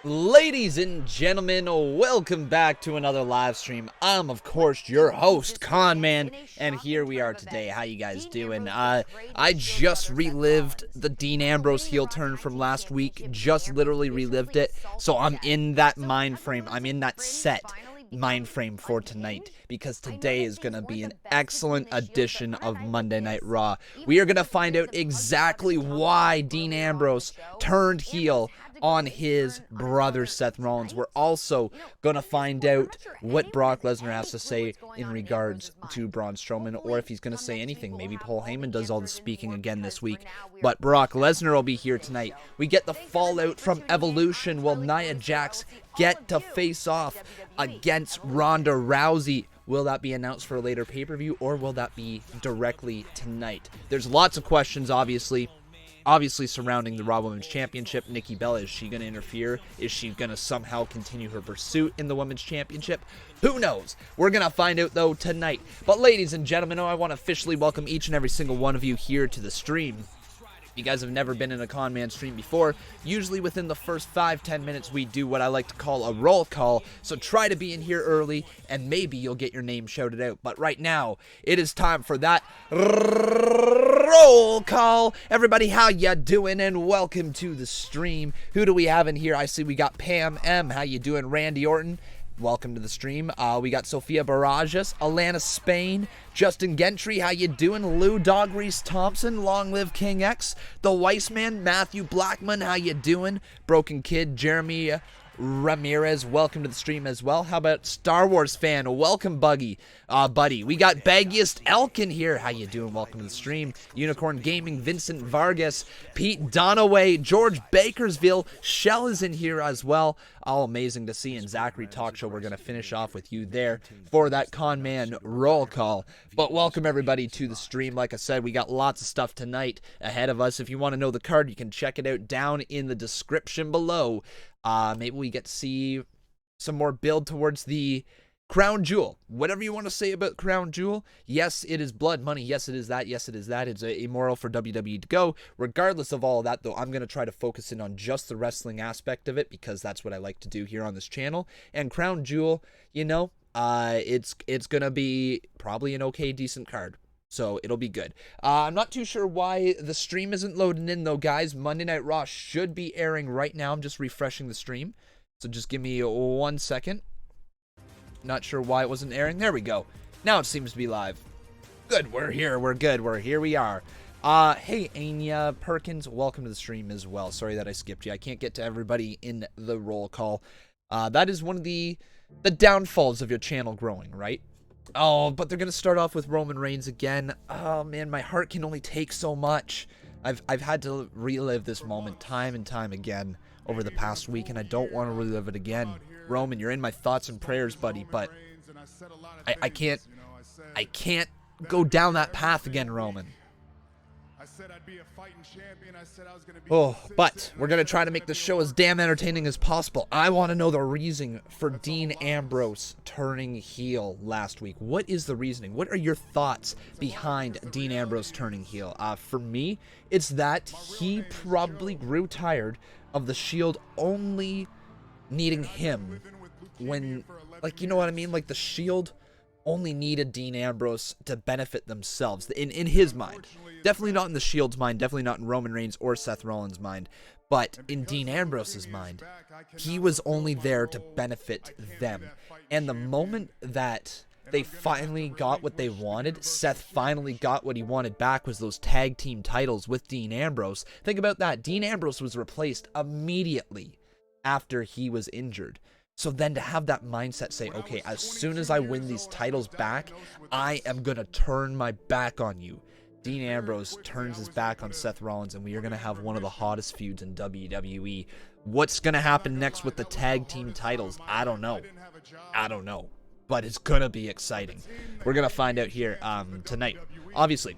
Ladies and gentlemen, welcome back to another live stream. I'm, of course, your host, Conman, and here we are today. How you guys doing? I just relived the Dean Ambrose heel turn from last week. Just literally relived it, so I'm in that mind frame. I'm in that set mind frame for tonight, because today is going to be an excellent edition of Monday Night Raw. We are going to find out exactly why Dean Ambrose turned heel on his brother Seth Rollins. We're also going to find out what Brock Lesnar has to say in regards to Braun Strowman, or if he's going to say anything. Maybe Paul Heyman does all the speaking again this week, but Brock Lesnar will be here tonight. We get the fallout from Evolution. Will Nia Jax get to face off against Ronda Rousey? Will that be announced for a later pay-per-view, or will that be directly tonight? There's lots of questions, obviously surrounding the Raw Women's Championship. Nikki Bella, is she going to interfere? Is she going to somehow continue her pursuit in the Women's Championship? Who knows? We're going to find out, though, tonight. But ladies and gentlemen, I want to officially welcome each and every single one of you here to the stream. If you guys have never been in a Conman stream before, usually within the first 5-10 minutes we do what I like to call a roll call, so try to be in here early and maybe you'll get your name shouted out. But right now, it is time for that roll call. Everybody, how ya doing? And welcome to the stream. Who do we have in here? I see we got Pam M. How you doing? Randy Orton, welcome to the stream. We got Sophia Barajas, Alana Spain, Justin Gentry, how you doing? Lou Dog Reese Thompson, Long Live King X, The Weissman, Matthew Blackman, how you doing? Broken Kid, Jeremy Ramirez, welcome to the stream as well. How about Star Wars fan? Welcome, buddy. We got Baggiest Elkin here. How you doing? Welcome to the stream. Unicorn Gaming, Vincent Vargas, Pete Donaway, George Bakersville, Shell is in here as well. All amazing to see. And Zachary Talk Show, we're going to finish off with you there for that Conman roll call. But welcome everybody to the stream. Like I said, we got lots of stuff tonight ahead of us. If you want to know the card, you can check it out down in the description below. Maybe we get to see some more build towards the Crown Jewel. Whatever you want to say about Crown Jewel. Yes, it is blood money. Yes, it is that. Yes, it is that. It's immoral for WWE to go. Regardless of all of that, though, I'm going to try to focus in on just the wrestling aspect of it, because that's what I like to do here on this channel. And Crown Jewel, you know, it's going to be probably an okay, decent card. So it'll be good. I'm not too sure why the stream isn't loading in, though, guys. Monday Night Raw should be airing right now. I'm just refreshing the stream. So just give me 1 second. Not sure why it wasn't airing. There we go. Now it seems to be live. Good. We're here. We're good. Here we are. Hey, Anya Perkins. Welcome to the stream as well. Sorry that I skipped you. I can't get to everybody in the roll call. That is one of the downfalls of your channel growing, right? Oh, but they're going to start off with Roman Reigns again. Oh, man, my heart can only take so much. I've had to relive this moment time and time again over the past week, and I don't want to relive it again. Roman, you're in my thoughts and prayers, buddy, but I can't go down that path again, Roman. Oh, but we're going to try to make the show as damn entertaining as possible. I want to know the reason for Dean Ambrose turning heel last week. What is the reasoning? What are your thoughts behind Dean Ambrose turning heel? For me, it's that he probably grew tired of the Shield only needing him when, like, you know what I mean? Like, the Shield only needed Dean Ambrose to benefit themselves, in his mind. Definitely not in the Shield's mind, definitely not in Roman Reigns or Seth Rollins' mind, but in Dean Ambrose's mind, he was only there to benefit them. And the moment that they finally got what they wanted, Seth finally got what he wanted back, was those tag team titles with Dean Ambrose. Think about that. Dean Ambrose was replaced immediately after he was injured. So then to have that mindset say, okay, as soon as I win these titles back, I am going to turn my back on you. Dean Ambrose turns his back on Seth Rollins, and we are going to have one of the hottest feuds in WWE. What's going to happen next with the tag team titles? I don't know. But it's going to be exciting. We're going to find out here tonight, obviously.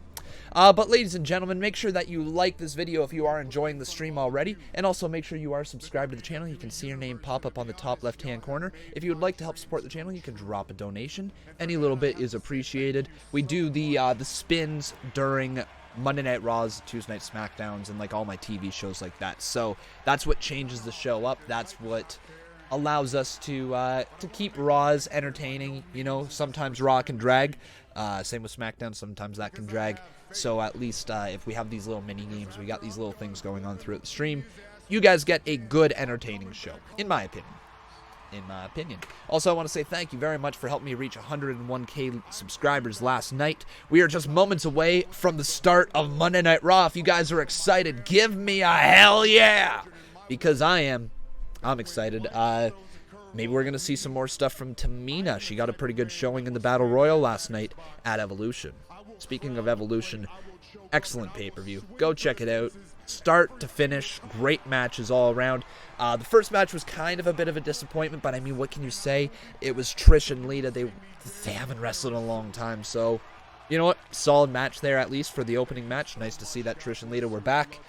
But ladies and gentlemen, make sure that you like this video if you are enjoying the stream already, and also make sure you are subscribed to the channel. You can see your name pop up on the top left hand corner. If you would like to help support the channel, you can drop a donation. Any little bit is appreciated. We do the spins during Monday Night Raws, Tuesday Night SmackDowns, and like all my TV shows like that. So that's what changes the show up. That's what allows us to keep Raws entertaining. You know, sometimes Raw can drag. Same with SmackDown. Sometimes that can drag. So at least if we have these little mini games, we got these little things going on throughout the stream, you guys get a good, entertaining show, in my opinion. Also, I want to say thank you very much for helping me reach 101K subscribers last night. We are just moments away from the start of Monday Night Raw. If you guys are excited, give me a hell yeah! Because I am. I'm excited. Maybe we're going to see some more stuff from Tamina. She got a pretty good showing in the Battle Royal last night at Evolution. Speaking of Evolution, excellent pay-per-view. Go check it out. Start to finish, great matches all around. The first match was kind of a bit of a disappointment, but I mean, what can you say? It was Trish and Lita. They haven't wrestled in a long time, so you know what? Solid match there, at least for the opening match. Nice to see that Trish and Lita were back.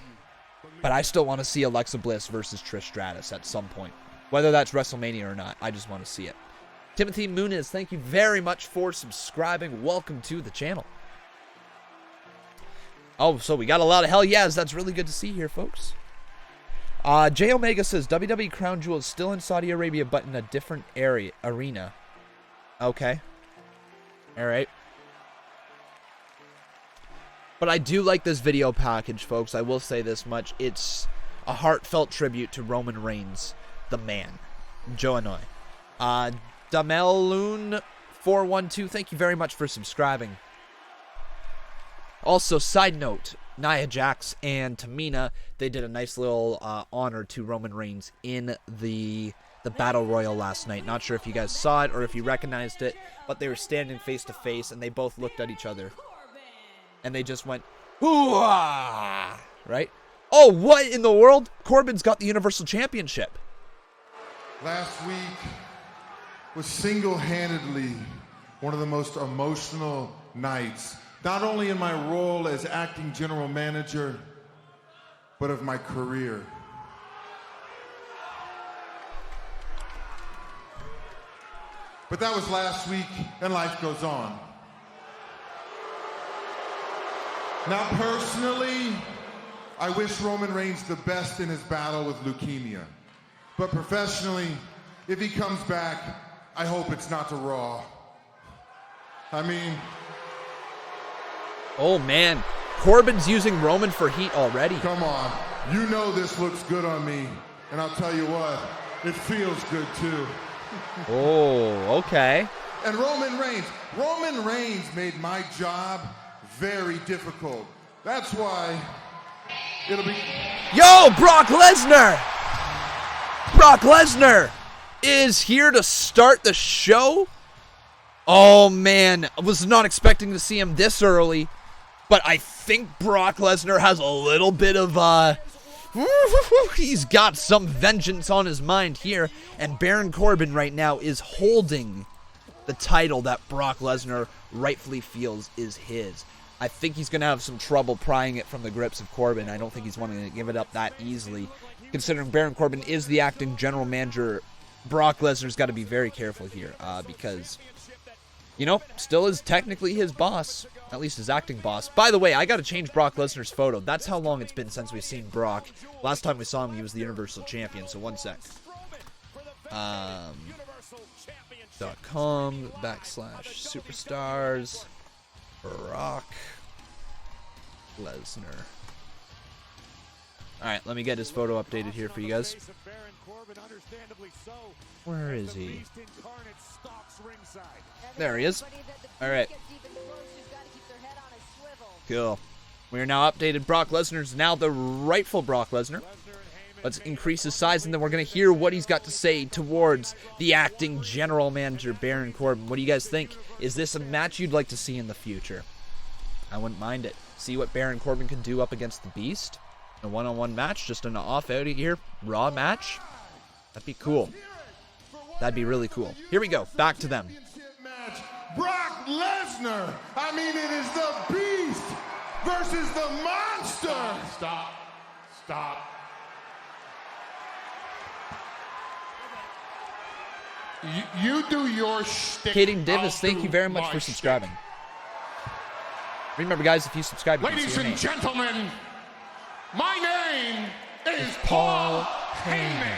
But I still want to see Alexa Bliss versus Trish Stratus at some point. Whether that's WrestleMania or not, I just want to see it. Timothy Muniz, thank you very much for subscribing. Welcome to the channel. Oh, so we got a lot of hell yes. That's really good to see here, folks. J Omega says WWE Crown Jewel is still in Saudi Arabia, but in a different arena. Okay. All right. But I do like this video package, folks. I will say this much. It's a heartfelt tribute to Roman Reigns, the man. Joanoi. Dameloon412, thank you very much for subscribing. Also, side note, Nia Jax and Tamina, they did a nice little honor to Roman Reigns in the Battle Royal last night. Not sure if you guys saw it or if you recognized it, but they were standing face to face and they both looked at each other. And they just went, hoo-ah! Right? Oh, what in the world? Corbin's got the Universal Championship. Last week was single-handedly one of the most emotional nights, not only in my role as acting general manager, but of my career. But that was last week, and life goes on. Now, personally, I wish Roman Reigns the best in his battle with leukemia. But professionally, if he comes back, I hope it's not to Raw. I mean... Oh, man. Corbin's using Roman for heat already. Come on. You know this looks good on me. And I'll tell you what, it feels good, too. Oh, okay. And Roman Reigns made my job very difficult. That's why it'll be... Yo, Brock Lesnar! Brock Lesnar is here to start the show. Oh, man. I was not expecting to see him this early. But I think Brock Lesnar has a little bit of, he's got some vengeance on his mind here. And Baron Corbin right now is holding the title that Brock Lesnar rightfully feels is his. I think he's going to have some trouble prying it from the grips of Corbin. I don't think he's wanting to give it up that easily. Considering Baron Corbin is the acting general manager, Brock Lesnar's got to be very careful here because, you know, still is technically his boss, at least his acting boss. By the way, I got to change Brock Lesnar's photo. That's how long it's been since we've seen Brock. Last time we saw him, he was the Universal Champion, so one sec. .com/superstars Brock Lesnar. Alright, let me get his photo updated here for you guys. Where is he? There he is. Alright. Cool. We are now updated. Brock Lesnar's now the rightful Brock Lesnar. Let's increase his size, and then we're going to hear what he's got to say towards the acting general manager, Baron Corbin. What do you guys think? Is this a match you'd like to see in the future? I wouldn't mind it. See what Baron Corbin can do up against the Beast. A one-on-one match, just an off-out here, Raw match. That'd be cool. That'd be really cool. Here we go. Back to them. Brock Lesnar. I mean, it is the Beast versus the Monster. Stop. You do your shtick. Kating Davis, thank you very much for subscribing. Remember, guys, if you subscribe, you Ladies and gentlemen, my name is Paul Heyman,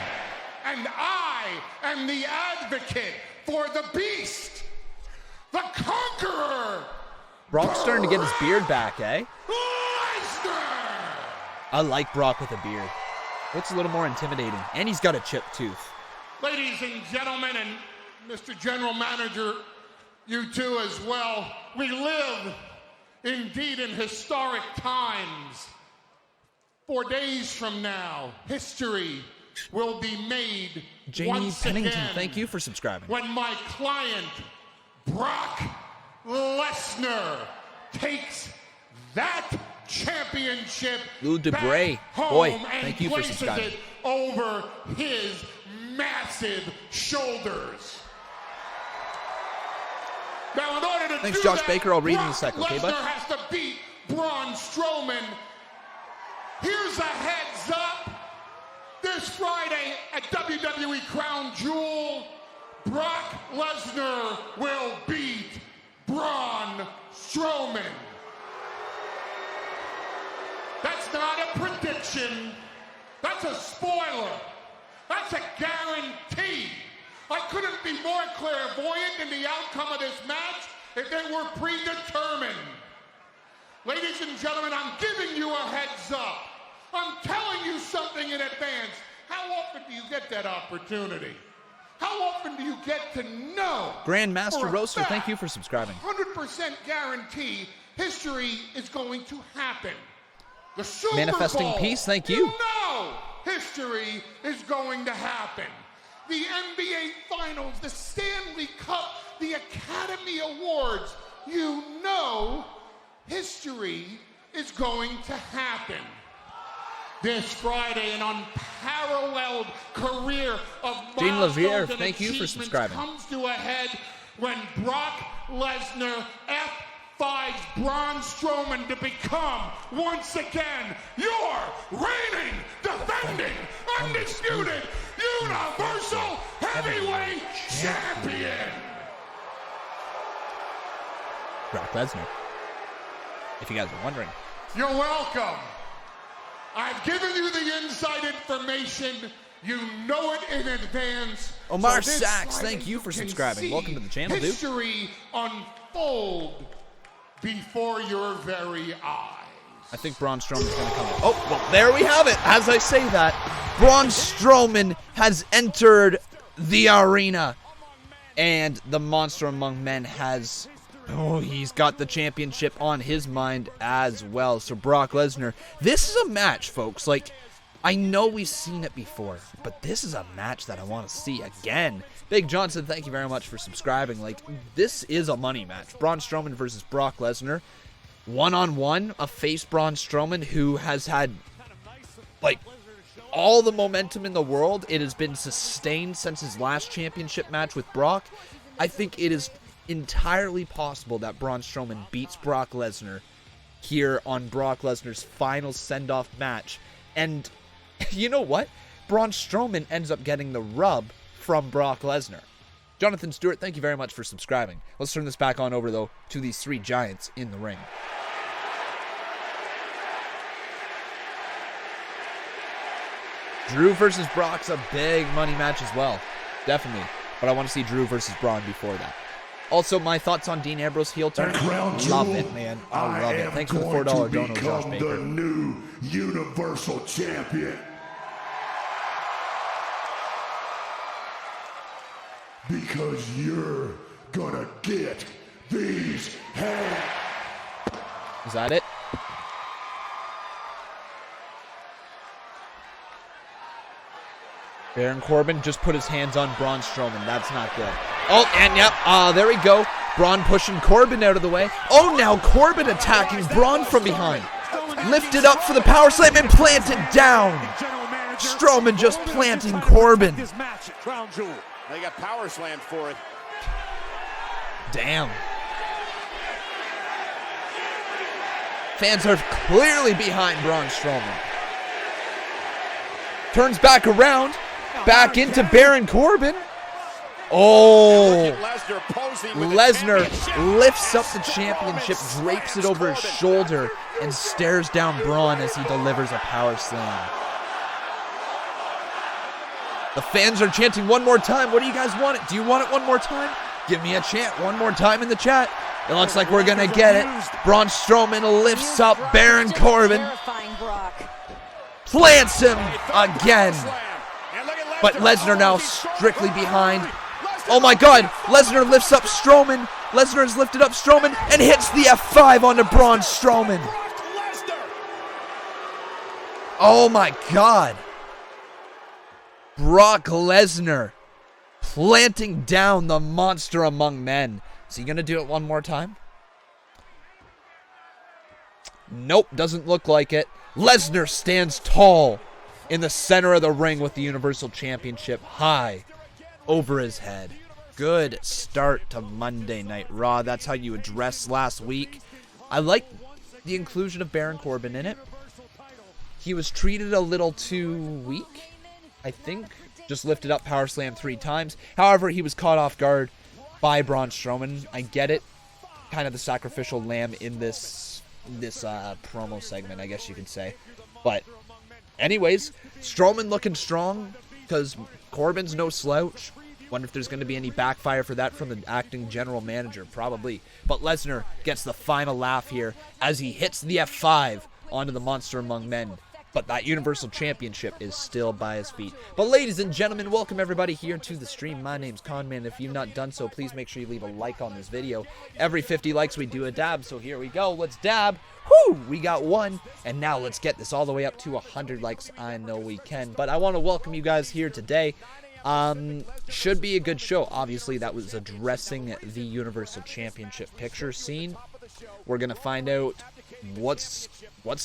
and I am the advocate for the Beast, the Conqueror. Brock's starting to get his beard back, eh? Lesnar! I like Brock with a beard. Looks a little more intimidating, and he's got a chipped tooth. Ladies and gentlemen, and Mr. General Manager, you too as well, we live indeed in historic times. 4 days from now, history will be made Jamie once Pennington, again, thank you for subscribing. when my client, Brock Lesnar, takes that championship Lou Debray, back home boy, and thank you for places subscribing. it over his massive shoulders. Now, in order to Thanks, do Josh that, Baker. I'll read in a Brock sec, okay, bud? Lesnar has to beat Braun Strowman. Here's a heads up. This Friday at WWE Crown Jewel, Brock Lesnar will beat Braun Strowman. That's not a prediction. That's a spoiler. That's a guarantee. I couldn't be more clairvoyant in the outcome of this match if it were predetermined. Ladies and gentlemen, I'm giving you a heads up. I'm telling you something in advance. How often do you get that opportunity? How often do you get to know? Grandmaster for a Roaster, fact, thank you for subscribing. 100% guarantee history is going to happen. The Super Manifesting Bowl, peace, thank you. You know history is going to happen. The NBA Finals, the Stanley Cup, the Academy Awards, you know history is going to happen. This Friday, an unparalleled career of Jane milestones Lavier, and thank you for achievements subscribing. comes to a head when Brock Lesnar F5's Braun Strowman to become, once again, your reigning, defending, undisputed, Universal Heavyweight Champion. Brock Lesnar, if you guys are wondering. You're welcome. I've given you the inside information. You know it in advance. Omar So this Sachs, Friday thank you for can subscribing. see Welcome to the channel, dude. history unfold before your very eyes. I think Braun Strowman's going to come in. Oh, well, there we have it. As I say that, Braun Strowman has entered the arena. And the Monster Among Men has... Oh, he's got the championship on his mind as well. So Brock Lesnar, this is a match, folks. Like, I know we've seen it before, but this is a match that I want to see again. Big Johnson, thank you very much for subscribing. Like, this is a money match. Braun Strowman versus Brock Lesnar. One-on-one, a face Braun Strowman who has had, like, all the momentum in the world. It has been sustained since his last championship match with Brock. I think it is entirely possible that Braun Strowman beats Brock Lesnar here on Brock Lesnar's final send-off match. And you know what? Braun Strowman ends up getting the rub from Brock Lesnar. Jonathan Stewart, thank you very much for subscribing. Let's turn this back on over, though, to these three giants in the ring. Drew versus Brock's a big money match as well. Definitely. But I want to see Drew versus Braun before that. Also, my thoughts on Dean Ambrose heel turn. Love it, man. I love it. Thanks for the $4 dono, Josh Baker. The new Universal Champion. Because you're gonna get these hands. Is that it? Baron Corbin just put his hands on Braun Strowman. That's not good. Oh, and yep, there we go. Braun pushing Corbin out of the way. Oh, now Corbin attacking Braun from behind. Lifted up for the power slam and planted down. Strowman just planting Corbin. They got power slammed for it. Damn. Fans are clearly behind Braun Strowman. Turns back around. Back into Baron Corbin. Oh, Lesnar posing with Lesnar lifts up the championship, drapes it over his shoulder, and stares down Braun as he delivers a power slam. The fans are chanting one more time. What do you guys want it? Do you want it one more time? Give me a chant one more time in the chat. It looks like we're going to get it. Braun Strowman lifts up Baron Corbin. Plants him again. But Lesnar now strictly behind. Oh my God. Lesnar lifts up Strowman. Lesnar has lifted up Strowman and hits the F5 onto Braun Strowman. Oh my God. Brock Lesnar planting down the monster among men. Is he going to do it one more time? Nope, doesn't look like it. Lesnar stands tall in the center of the ring with the Universal Championship high over his head. Good start to Monday Night Raw. That's how you addressed last week. I like the inclusion of Baron Corbin in it. He was treated a little too weak, I think. Just lifted up power slam 3 times. However, he was caught off guard by Braun Strowman. I get it. Kind of the sacrificial lamb in this promo segment, I guess you could say. But anyways, Strowman looking strong because Corbin's no slouch. Wonder if there's going to be any backfire for that from the acting general manager. Probably. But Lesnar gets the final laugh here as he hits the F5 onto the monster among men. But that Universal Championship is still by his feet. But ladies and gentlemen, welcome everybody here to the stream. My name's Conman. If you've not done so, please make sure you leave a like on this video. Every 50 likes, we do a dab. So here we go. Let's dab. Whoo! We got 1. And now let's get this all the way up to 100 likes. I know we can. But I want to welcome you guys here today. Should be a good show. Obviously, that was addressing the Universal Championship picture scene. We're going to find out what's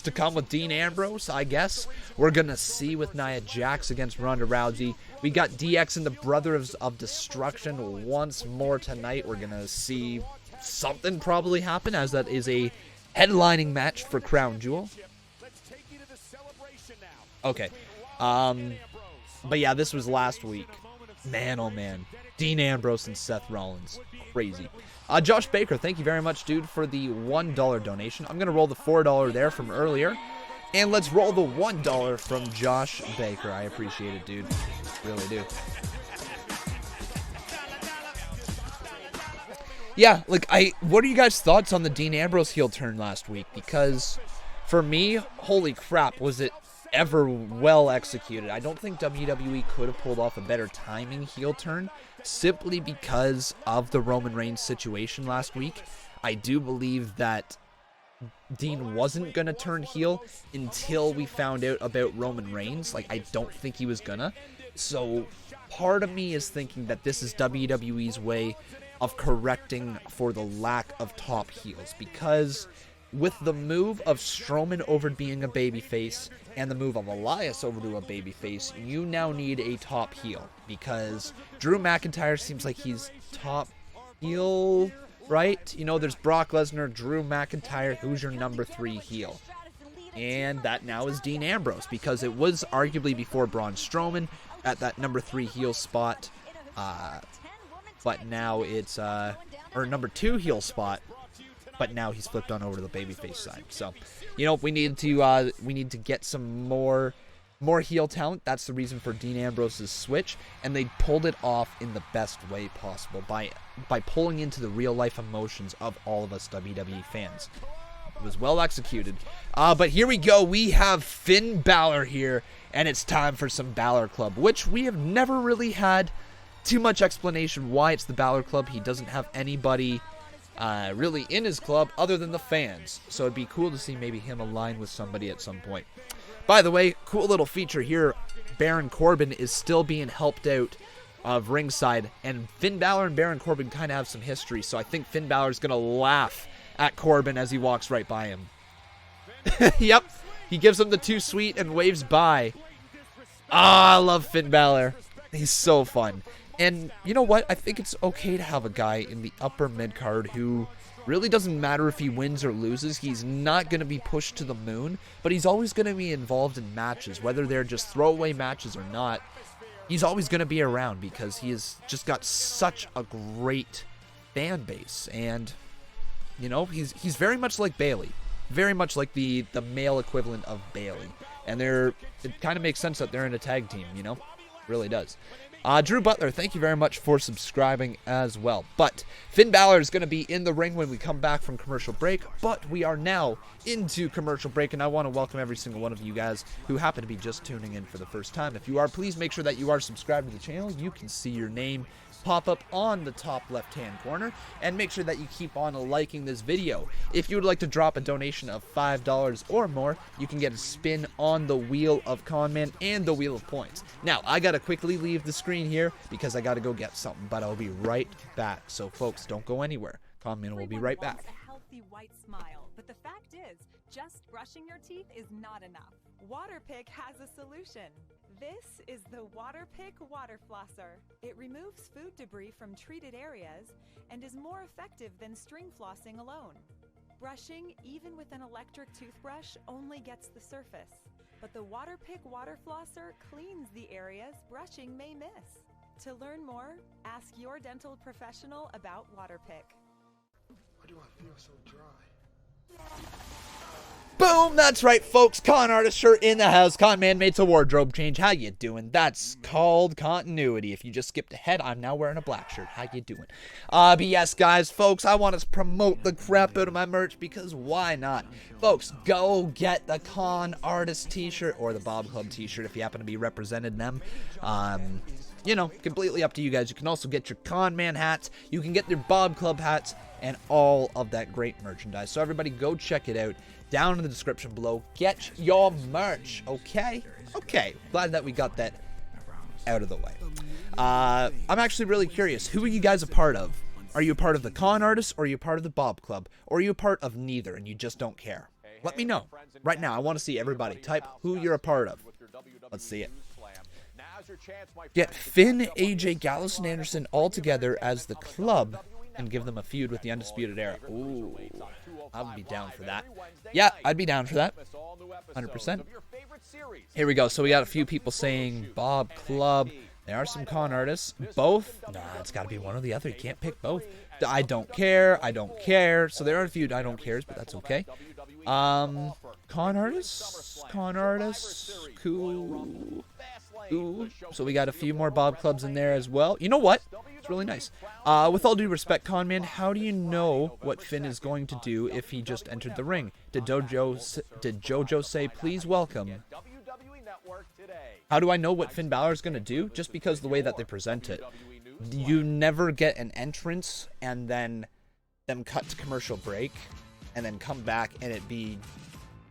to come with Dean Ambrose, I guess. We're going to see with Nia Jax against Ronda Rousey. We got DX and the Brothers of Destruction once more tonight. We're going to see something probably happen, as that is a headlining match for Crown Jewel. Okay. But yeah, this was last week. Man, oh man. Dean Ambrose and Seth Rollins. Crazy. Josh Baker, thank you very much, dude, for the $1 donation. I'm going to roll the $4 there from earlier. And let's roll the $1 from Josh Baker. I appreciate it, dude. Really do. Yeah, like, what are you guys' thoughts on the Dean Ambrose heel turn last week? Because, for me, holy crap, was it ever well executed. I don't think WWE could have pulled off a better timing heel turn, simply because of the Roman Reigns situation last week. I do believe that Dean wasn't going to turn heel until we found out about Roman Reigns. Like, I don't think he was gonna. So part of me is thinking that this is WWE's way of correcting for the lack of top heels, because with the move of Strowman over being a babyface and the move of Elias over to a babyface, you now need a top heel, because Drew McIntyre seems like he's top heel, right? You know, there's Brock Lesnar, Drew McIntyre, who's your number 3 heel? And that now is Dean Ambrose, because it was arguably before Braun Strowman at that number 3 heel spot, but now it's or number 2 heel spot, but now he's flipped on over to the babyface side. So, you know, we need to get some more heel talent. That's the reason for Dean Ambrose's switch, and they pulled it off in the best way possible by pulling into the real life emotions of all of us WWE fans. It was well executed. But here we go. We have Finn Balor here, and it's time for some Balor Club, which we have never really had too much explanation why it's the Balor Club. He doesn't have anybody really in his club other than the fans, so it'd be cool to see maybe him align with somebody at some point. By the way, cool little feature here, Baron Corbin is still being helped out of ringside, and Finn Balor and Baron Corbin kind of have some history, so I think Finn Balor's gonna laugh at Corbin as he walks right by him. Yep, he gives him the too sweet and waves by. I love Finn Balor. He's so fun. And you know what? I think it's okay to have a guy in the upper mid-card who really doesn't matter if he wins or loses. He's not going to be pushed to the moon, but he's always going to be involved in matches, whether they're just throwaway matches or not. he's always going to be around because he has just got such a great fan base. And, you know, he's very much like Bayley. Very much like the male equivalent of Bayley. And it kind of makes sense that they're in a tag team, you know? Really does. Drew Butler, thank you very much for subscribing as well. But Finn Balor is going to be in the ring when we come back from commercial break. But we are now into commercial break, and I want to welcome every single one of you guys who happen to be just tuning in for the first time. If you are, please make sure that you are subscribed to the channel. You can see your name pop up on the top left-hand corner, and make sure that you keep on liking this video. If you would like to drop a donation of $5 or more, you can get a spin on the Wheel of Conman and the Wheel of Points. Now, I gotta quickly leave the screen here because I gotta go get something, but I'll be right back. So, folks, don't go anywhere. Conman will be right back. A healthy white smile, but the fact is, just brushing your teeth is not enough. Waterpik has a solution. This is the Waterpik Water Flosser. It removes food debris from treated areas and is more effective than string flossing alone. Brushing, even with an electric toothbrush, only gets the surface. But the Waterpik Water Flosser cleans the areas brushing may miss. To learn more, ask your dental professional about Waterpik. Why do I feel so dry? Boom, that's right, folks. Con artist shirt in the house. Conman makes a wardrobe change. How you doing? That's called continuity. If you just skipped ahead, I'm now wearing a black shirt. How you doing? But yes, guys, folks, I want to promote the crap out of my merch because why not? Folks, go get the Con artist t-shirt or the Bob Club t-shirt if you happen to be representing them. You know, completely up to you guys. You can also get your Conman hats. You can get your Bob Club hats and all of that great merchandise. So everybody go check it out. Down in the description below, get your merch, okay? Okay, glad that we got that out of the way. I'm actually really curious, who are you guys a part of? Are you a part of the Con Artists, or are you a part of the Bob Club? Or are you a part of neither and you just don't care? Let me know. Right now, I want to see everybody. Type who you're a part of. Let's see it. Get Finn, AJ, Gallows, and Anderson all together as the club and give them a feud with the Undisputed Era. Ooh, I would be down for that. Yeah, I'd be down for that. 100%. Here we go. So we got a few people saying Bob Club. There are some Con artists. Both? Nah, it's got to be one or the other. You can't pick both. I don't care. I don't care. So there are a few I don't cares, but that's okay. Con artists? Con artists? Cool. Ooh. So we got a few more Bob Clubs in there as well. You know what? It's really nice. With all due respect, Conman, how do you know what Finn is going to do if he just entered the ring? Did JoJo say, please welcome? How do I know what Finn Balor is going to do? Just because the way that they present it. You never get an entrance and then them cut to commercial break and then come back and it be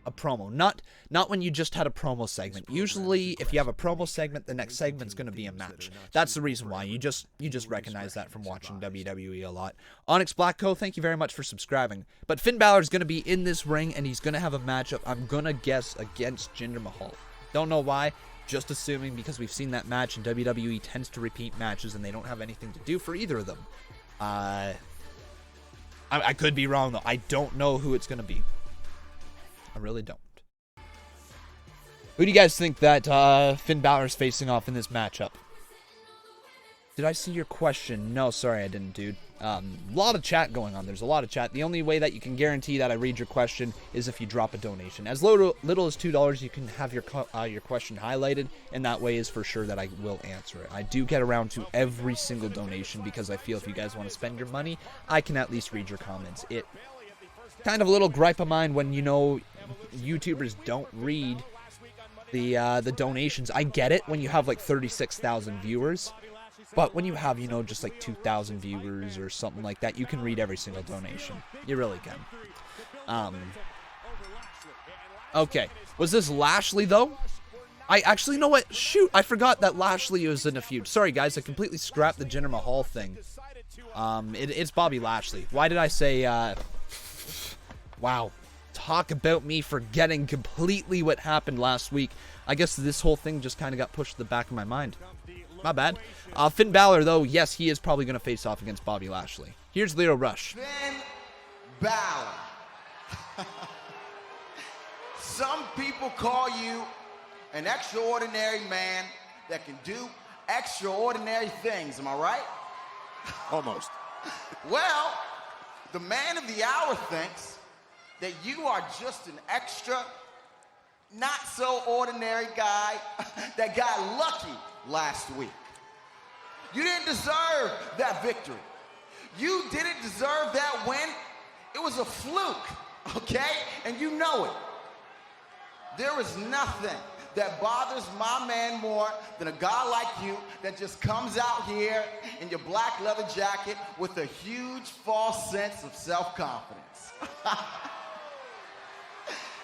a promo. Not when you just had a promo segment. Usually, if you have a promo segment, the next segment's going to be a match. That's the reason why. You just recognize that from watching WWE a lot. Onyx Blackco, thank you very much for subscribing. But Finn Balor is going to be in this ring, and he's going to have a matchup, I'm going to guess, against Jinder Mahal. Don't know why. Just assuming because we've seen that match, and WWE tends to repeat matches, and they don't have anything to do for either of them. I could be wrong, though. I don't know who it's going to be. I really don't. Who do you guys think that Finn Balor is facing off in this matchup? Did I see your question? No, sorry, I didn't, dude. A lot of chat going on. There's a lot of chat. The only way that you can guarantee that I read your question is if you drop a donation. As little as $2, you can have your question highlighted, and that way is for sure that I will answer it. I do get around to every single donation because I feel if you guys want to spend your money, I can at least read your comments. It kind of a little gripe of mine when, you know, YouTubers don't read the donations. I get it when you have like 36,000 viewers, but when you have, you know, just like 2,000 viewers or something like that, you can read every single donation. You really can. Okay, was this Lashley though? I actually know what. Shoot, I forgot that Lashley was in a feud. Sorry guys, I completely scrapped the Jinder Mahal thing. It's Bobby Lashley. Why did I say? Wow. Talk about me forgetting completely what happened last week. I guess this whole thing just kind of got pushed to the back of my mind. My bad. Finn Balor, though, yes, he is probably going to face off against Bobby Lashley. Here's Leo Rush. Finn Balor. Some people call you an extraordinary man that can do extraordinary things, am I right? Almost. Well, the man of the hour thinks that you are just an extra, not so ordinary guy that got lucky last week. You didn't deserve that victory. You didn't deserve that win. It was a fluke, okay? And you know it. There is nothing that bothers my man more than a guy like you that just comes out here in your black leather jacket with a huge false sense of self-confidence.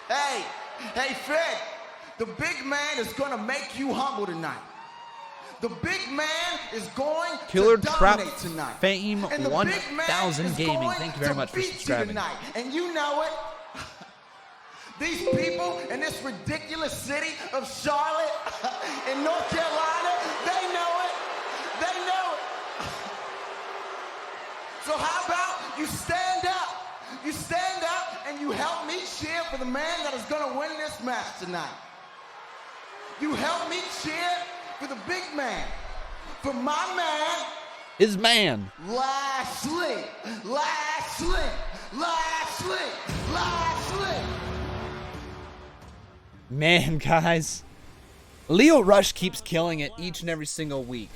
Hey, Finn, the big man is gonna make you humble tonight. The big man is going Killer to Trap dominate tonight. Fame And the big man 1000 is Gaming. going Thank you very to much for beat you subscribing. tonight. And you know it. These people in this ridiculous city of Charlotte in North Carolina, they know it. They know it. So how about you stand up? You stand up and you help me cheer for the man that is going to win this match tonight. You help me cheer for the big man, for my man, His man. Lashley. Man, guys. Lio Rush keeps killing it each and every single week.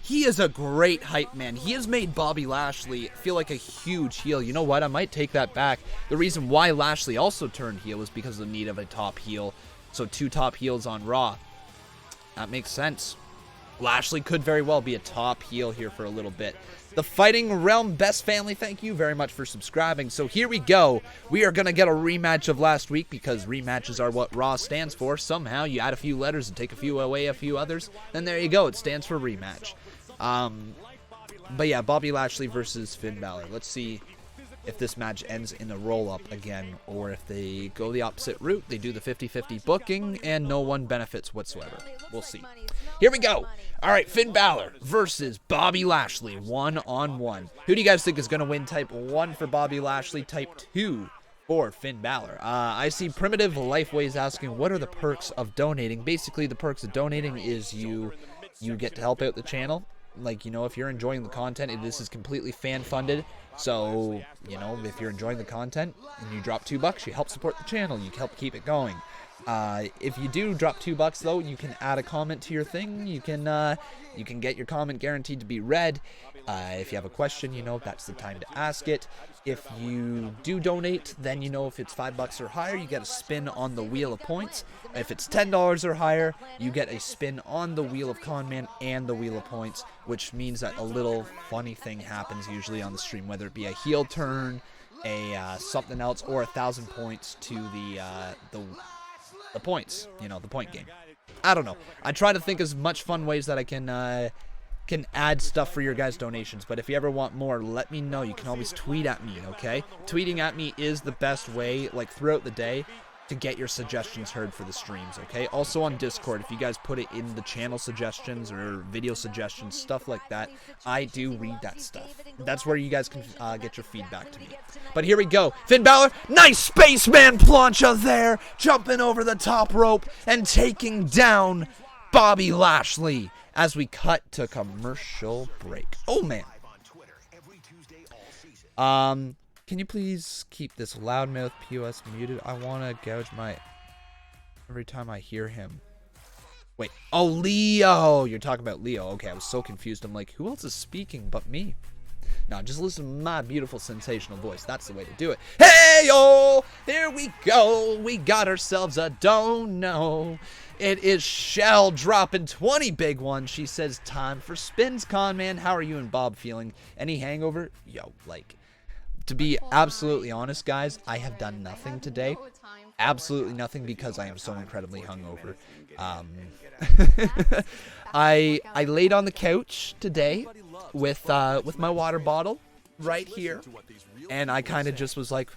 He is a great hype man. He has made Bobby Lashley feel like a huge heel. You know what? I might take that back. The reason why Lashley also turned heel was because of the need of a top heel. So 2 top heels on Raw. That makes sense. Lashley could very well be a top heel here for a little bit. The Fighting Realm Best Family, thank you very much for subscribing. So here we go. We are going to get a rematch of last week because rematches are what Raw stands for. Somehow you add a few letters and take a few away, a few others. Then there you go. It stands for rematch. But yeah, Bobby Lashley versus Finn Balor. Let's see if this match ends in a roll-up again, or if they go the opposite route, they do the 50-50 booking, and no one benefits whatsoever. We'll see. Here we go. All right, Finn Balor versus Bobby Lashley, 1-on-1. Who do you guys think is going to win? Type 1 for Bobby Lashley, type 2 for Finn Balor. I see Primitive Lifeways asking, what are the perks of donating? Basically, the perks of donating is you get to help out the channel. Like, you know, if you're enjoying the content, this is completely fan-funded. So, you know, if you're enjoying the content and you drop $2, you help support the channel. You help keep it going. If you do drop $2, though, you can add a comment to your thing. You can get your comment guaranteed to be read. If you have a question, you know, that's the time to ask it. If you do donate, then you know if it's $5 or higher, you get a spin on the Wheel of Points. If it's $10 or higher, you get a spin on the Wheel of Conman and the Wheel of Points, which means that a little funny thing happens usually on the stream, whether it be a heel turn, something else, or 1,000 points to the points, you know, the point game. I don't know. I try to think as much fun ways that I can add stuff for your guys' donations, but if you ever want more, let me know. You can always tweet at me, okay? Tweeting at me is the best way, like, throughout the day to get your suggestions heard for the streams, okay? Also on Discord, if you guys put it in the channel suggestions or video suggestions, stuff like that, I do read that stuff. That's where you guys can get your feedback to me. But here we go. Finn Balor, nice spaceman plancha there, jumping over the top rope and taking down Bobby Lashley as we cut to commercial break. Oh, man. Can you please keep this loudmouth POS muted? I want to gouge my... every time I hear him. Wait. Oh, Leo. You're talking about Leo. Okay, I was so confused. I'm like, who else is speaking but me? No, just listen to my beautiful, sensational voice. That's the way to do it. Hey, yo! Here we go. We got ourselves a dono. It is Shell dropping 20 big ones. She says, time for spins, Conman. How are you and Bob feeling? Any hangover? Yo, like... to be absolutely honest, guys, I have done nothing today. Absolutely nothing because I am so incredibly hungover. I laid on the couch today with my water bottle right here, and I kind of just was like,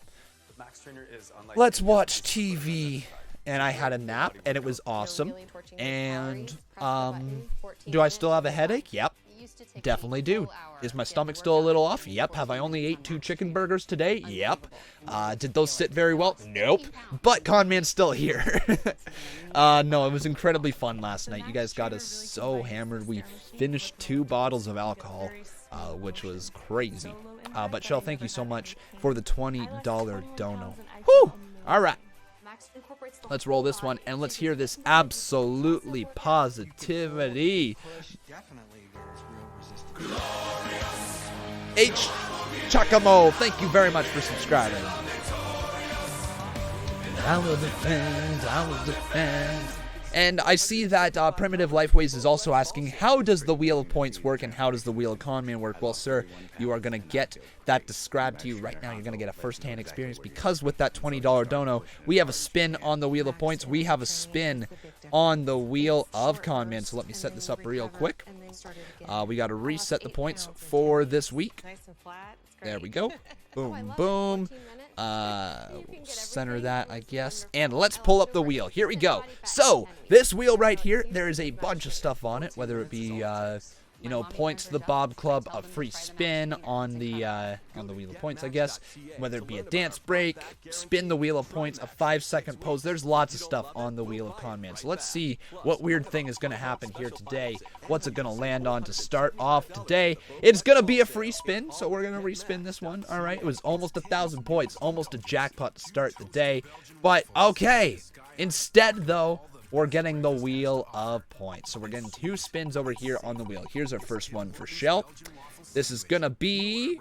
let's watch TV. And I had a nap, and it was awesome. And do I still have a headache? Yep. Definitely do. Is my stomach still a little off? Yep. Have I only ate 2 chicken burgers today? Yep. Did those sit very well? Nope. But Conman's still here. No, it was incredibly fun last night. You guys got us so hammered. We finished 2 bottles of alcohol, which was crazy. But Shell, thank you so much for the $20 dono. Whew! All right. Let's roll this one, and let's hear this absolutely positivity. H. Chacamo, thank you very much for subscribing. I will defend, I will defend. And I see that Primitive Lifeways is also asking, how does the Wheel of Points work and how does the Wheel of Conman work? Well, sir, you are going to get that described to you right now. You're going to get a first-hand experience because with that $20 dono, we have a spin on the Wheel of Points. We have a spin on the Wheel of Conman. So let me set this up real quick. We got to reset the points for this week. There we go. Boom, boom. Center that, I guess. And let's pull up the wheel. Here we go. So, this wheel right here, there is a bunch of stuff on it, whether it be, you know, points to the Bob Club, a free spin on the Wheel of Points, I guess, whether it be a dance break, spin the Wheel of Points, a 5-second pose. There's lots of stuff on the Wheel of Conman. So let's see what weird thing is going to happen here today. What's it going to land on to start off today? It's going to be a free spin, so we're going to respin this one. All right, it was almost 1,000 points, almost a jackpot to start the day. But, okay, instead, though, we're getting the Wheel of Points. So we're getting 2 spins over here on the wheel. Here's our first one for Shell. This is going to be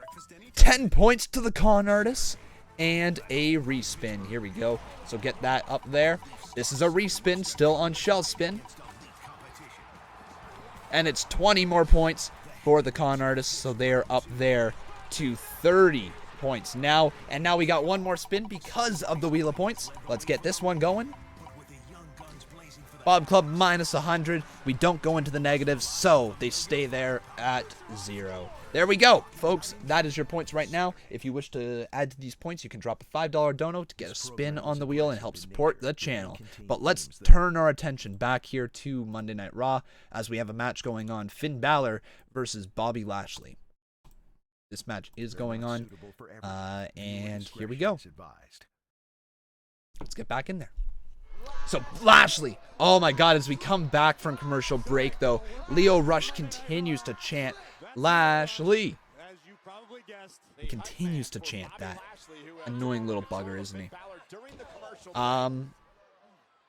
10 points to the con artist and a respin. Here we go. So get that up there. This is a respin, still on Shell spin. And it's 20 more points for the con artist. So they're up there to 30 points now. And now we got one more spin because of the Wheel of Points. Let's get this one going. Bob Club minus 100. We don't go into the negatives, so they stay there at 0. There we go, folks. That is your points right now. If you wish to add to these points, you can drop a $5 dono to get a spin on the wheel and help support the channel. But let's turn our attention back here to Monday Night Raw as we have a match going on. Finn Balor versus Bobby Lashley. This match is going on, and here we go. Let's get back in there. So, Lashley, oh my god, as we come back from commercial break, though, Leo Rush continues to chant, Lashley. He continues to chant that. Annoying little bugger, isn't he?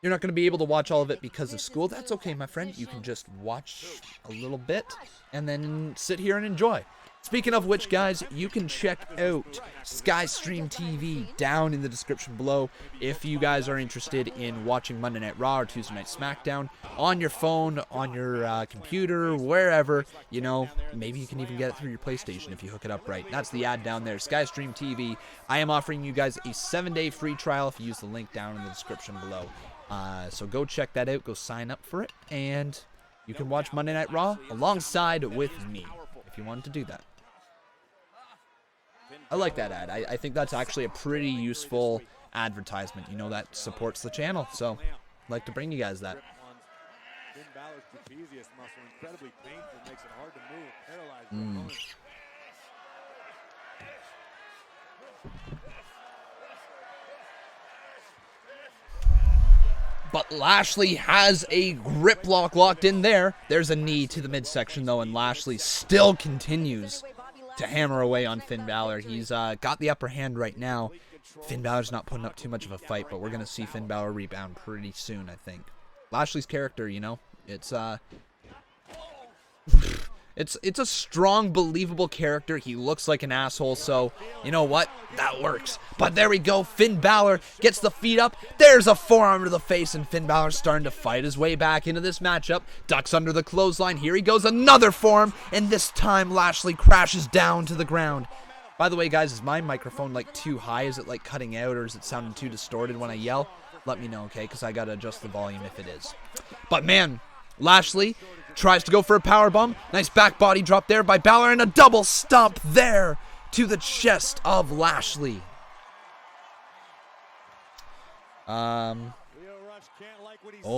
You're not going to be able to watch all of it because of school. That's okay, my friend. You can just watch a little bit and then sit here and enjoy. Speaking of which, guys, you can check out SkyStreamTV down in the description below if you guys are interested in watching Monday Night Raw or Tuesday Night SmackDown on your phone, on your computer, wherever. You know, maybe you can even get it through your PlayStation if you hook it up right. That's the ad down there, SkyStreamTV. I am offering you guys a 7-day free trial if you use the link down in the description below. So go check that out, go sign up for it, and you can watch Monday Night Raw alongside with me if you wanted to do that. I like that ad. I think that's actually a pretty useful advertisement, you know, that supports the channel. So, I'd like to bring you guys that. But Lashley has a grip lock locked in there. There's a knee to the midsection, though, and Lashley still continues to hammer away on Finn Balor. He's got the upper hand right now. Finn Balor's not putting up too much of a fight, but we're going to see Finn Balor rebound pretty soon, I think. Lashley's character, you know, it's it's a strong, believable character. He looks like an asshole, so you know what? That works. But there we go. Finn Balor gets the feet up. There's a forearm to the face, and Finn Balor's starting to fight his way back into this matchup. Ducks under the clothesline. Here he goes. Another forearm, and this time Lashley crashes down to the ground. By the way, guys, is my microphone like too high? Is it like cutting out, or is it sounding too distorted when I yell? Let me know, okay? Because I got to adjust the volume if it is. But man, Lashley tries to go for a powerbomb. Nice back body drop there by Balor, and a double stomp there to the chest of Lashley. Oh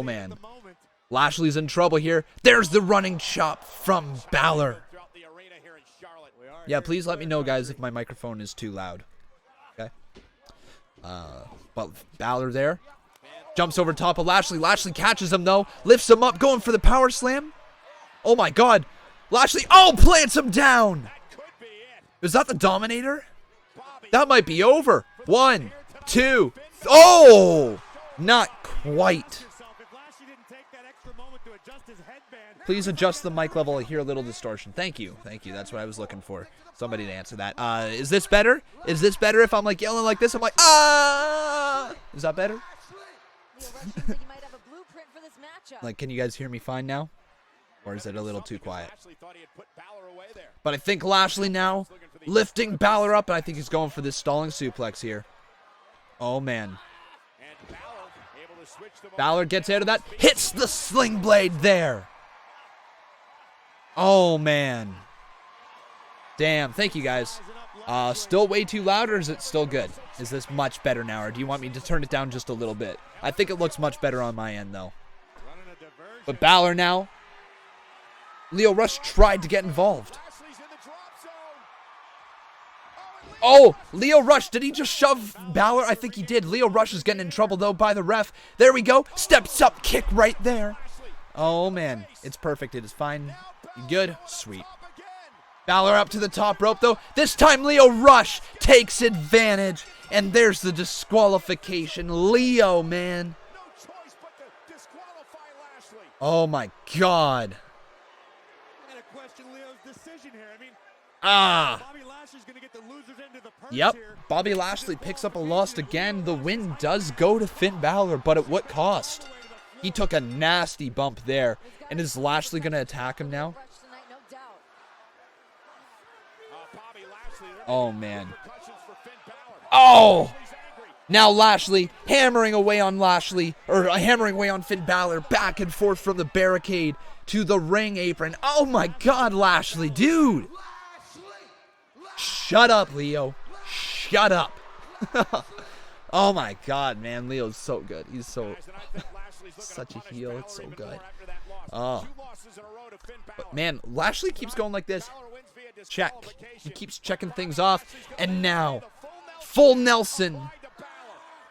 man. Lashley's in trouble here. There's the running chop from Balor. Yeah, please let me know, guys, if my microphone is too loud. Okay. But Balor there. Jumps over top of Lashley. Lashley catches him, though. Lifts him up, going for the power slam. Oh, my God. Lashley, plants him down. Is that the Dominator? That might be over. 1, 2. Oh! Not quite. Please adjust the mic level. I hear a little distortion. Thank you. Thank you. That's what I was looking for. Somebody to answer that. Is this better? Is this better if I'm like yelling like this? I'm like, ah! Is that better? Like, can you guys hear me fine now? Or is it a little too quiet? But I think Lashley now lifting Balor up, and I think he's going for this stalling suplex here. Oh, man. Balor gets out of that. Hits the sling blade there. Oh, man. Damn. Thank you, guys. Still way too loud, or is it still good? Is this much better now, or do you want me to turn it down just a little bit? I think it looks much better on my end, though. But Balor now. Lio Rush tried to get involved. Oh, Lio Rush, did he just shove Balor? I think he did. Lio Rush is getting in trouble, though, by the ref. There we go. Steps up, kick right there. Oh, man. It's perfect. It is fine. You good? Sweet. Balor up to the top rope, though. This time, Lio Rush takes advantage. And there's the disqualification. Lio, man. Oh, my God. Yep, Bobby Lashley picks up a loss again. The win does go to Finn Balor, but at what cost? He took a nasty bump there. And is Lashley going to attack him now? Oh, man. Oh! Now Lashley hammering away on Finn Balor, back and forth from the barricade to the ring apron. Oh, my God, Lashley, dude! Shut up, Leo. Shut up. Oh, my God, man. Leo's so good. He's so... such a heel. It's so good. Oh. But, man, Lashley keeps going like this. Check. He keeps checking things off. And now, full Nelson.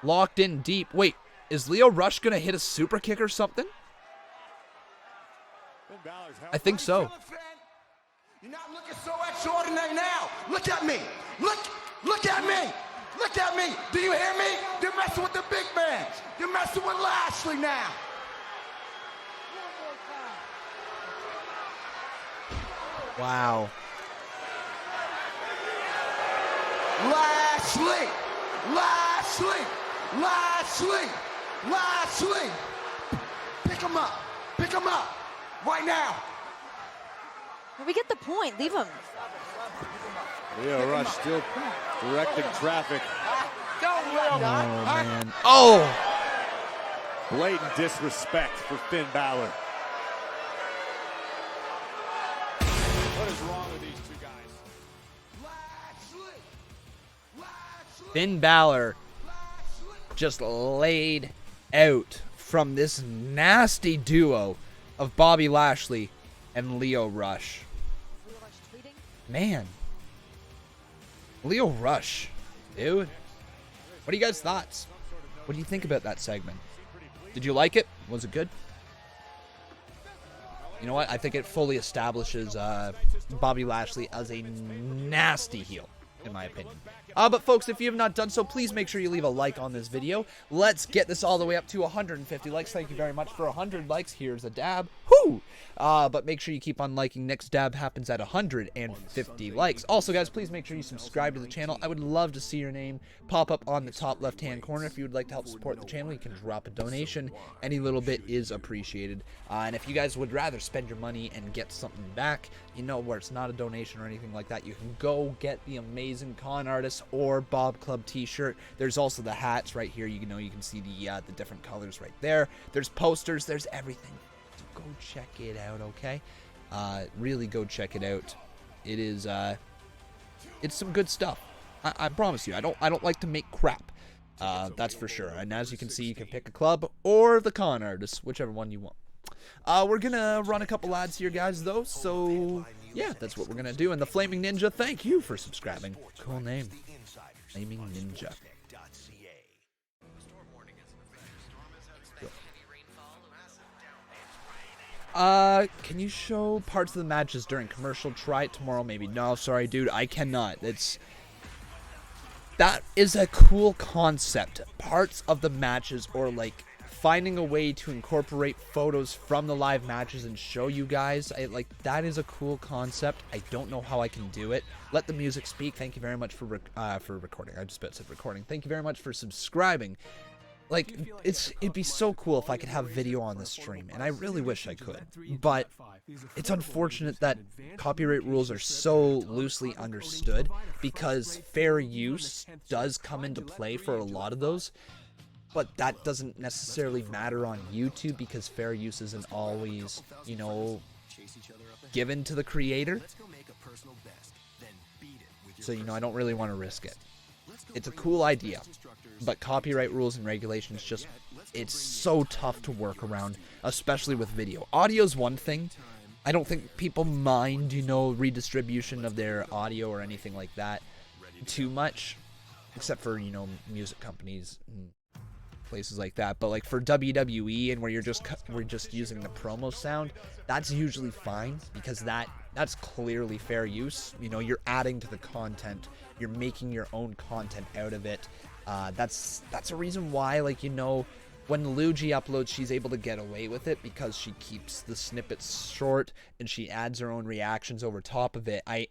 Locked in deep. Wait, is Lio Rush going to hit a super kick or something? I think so. You're not looking so extraordinary now. Look at me. Look at me. Look at me. Do you hear me? You're messing with the big man. You're messing with Lashley now. Wow. Lashley. Lashley. Lashley. Lashley. Pick him up. Pick him up. Right now. We get the point. Leave him. Lio Rush still directing traffic. Oh, man. Oh! Blatant disrespect for Finn Balor. What is wrong with these two guys? Finn Balor just laid out from this nasty duo of Bobby Lashley and Lio Rush. Man. Lio Rush. Dude. What are you guys' thoughts? What do you think about that segment? Did you like it? Was it good? You know what? I think it fully establishes Bobby Lashley as a nasty heel, in my opinion. But folks, if you have not done so, please make sure you leave a like on this video. Let's get this all the way up to 150 likes. Thank you very much for 100 likes. Here's a dab. Whoo! But make sure you keep on liking. Next dab happens at 150 likes. Also, guys, please make sure you subscribe to the channel. I would love to see your name pop up on the top left-hand corner. If you would like to help support the channel, you can drop a donation. Any little bit is appreciated. And if you guys would rather spend your money and get something back, you know, where it's not a donation or anything like that, you can go get the amazing Con Artist or Bob Club t-shirt. There's also the hats right here. You know, you can see the different colors right there. There's posters. There's everything. So go check it out, okay? Really go check it out. It is it's some good stuff. I promise you. I don't like to make crap. That's for sure. And as you can see, you can pick a club or the Con Artist, whichever one you want. We're gonna run a couple ads here, guys, though, so yeah, that's what we're going to do. And the Flaming Ninja, thank you for subscribing. Cool name. Flaming Ninja. Can you show parts of the matches during commercial? Try it tomorrow, maybe. No, sorry, dude, I cannot. That is a cool concept. Parts of the matches, or like finding a way to incorporate photos from the live matches and show you guys. That is a cool concept. I don't know how I can do it. Let the music speak. Thank you very much for recording. I just about said recording. Thank you very much for subscribing. Like, it'd be so cool if I could have video on the stream, and I really wish I could. But it's unfortunate that copyright rules are so loosely understood, because fair use does come into play for a lot of those. But that doesn't necessarily matter on YouTube, because fair use isn't always, you know, given to the creator. So, you know, I don't really want to risk it. It's a cool idea, but copyright rules and regulations just, it's so tough to work around, especially with video. Audio's one thing. I don't think people mind, you know, redistribution of their audio or anything like that too much, except for, you know, music companies and places like that. But like for WWE, and where we're just using the promo sound, that's usually fine, because that's clearly fair use. You know, you're adding to the content, you're making your own content out of it. That's a reason why, like, you know, when Luigi uploads, she's able to get away with it, because she keeps the snippets short and she adds her own reactions over top of it. I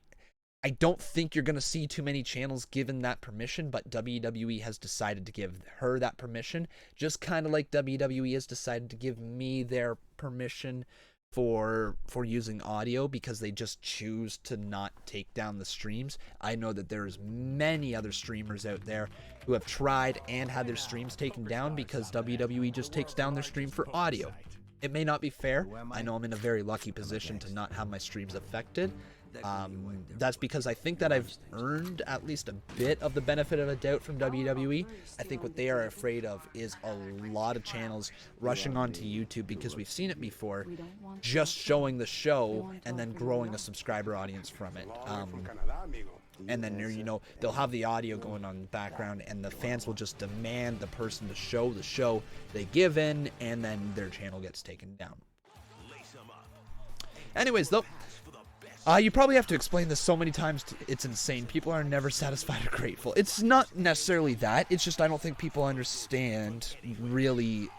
don't think you're going to see too many channels given that permission, but WWE has decided to give her that permission, just kind of like WWE has decided to give me their permission for using audio, because they just choose to not take down the streams. I know that there's many other streamers out there who have tried and had their streams taken down because WWE just takes down their stream for audio. It may not be fair. I know I'm in a very lucky position to not have my streams affected. That's because I think that I've earned at least a bit of the benefit of a doubt from WWE. I think what they are afraid of is a lot of channels rushing onto YouTube, because we've seen it before, just showing the show and then growing a subscriber audience from it. And then, you know, they'll have the audio going on in the background, and the fans will just demand the person to show the show. They give in, and then their channel gets taken down. Anyways, though, you probably have to explain this so many times, it's insane. People are never satisfied or grateful. It's not necessarily that. It's just I don't think people understand, really,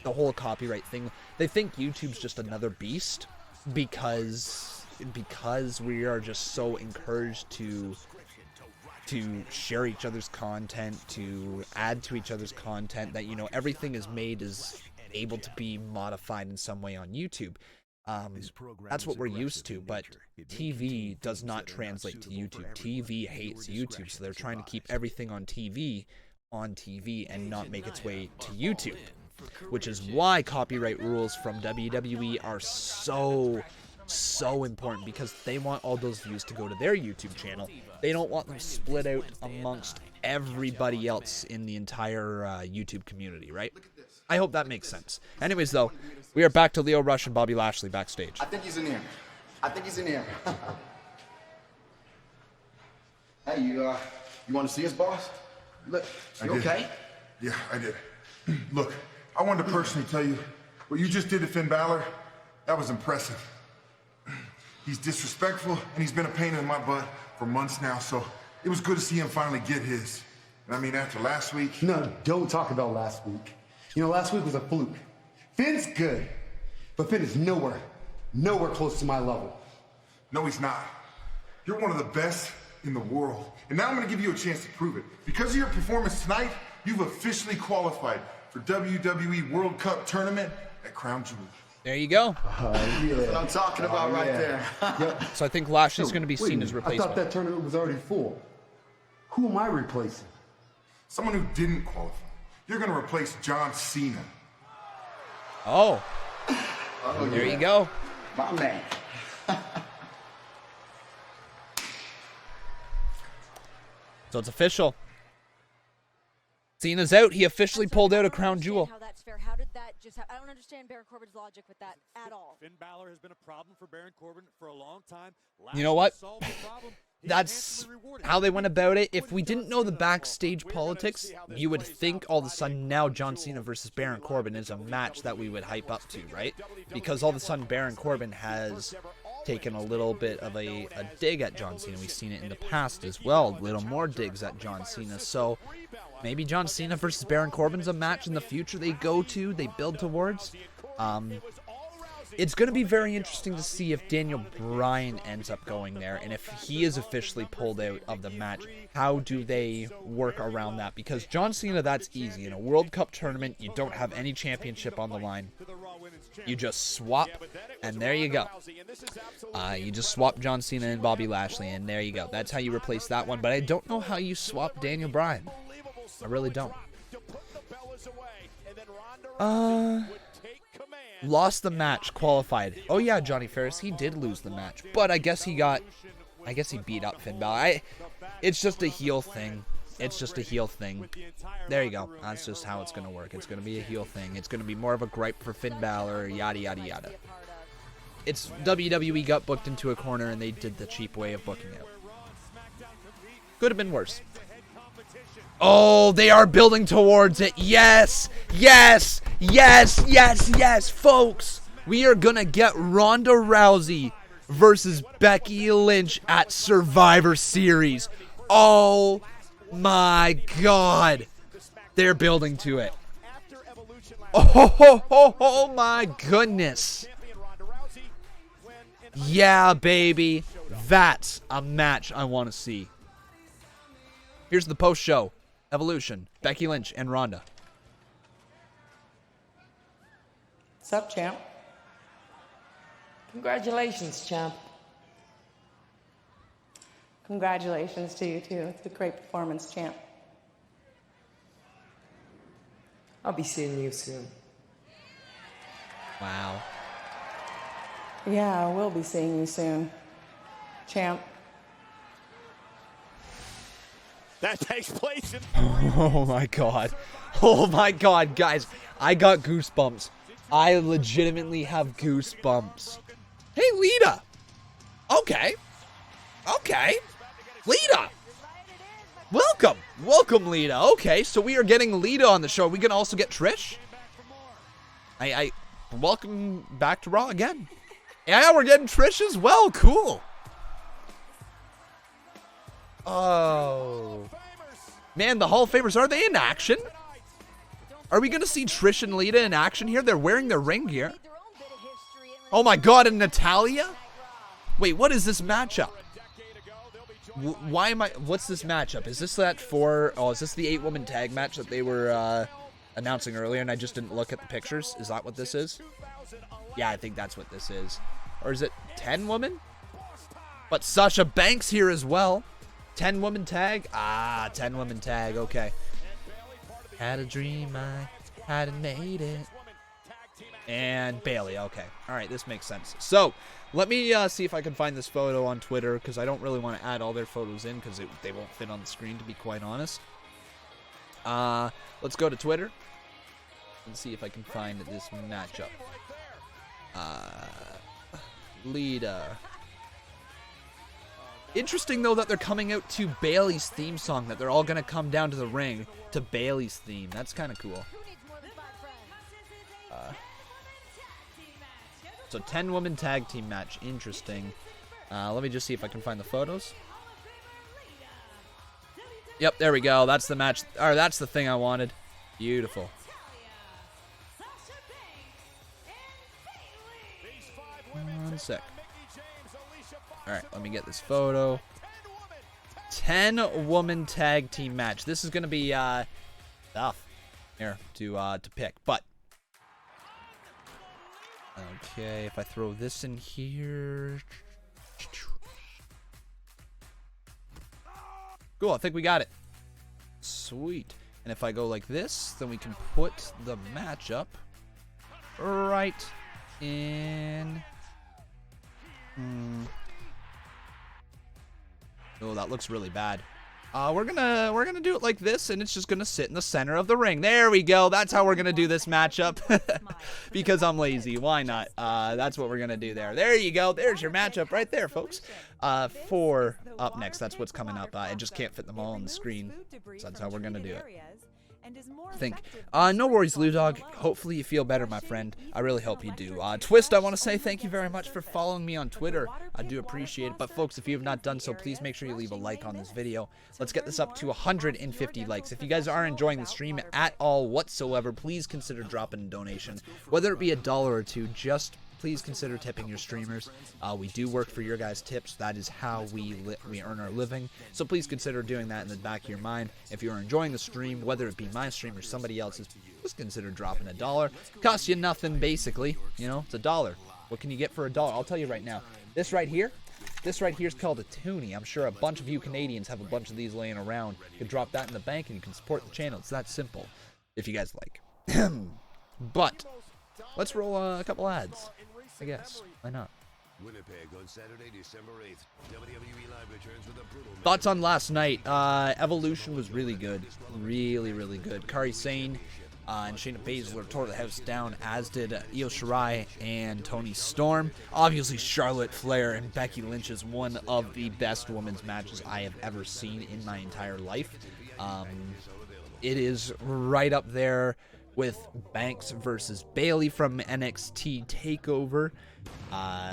the whole copyright thing. They think YouTube's just another beast, because we are just so encouraged to share each other's content, to add to each other's content, that, you know, everything is able to be modified in some way on YouTube. That's what we're used to, but TV does not translate to YouTube. TV hates YouTube, so they're trying to keep everything on TV and not make its way to YouTube, which is why copyright rules from WWE are so important, because they want all those views to go to their YouTube channel. They don't want them split out amongst everybody else in the entire YouTube community, right? I hope that makes sense. Anyways, though, we are back to Lio Rush and Bobby Lashley backstage. I think he's in here. Hey, you want to see us, boss? Look, you okay? Yeah, I did. Look, I wanted to personally tell you, what you just did to Finn Balor, that was impressive. He's disrespectful, and he's been a pain in my butt for months now, so it was good to see him finally get his. And I mean, after last week... No, don't talk about last week. You know, last week was a fluke. Finn's good, but Finn is nowhere close to my level. No, he's not. You're one of the best in the world. And now I'm going to give you a chance to prove it. Because of your performance tonight, you've officially qualified for WWE World Cup Tournament at Crown Jewel. There you go. Yeah. That's what I'm talking about right there. Yep. So I think Lashley's going to be seen as I replacement. thought that tournament was already full. Who am I replacing? Someone who didn't qualify. You're going to replace John Cena. Oh, there you go. My man. So it's official. Cena's out. He officially pulled out a crown jewel. How that's fair. How did that just I don't understand Baron Corbin's logic with that at all. Finn Balor has been a problem for Baron Corbin for a long time. You know what? That's how they went about it. If we didn't know the backstage politics, you would think all of a sudden now John Cena versus Baron Corbin is a match that we would hype up to, right? Because all of a sudden Baron Corbin has taken a little bit of a dig at John Cena. We've seen it in the past as well, little more digs at John Cena. So maybe John Cena versus Baron Corbin's a match in the future they go to, they build towards. It's going to be very interesting to see if Daniel Bryan ends up going there, and if he is officially pulled out of the match, how do they work around that? Because John Cena, that's easy. In a World Cup tournament, you don't have any championship on the line. You just swap, and there you go. You just swap John Cena and Bobby Lashley, and there you go. That's how you replace that one, but I don't know how you swap Daniel Bryan. I really don't. Lost the match, qualified. Oh yeah, Johnny Ferris, he did lose the match, but I guess he beat up Finn Balor. It's just a heel thing. It's just a heel thing. There you go. That's just how it's gonna work. It's gonna be a heel thing. It's gonna be more of a gripe for Finn Balor, yada yada yada. It's WWE got booked into a corner and they did the cheap way of booking it. Could have been worse. Oh, they are building towards it. Yes, yes, yes, yes, yes, folks. We are going to get Ronda Rousey versus Becky Lynch at Survivor Series. Oh, my God. They're building to it. Oh, my goodness. Yeah, baby. That's a match I want to see. Here's the post-show. Evolution, Becky Lynch, and Ronda. What's up, champ? Congratulations, champ. Congratulations to you, too. It's a great performance, champ. I'll be seeing you soon. Wow. Yeah, we'll be seeing you soon, champ. That takes place in... Oh my God. Oh my God, guys. I got goosebumps. I legitimately have goosebumps. Hey, Lita. Okay. Okay. Lita. Welcome. Welcome, Lita. Okay, so we are getting Lita on the show. We can also get Trish. I welcome back to Raw again. Yeah, we're getting Trish as well. Cool. Oh. Man, the Hall of Famers, are they in action? Are we going to see Trish and Lita in action here? They're wearing their ring gear. Oh my God, and Natalya? Wait, what is this matchup? What's this matchup? Is this that is this the 8-woman tag match that they were announcing earlier and I just didn't look at the pictures? Is that what this is? Yeah, I think that's what this is. Or is it 10-woman? But Sasha Banks here as well. 10-woman tag? 10-woman tag, okay. Had a dream, I hadn't made it. And Bayley, okay. Alright, this makes sense. So, let me see if I can find this photo on Twitter, because I don't really want to add all their photos in, because they won't fit on the screen, to be quite honest. Let's go to Twitter and see if I can find this matchup. Lita. Interesting, though, that they're coming out to Bayley's theme song, that they're all going to come down to the ring to Bayley's theme. That's kind of cool. So 10-woman tag team match. Interesting. Let me just see if I can find the photos. Yep, there we go. That's the match. Or that's the thing I wanted. Beautiful. One sec. Alright, let me get this photo. 10-woman tag team match. This is going to be tough here to pick, but okay, if I throw this in here. Cool, I think we got it. Sweet. And if I go like this, then we can put the matchup right in. Oh, that looks really bad. We're gonna do it like this, and it's just gonna sit in the center of the ring. There we go. That's how we're gonna do this matchup. Because I'm lazy. Why not? That's what we're gonna do there. There you go. There's your matchup right there, folks. For up next, that's what's coming up. I just can't fit them all on the screen, so that's how we're gonna do it. Think. No worries, Lou Dog. Hopefully you feel better, my friend. I really hope you do. Twist, I want to say thank you very much for following me on Twitter. I do appreciate it. But folks, if you have not done so, please make sure you leave a like on this video. Let's get this up to 150 likes. If you guys are enjoying the stream at all whatsoever, please consider dropping a donation. Whether it be $1 or $2, just please consider tipping your streamers. We do work for your guys' tips. That is how we earn our living. So please consider doing that in the back of your mind. If you're enjoying the stream, whether it be my stream or somebody else's, just consider dropping $1. Costs you nothing, basically. You know, it's $1. What can you get for $1? I'll tell you right now. This right here is called a toonie. I'm sure a bunch of you Canadians have a bunch of these laying around. You can drop that in the bank and you can support the channel. It's that simple, if you guys like. But let's roll a couple ads, I guess. Why not? Winnipeg on Saturday, December 8th. WWE Live returns with a brutal Thoughts on last night? Evolution was really good. Really, really good. Kairi Sane and Shayna Baszler tore the house down, as did Io Shirai and Toni Storm. Obviously, Charlotte Flair and Becky Lynch is one of the best women's matches I have ever seen in my entire life. It is right up there with Banks versus Bayley from NXT TakeOver.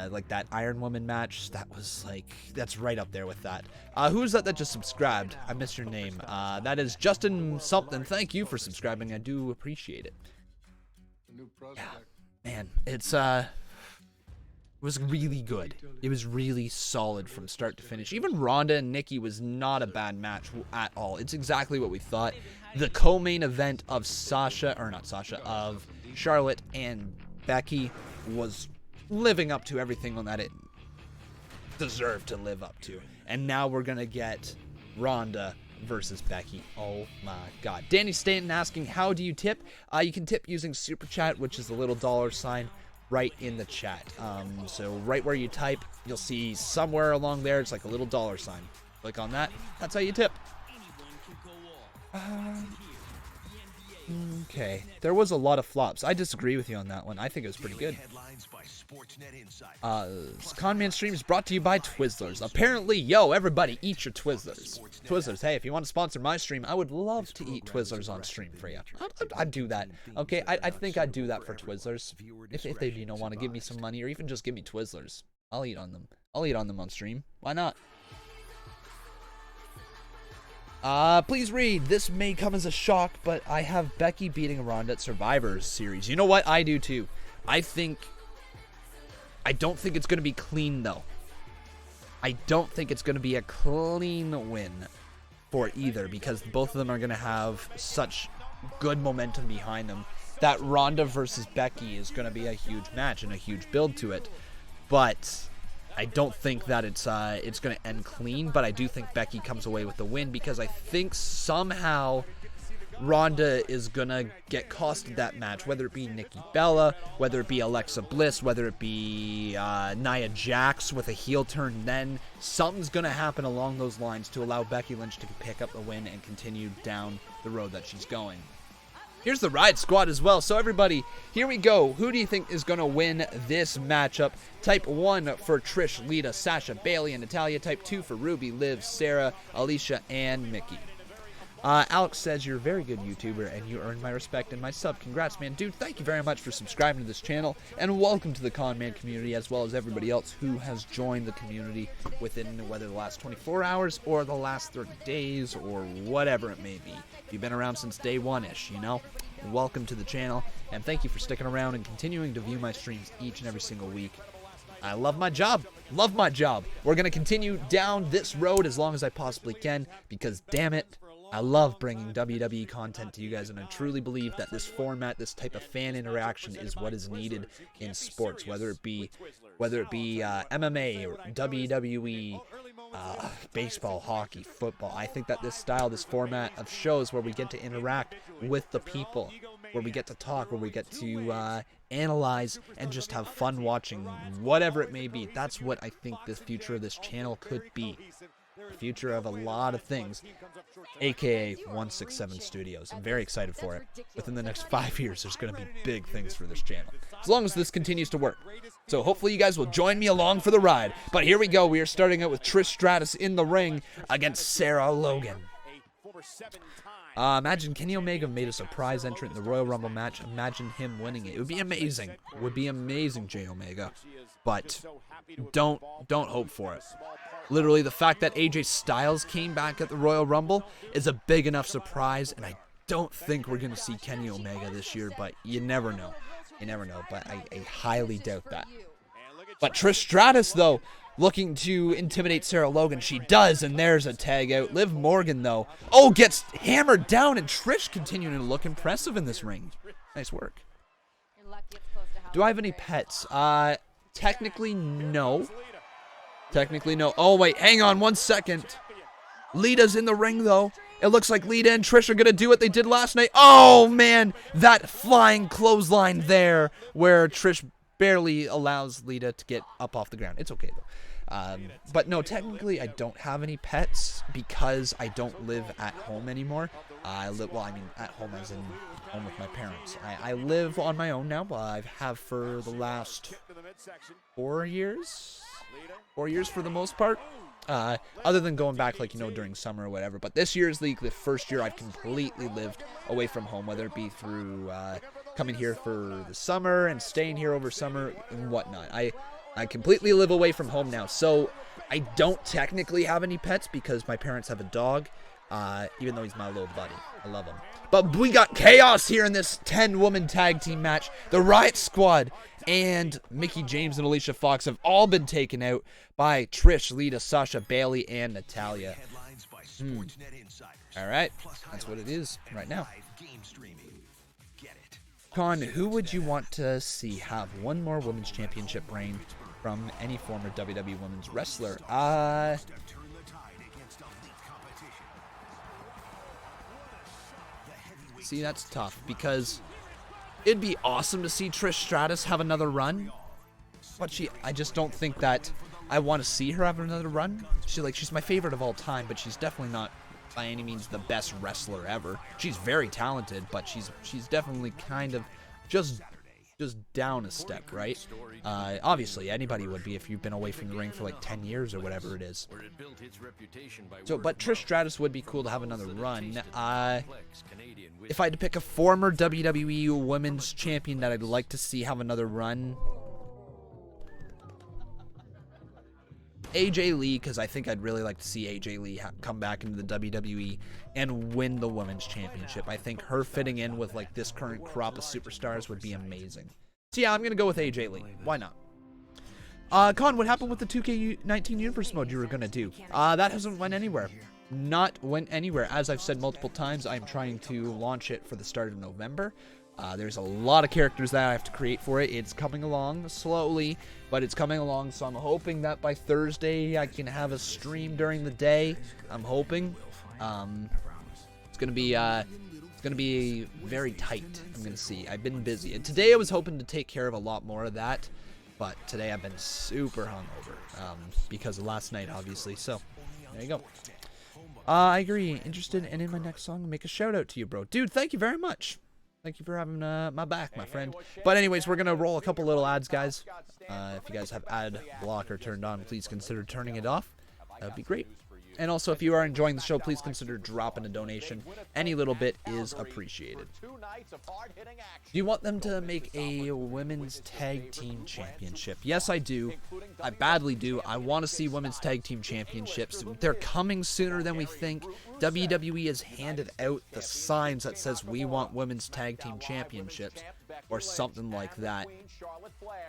Like that Iron Woman match, that's right up there with that. Who's that just subscribed? I missed your name. That is Justin something. Thank you for subscribing. I do appreciate it. Yeah, man, it was really good. It was really solid from start to finish. Even Ronda and Nikki was not a bad match at all. It's exactly what we thought. The co-main event of of Charlotte and Becky was living up to everything on that it deserved to live up to. And now we're going to get Ronda versus Becky. Oh my God. Danny Stanton asking, how do you tip? You can tip using Super Chat, which is the little $sign right in the chat. So right where you type, you'll see somewhere along there, it's like a little $sign. Click on that. That's how you tip. Okay, there was a lot of flops. I disagree with you on that one. I think it was pretty good. Conman Stream is brought to you by Twizzlers. Apparently, everybody eat your Twizzlers. Twizzlers, hey, if you want to sponsor my stream, I would love to eat Twizzlers on stream for you. I'd do that. Okay, I think I'd do that for Twizzlers. If they, want to give me some money, or even just give me Twizzlers. I'll eat on them. I'll eat on them on stream. Why not? Please read. This may come as a shock, but I have Becky beating Ronda at Survivor Series. You know what? I do too. I don't think it's going to be clean, though. I don't think it's going to be a clean win for either, because both of them are going to have such good momentum behind them that Ronda versus Becky is going to be a huge match and a huge build to it. But I don't think that it's going to end clean, but I do think Becky comes away with the win, because I think somehow Ronda is going to get costed that match, whether it be Nikki Bella, whether it be Alexa Bliss, whether it be Nia Jax with a heel turn. Then something's going to happen along those lines to allow Becky Lynch to pick up the win and continue down the road that she's going. Here's the Riot Squad as well. So everybody, here we go. Who do you think is going to win this matchup? Type 1 for Trish, Lita, Sasha, Bayley, and Natalya. Type 2 for Ruby, Liv, Sarah, Alicia, and Mickey. Alex says, you're a very good YouTuber, and you earned my respect and my sub. Congrats, man. Dude, thank you very much for subscribing to this channel, and welcome to the Conman community, as well as everybody else who has joined the community within whether the last 24 hours or the last 30 days or whatever it may be. If you've been around since day one-ish, welcome to the channel, and thank you for sticking around and continuing to view my streams each and every single week. I love my job. Love my job. We're going to continue down this road as long as I possibly can, because damn it, I love bringing WWE content to you guys, and I truly believe that this format, this type of fan interaction, is what is needed in sports, whether it be MMA or WWE, baseball, hockey, football. I think that this style, this format of shows where we get to interact with the people, where we get to talk, where we get to analyze and just have fun watching whatever it may be, that's what I think the future of this channel could be. the future of a lot of things, aka 167 Studios. I'm very excited for it. Within the next 5 years, there's going to be big things for this channel, as long as this continues to work. So hopefully you guys will join me along for the ride. But here we go. We are starting out with Trish Stratus in the ring against Sarah Logan. Imagine Kenny Omega made a surprise entrant in the Royal Rumble match. Imagine him winning it. It would be amazing. It would be amazing, Jay Omega. But don't hope for it. Literally, the fact that AJ Styles came back at the Royal Rumble is a big enough surprise, and I don't think we're going to see Kenny Omega this year, but you never know. You never know, but I highly doubt that. But Trish Stratus, though, looking to intimidate Sarah Logan. She does, and there's a tag out. Liv Morgan, though, gets hammered down, and Trish continuing to look impressive in this ring. Nice work. Do I have any pets? Technically, no. Technically, no. Oh, wait, hang on 1 second. Lita's in the ring, though. It looks like Lita and Trish are going to do what they did last night. Oh, man, that flying clothesline there where Trish barely allows Lita to get up off the ground. It's okay, though. But no, technically, I don't have any pets because I don't live at home anymore. Well, I mean, at home as in home with my parents. I live on my own now, but I have for the last 4 years. 4 years for the most part. Other than going back, like, during summer or whatever. But this year is the first year I've completely lived away from home, whether it be through coming here for the summer and staying here over summer and whatnot. I completely live away from home now, so I don't technically have any pets because my parents have a dog, even though he's my little buddy. I love him. But we got chaos here in this 10-woman tag team match. The Riot Squad and Mickie James and Alicia Fox have all been taken out by Trish, Lita, Sasha, Bayley, and Natalya. All right, that's what it is right now. Con, who would you want to see have one more Women's Championship reign from any former WWE Women's Wrestler? See, that's tough because it'd be awesome to see Trish Stratus have another run, but I just don't think that I want to see her have another run. She's my favorite of all time, but she's definitely not by any means the best wrestler ever. She's very talented, but she's definitely kind of just down a step, right? Obviously, anybody would be if you've been away from the ring for like 10 years or whatever it is. So, but Trish Stratus would be cool to have another run. If I had to pick a former WWE Women's Champion that I'd like to see have another run, AJ Lee, because I think I'd really like to see AJ Lee come back into the WWE and win the Women's Championship. I think her fitting in with like this current crop of superstars would be amazing. So yeah, I'm going to go with AJ Lee. Why not? Con, what happened with the 2K19 Universe mode you were going to do? That hasn't went anywhere. Not went anywhere. As I've said multiple times, I'm trying to launch it for the start of November. There's a lot of characters that I have to create for it. It's coming along slowly, but it's coming along, so I'm hoping that by Thursday I can have a stream during the day. I'm hoping. It's gonna be very tight. I'm gonna see. I've been busy, and today I was hoping to take care of a lot more of that, but today I've been super hungover because of last night, obviously. So there you go. I agree. Interested, and in my next song, make a shout out to you, bro. Dude, thank you very much. Thank you for having my back, my friend. But anyways, we're going to roll a couple little ads, guys. If you guys have ad blocker turned on, please consider turning it off. That would be great. And also, if you are enjoying the show, please consider dropping a donation. Any little bit is appreciated. Do you want them to make a Women's Tag Team Championship? Yes, I do. I badly do. I want to see Women's Tag Team Championships. They're coming sooner than we think. WWE has handed out the signs that says we want Women's Tag Team Championships or something like that.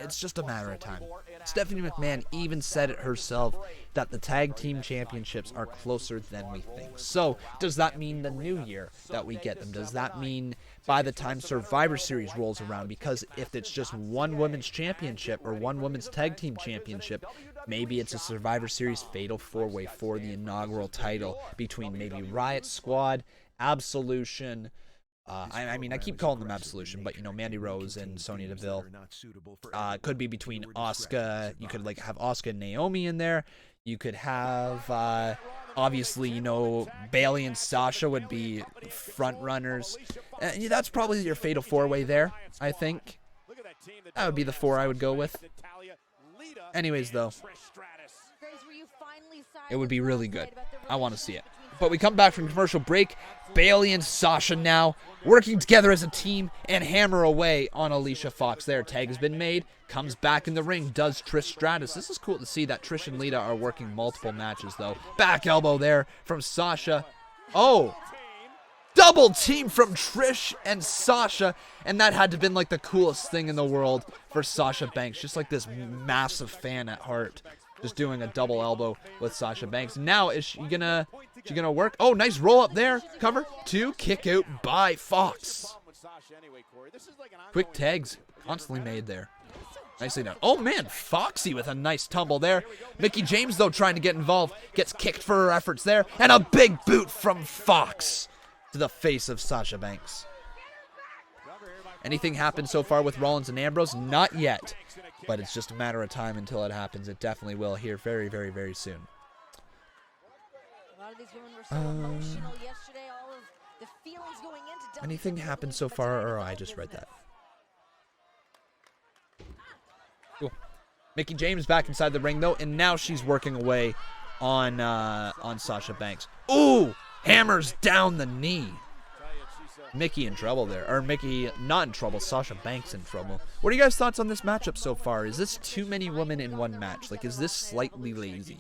It's just a matter of time. Stephanie McMahon even said it herself that the Tag Team Championships are closer than we think. So, does that mean the new year that we get them? Does that mean by the time Survivor Series rolls around? Because if it's just one Women's Championship or one Women's Tag Team Championship, maybe it's a Survivor Series Fatal 4-Way for the inaugural title between maybe Riot Squad, Absolution, I mean, I keep calling them Absolution, but, Mandy Rose and Sonya Deville. Could be between Asuka. You could, have Asuka and Naomi in there. You could have, Obviously, you know, Bayley and Sasha would be front runners. That's probably your fatal four-way there, I think. That would be the 4 I would go with. Anyways, though, it would be really good. I want to see it. But we come back from commercial break. Bayley and Sasha now working together as a team and hammer away on Alicia Fox. Their tag has been made. Comes back in the ring. Does Trish Stratus. This is cool to see that Trish and Lita are working multiple matches, though. Back elbow there from Sasha. Oh! Double team from Trish and Sasha. And that had to have been like the coolest thing in the world for Sasha Banks. Just like this massive fan at heart. Just doing a double elbow with Sasha Banks. Now, is she gonna work? Oh, nice roll up there. Cover. 2. Kick out by Fox. Quick tags constantly made there. Nicely done. Oh, man. Foxy with a nice tumble there. Mickie James, though, trying to get involved. Gets kicked for her efforts there. And a big boot from Fox to the face of Sasha Banks. Anything happened so far with Rollins and Ambrose? Not yet. But it's just a matter of time until it happens. It definitely will here very, very, very soon. Anything happened so far, or I just read that? Cool. Mickie James back inside the ring, though, and now she's working away on Sasha Banks. Ooh! Hammers down the knee. Mickie in trouble there. Or Mickie not in trouble. Sasha Banks in trouble. What are you guys' thoughts on this matchup so far? Is this too many women in one match? Like, is this slightly lazy?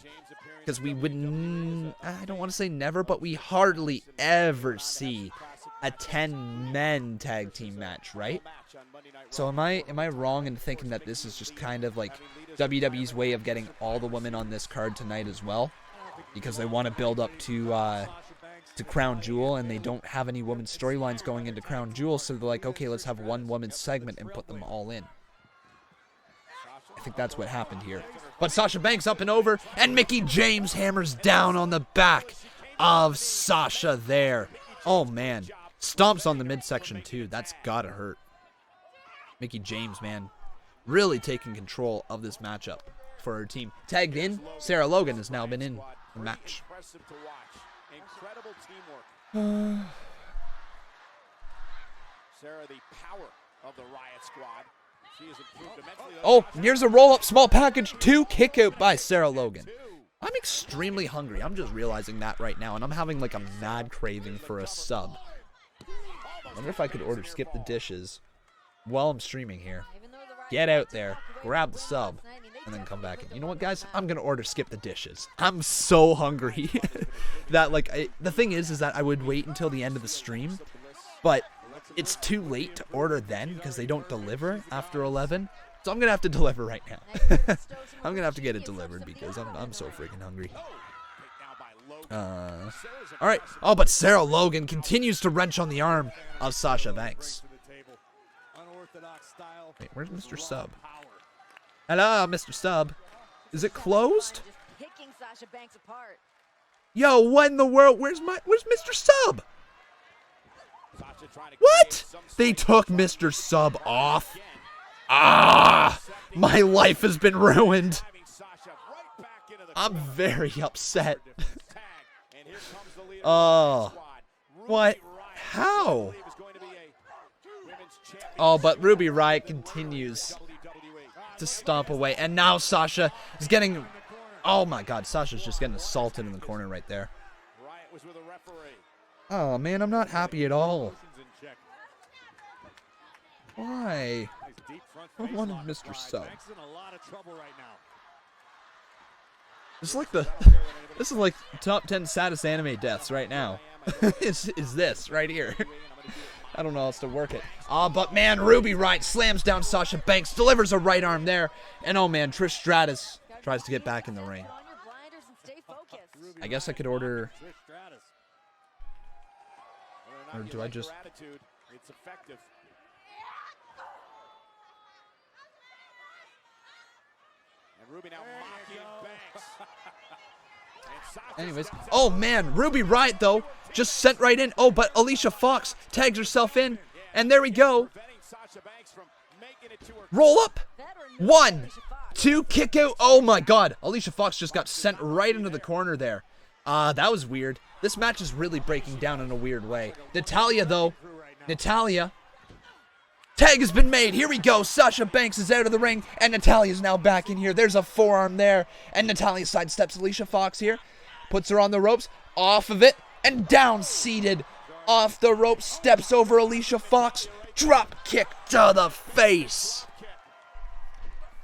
Because we wouldn't... I don't want to say never, but we hardly ever see a 10-men tag team match, right? So am I wrong in thinking that this is just kind of like WWE's way of getting all the women on this card tonight as well? Because they want to build up to Crown Jewel, and they don't have any women's storylines going into Crown Jewel, so they're like, okay, let's have one women's segment and put them all in. I think that's what happened here. But Sasha Banks up and over, and Mickie James hammers down on the back of Sasha there. Oh, man. Stomps on the midsection, too. That's gotta hurt. Mickie James, man, really taking control of this matchup for her team. Tagged in, Sarah Logan has now been in the match. Incredible teamwork. Sarah, the power of the Riot Squad. She has improved immensely. Oh, here's a roll-up, small package, 2, kick out by Sarah Logan. I'm extremely hungry. I'm just realizing that right now, and I'm having like a mad craving for a sub. I wonder if I could order skip the dishes while I'm streaming here. Get out there, grab the sub, and then come back in. You know what, guys? I'm going to order skip the dishes. I'm so hungry that, like, the thing is that I would wait until the end of the stream, but it's too late to order then because they don't deliver after 11. So I'm going to have to deliver right now. I'm going to have to get it delivered because I'm so freaking hungry. All right. Oh, but Sarah Logan continues to wrench on the arm of Sasha Banks. Wait, where's Mr. Sub? Hello, Mr. Sub. Is it closed? Yo, what in the world? Where's Mr. Sub? What? They took Mr. Sub off. Ah, my life has been ruined. I'm very upset. Oh, what? How? Oh, but Ruby Riott continues to stomp away. And now Sasha is getting... Oh, my God. Sasha's just getting assaulted in the corner right there. Oh, man. I'm not happy at all. Why? I wanted Mr. Sub. This is like top 10 saddest anime deaths right now. is this right here. I don't know how else to work it. But man, Ruby Riott slams down Sasha Banks, delivers a right arm there, and oh man, Trish Stratus tries to get back in the ring. I guess I could order... Or do I just... It's effective. And Ruby now mocking Banks. Anyways, oh man, Ruby Riott though just sent right in. Oh, but Alicia Fox tags herself in, and there we go. Roll up. 1, 2, kick out. Oh my God, Alicia Fox just got sent right into the corner there. That was weird. This match is really breaking down in a weird way. Natalya, though. Natalya. Tag has been made. Here we go. Sasha Banks is out of the ring, and Natalya's now back in here. There's a forearm there, and Natalya sidesteps Alicia Fox here. Puts her on the ropes, off of it, and down seated. Off the ropes, steps over Alicia Fox. Drop kick to the face.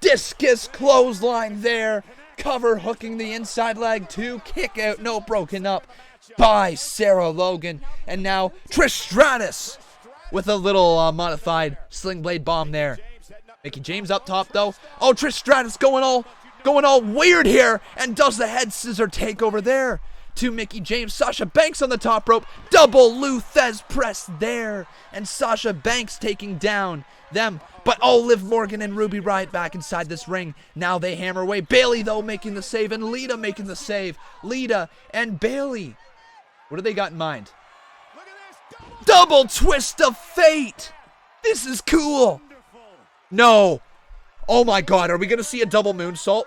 Discus clothesline there. Cover hooking the inside leg. 2 kick out. No, broken up by Sarah Logan. And now Trish Stratus with a little modified sling blade bomb there. Mickie James up top though. Oh, Trish Stratus going all weird here and does the head scissor takeover there to Mickie James. Sasha Banks on the top rope. Double Luthez press there. And Sasha Banks taking down them. But oh, Liv Morgan and Ruby Riott back inside this ring. Now they hammer away. Bayley though making the save and Lita making the save. Lita and Bayley. What do they got in mind? Double twist of fate. This is cool. No. Oh my God, are we going to see a double moonsault?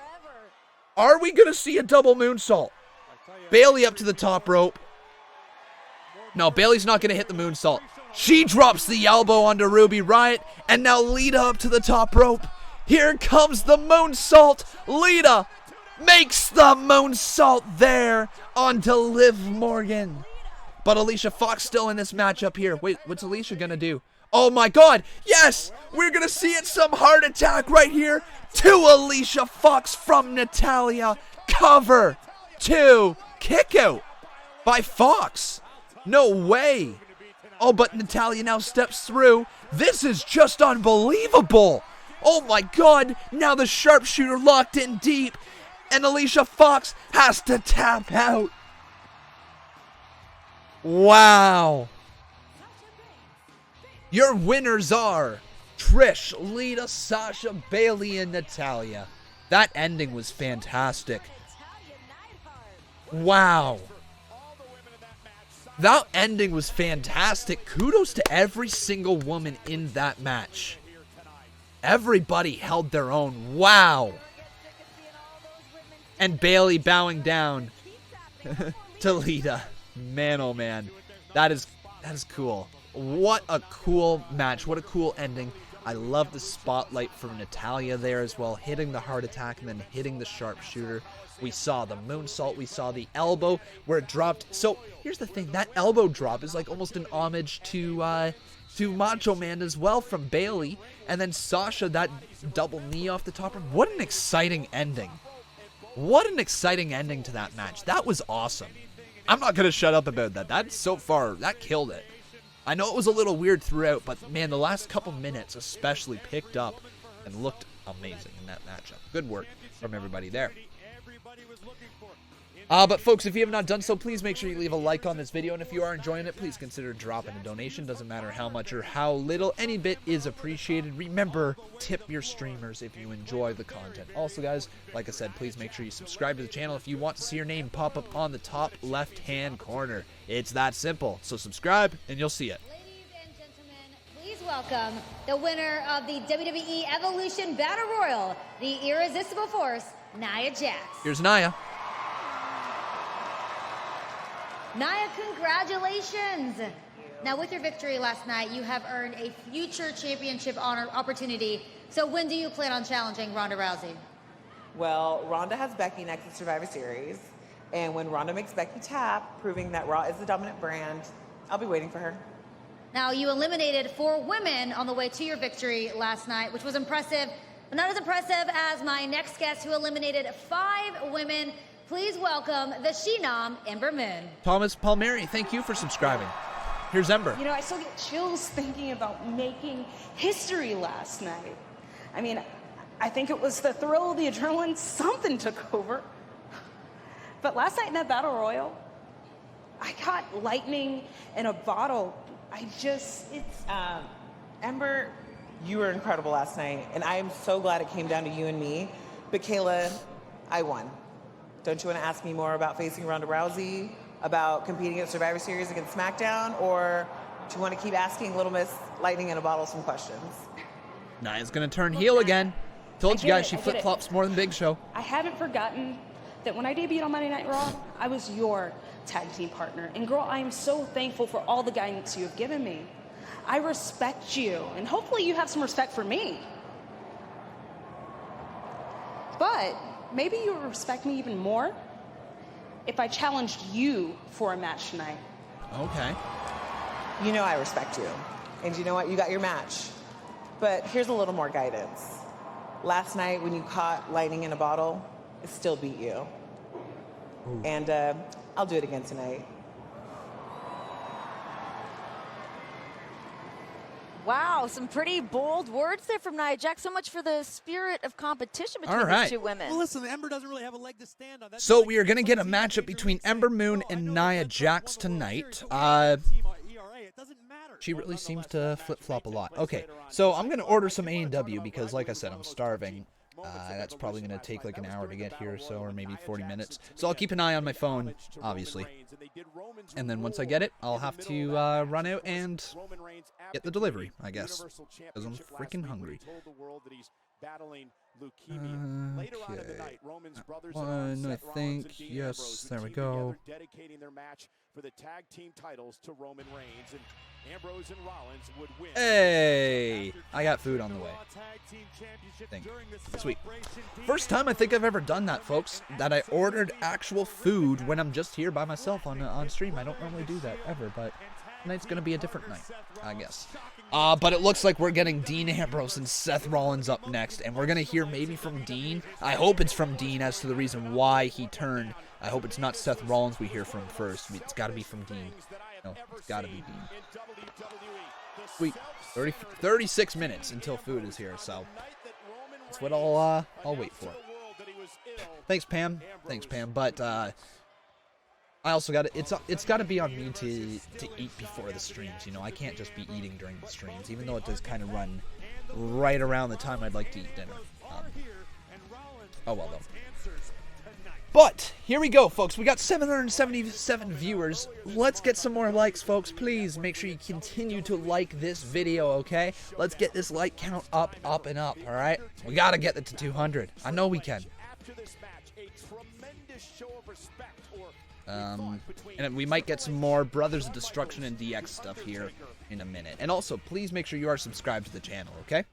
Are we going to see a double moonsault? Bayley up to the top rope. No, Bayley's not going to hit the moonsault. She drops the elbow onto Ruby Riott, and now Lita up to the top rope. Here comes the moonsault. Lita makes the moonsault there onto Liv Morgan. But Alicia Fox still in this matchup here. Wait, what's Alicia going to do? Oh my God, yes! We're going to see it, some heart attack right here to Alicia Fox from Natalya. Cover 2, kick out by Fox. No way. Oh, but Natalya now steps through. This is just unbelievable. Oh my God, now the sharpshooter locked in deep, and Alicia Fox has to tap out. Wow. Your winners are Trish, Lita, Sasha, Bayley, and Natalya. That ending was fantastic. Wow. That ending was fantastic. Kudos to every single woman in that match. Everybody held their own. Wow. And Bayley bowing down to Lita. Man, oh man. That is cool. What a cool match. What a cool ending. I love the spotlight from Natalya there as well, hitting the heart attack and then hitting the sharpshooter. We saw the moonsault. We saw the elbow where it dropped. So here's the thing. That elbow drop is like almost an homage to Macho Man as well from Bayley. And then Sasha, that double knee off the top. What an exciting ending. What an exciting ending to that match. That was awesome. I'm not going to shut up about that. That so far, that killed it. I know it was a little weird throughout, but man, the last couple minutes especially picked up and looked amazing in that matchup. Good work from everybody there. But folks, if you have not done so, please make sure you leave a like on this video, and if you are enjoying it, please consider dropping a donation. Doesn't matter how much or how little, any bit is appreciated. Remember, tip your streamers if you enjoy the content. Also, guys, like I said, please make sure you subscribe to the channel if you want to see your name pop up on the top left-hand corner. It's that simple. So subscribe, and you'll see it. Ladies and gentlemen, please welcome the winner of the WWE Evolution Battle Royal, the Irresistible Force, Nia Jax. Here's Nia. Nia, congratulations! Now, with your victory last night, you have earned a future championship honor opportunity. So when do you plan on challenging Ronda Rousey? Well, Ronda has Becky next at Survivor Series. And when Ronda makes Becky tap, proving that Raw is the dominant brand, I'll be waiting for her. Now, you eliminated 4 women on the way to your victory last night, which was impressive, but not as impressive as my next guest, who eliminated 5 women. Please welcome the She-Nom, Ember Moon. Thomas Palmieri, thank you for subscribing. Here's Ember. You know, I still get chills thinking about making history last night. I mean, I think it was the thrill, the adrenaline, something took over. But last night in that Battle Royal, I got lightning in a bottle. Ember, you were incredible last night, and I am so glad it came down to you and me. But Kayla, I won. Don't you want to ask me more about facing Ronda Rousey, about competing at Survivor Series against SmackDown, or do you want to keep asking Little Miss Lightning in a Bottle some questions? Nia's going to turn heel again. Told you guys she flip-flops more than Big Show. I haven't forgotten that when I debuted on Monday Night Raw, I was your tag team partner. And girl, I am so thankful for all the guidance you have given me. I respect you, and hopefully you have some respect for me. But maybe you would respect me even more if I challenged you for a match tonight. Okay. You know I respect you. And you know what? You got your match. But here's a little more guidance. Last night when you caught lightning in a bottle, it still beat you. Ooh. And I'll do it again tonight. Wow, some pretty bold words there from Nia Jax. So much for the spirit of competition between these two women. Well, listen, Ember doesn't really have a leg to stand on. So we are going to get a matchup between Ember Moon and Nia Jax tonight. She really seems to flip-flop a lot. Okay, so I'm going to order some A&W because, like I said, I'm starving. That's probably going to take like an hour to get here or so, or maybe 40 minutes. So I'll keep an eye on my phone, obviously. And then once I get it, I'll have to run out and get the delivery, I guess. Because I'm freaking hungry. Okay. One, I think. Yes, there we go. Hey! I got food on the way. Sweet. First time I think I've ever done that, folks. That I ordered actual food when I'm just here by myself on stream. I don't normally do that ever, but tonight's gonna be a different night, I guess. But it looks like we're getting Dean Ambrose and Seth Rollins up next, and we're gonna hear maybe from Dean. I hope it's from Dean as to the reason why he turned. I hope it's not Seth Rollins we hear from first. It's got to be from Dean. No, it's got to be Dean. Sweet. 36 minutes until food is here, so that's what I'll wait for. Thanks, Pam. Thanks, Pam. But I also got it's got to be on me to eat before the streams. You know, I can't just be eating during the streams, even though it does kind of run right around the time I'd like to eat dinner. Oh well, though. But here we go, folks. We got 777 viewers. Let's get some more likes, folks. Please make sure you continue to like this video, okay? Let's get this like count up, and up, all right? We got to get it to 200. I know we can. And we might get some more Brothers of Destruction and DX stuff here in a minute. And also, please make sure you are subscribed to the channel, okay?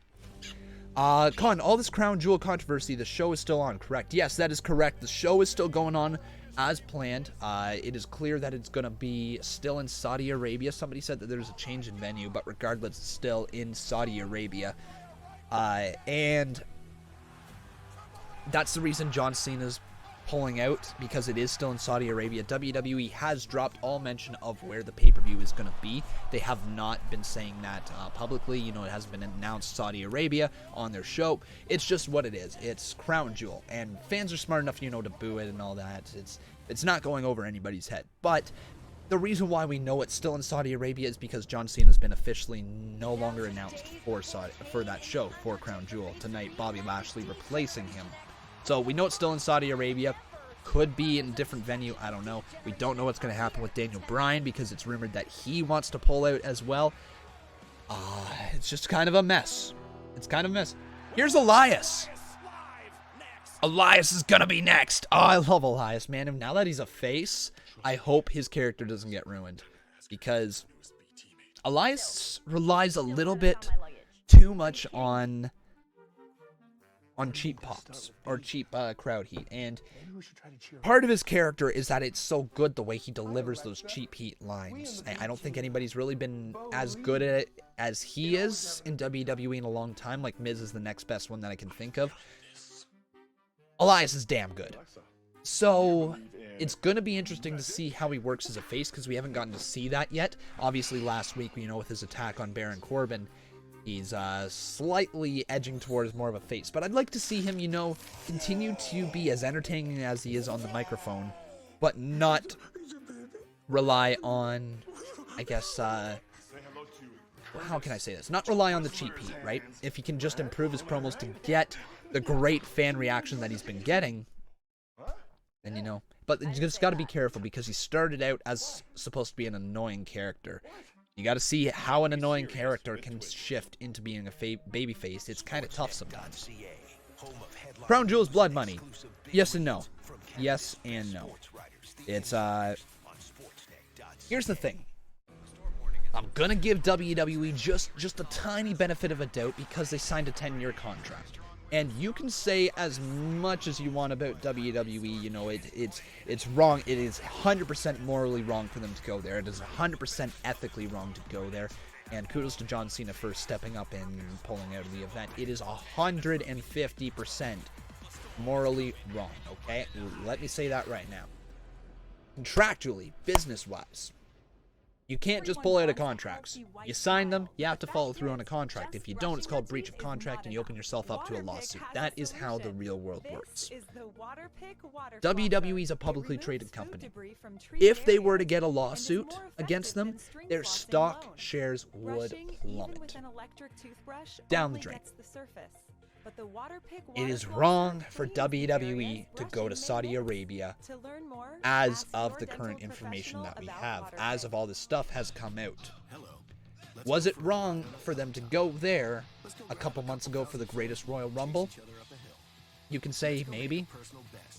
Con, all this Crown Jewel controversy, the show is still on, correct? Yes, that is correct. The show is still going on as planned. It is clear that it's going to be still in Saudi Arabia. Somebody said that there's a change in venue, but regardless, it's still in Saudi Arabia. And that's the reason John Cena's pulling out, because it is still in Saudi Arabia. WWE has dropped all mention of where the pay-per-view is going to be. They have not been saying that publicly. You know, it hasn't been announced Saudi Arabia on their show. It's just what it is. It's Crown Jewel, and fans are smart enough, you know, to boo it and all that. It's not going over anybody's head. But the reason why we know it's still in Saudi Arabia is because John Cena has been officially no longer announced for that show, for Crown Jewel. Tonight, Bobby Lashley replacing him. So we know it's still in Saudi Arabia. Could be in a different venue. I don't know. We don't know what's going to happen with Daniel Bryan because it's rumored that he wants to pull out as well. It's just kind of a mess. It's kind of a mess. Here's Elias. Elias is going to be next. Oh, I love Elias, man. And now that he's a face, I hope his character doesn't get ruined. Because Elias relies a little bit too much on cheap pops or cheap crowd heat, and part of his character is that it's so good the way he delivers those cheap heat lines. I don't think anybody's really been as good at it as he is in WWE in a long time. Like Miz is the next best one that I can think of. Elias is damn good. So it's going to be interesting to see how he works as a face, because we haven't gotten to see that yet. Obviously last week, you know, with his attack on Baron Corbin, he's slightly edging towards more of a face. But I'd like to see him, you know, continue to be as entertaining as he is on the microphone, but not rely on, I guess, how can I say this? Not rely on the cheap heat, right? If he can just improve his promos to get the great fan reaction that he's been getting, then, you know. But you just got to be careful, because he started out as supposed to be an annoying character. You got to see how an annoying character can shift into being a babyface. It's kind of tough sometimes. Crown Jewel's blood money. Yes and no. yes and no. It's here's the thing. I'm gonna give WWE just a tiny benefit of a doubt because they signed a 10-year contract. And you can say as much as you want about WWE, you know, it's wrong. It is 100% morally wrong for them to go there. It is 100% ethically wrong to go there. And kudos to John Cena for stepping up and pulling out of the event. It is 150% morally wrong, okay? Let me say that right now. Contractually, business-wise, you can't just pull out of contracts. You sign them, you have to follow through on a contract. If you don't, it's called breach of contract, and you open yourself up to a lawsuit. That is how the real world works. WWE is a publicly traded company. If they were to get a lawsuit against them, their stock shares would plummet down the drain. It is wrong for WWE to go to Saudi Arabia as of the current information that we have, as of all this stuff has come out. Was it wrong for them to go there a couple months ago for the greatest Royal Rumble? You can say maybe.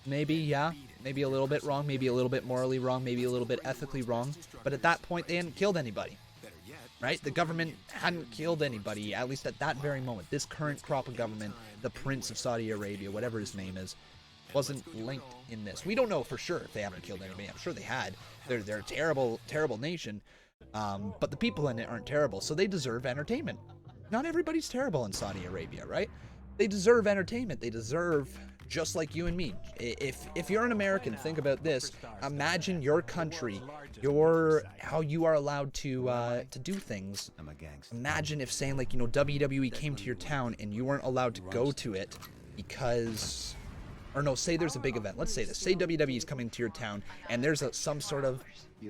Maybe, yeah. Maybe a little bit wrong, maybe a little bit morally wrong, maybe a little bit ethically wrong. But at that point, they hadn't killed anybody. Right? The government hadn't killed anybody, at least at that very moment. This current crop of government, the Prince of Saudi Arabia, whatever his name is, wasn't linked in this. We don't know for sure if they haven't killed anybody. I'm sure they had. They're a terrible, terrible nation. But the people in it aren't terrible, so they deserve entertainment. Not everybody's terrible in Saudi Arabia, right? They deserve entertainment. They deserve, just like you and me. If you're an American, think about this. Imagine your country, how you are allowed to do things. Imagine if saying, like, you know, WWE came to your town and you weren't allowed to go to it because, or no, say there's a big event. Let's say this. Say WWE is coming to your town and there's some sort of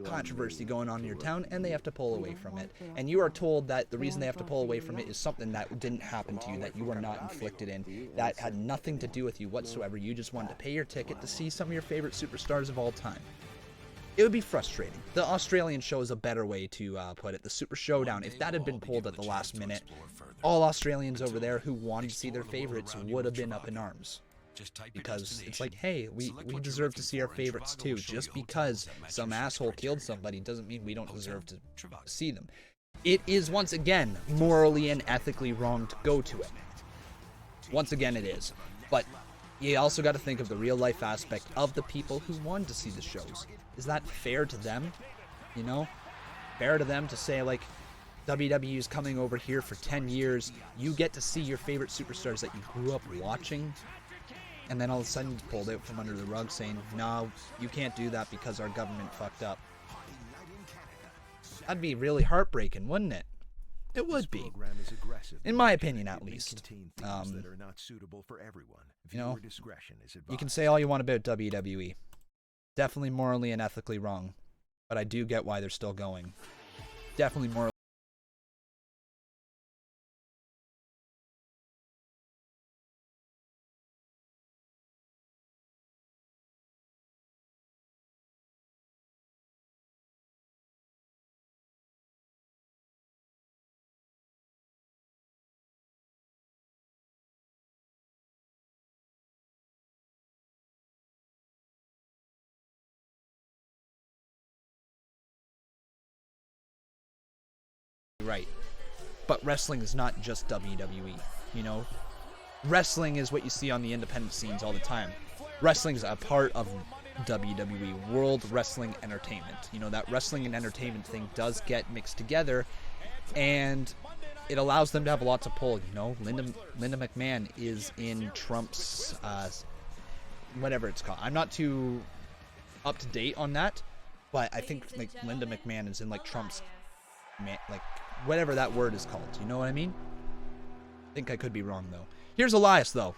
controversy going on in your town and they have to pull away from it. And you are told that the reason they have to pull away from it is something that didn't happen to you, that you were not inflicted in, that had nothing to do with you whatsoever. You just wanted to pay your ticket to see some of your favorite superstars of all time. It would be frustrating. The Australian show is a better way to put it. The Super Showdown, if that had been pulled at the last minute, all Australians over there who wanted to see their favorites would have been up in arms. Because it's like, hey, we deserve to see our favorites too. Just because some asshole killed somebody doesn't mean we don't deserve to see them. It is, once again, morally and ethically wrong to go to it. Once again, it is. But you also got to think of the real life aspect of the people who wanted to see the shows. Is that fair to them? You know? Fair to them to say, like, WWE is coming over here for 10 years. You get to see your favorite superstars that you grew up watching. And then all of a sudden it's pulled out from under the rug saying, no, you can't do that because our government fucked up. That'd be really heartbreaking, wouldn't it? It would be. In my opinion, at least. You know, you can say all you want about WWE. Definitely morally and ethically wrong. But I do get why they're still going. Definitely morally. Right. But wrestling is not just WWE, you know? Wrestling is what you see on the independent scenes all the time. Wrestling is a part of WWE, World Wrestling Entertainment. You know, that wrestling and entertainment thing does get mixed together, and it allows them to have lots of pull, you know? Linda McMahon is in Trump's, whatever it's called. I'm not too up to date on that, but I think, like, Linda McMahon is in, like, Trump's, like, whatever that word is called. You know what I mean? I think I could be wrong, though. Here's Elias, though.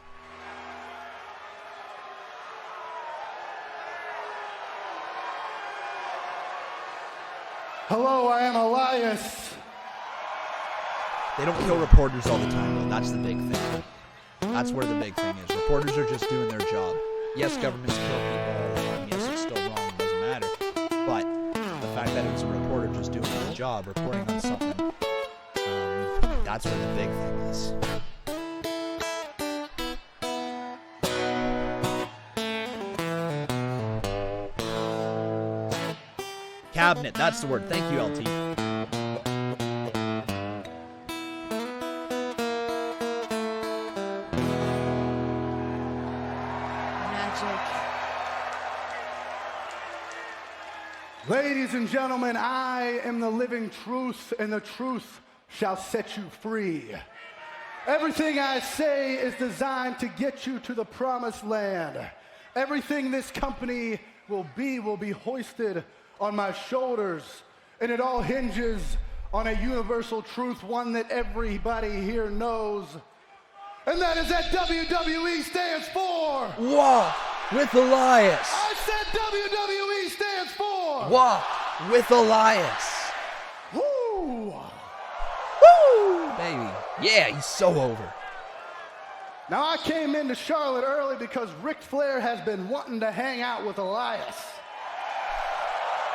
Hello, I am Elias. They don't kill reporters all the time, though. That's the big thing. That's where the big thing is. Reporters are just doing their job. Yes, governments kill people all the time. Yes, it's still wrong. It doesn't matter. But the fact that it's a reporter just doing his job, reporting on something, that's where the big thing is. cabinet. That's the word. Thank you, LT. Ladies and gentlemen, I am the living truth, and the truth shall set you free. Everything I say is designed to get you to the promised land. Everything this company will be hoisted on my shoulders, and it all hinges on a universal truth, one that everybody here knows, and that is that WWE stands for Walk with Elias. I said WWE stands for Walk with Elias. Woo! Woo! Baby. Yeah, he's so over. Now, I came into Charlotte early because Ric Flair has been wanting to hang out with Elias.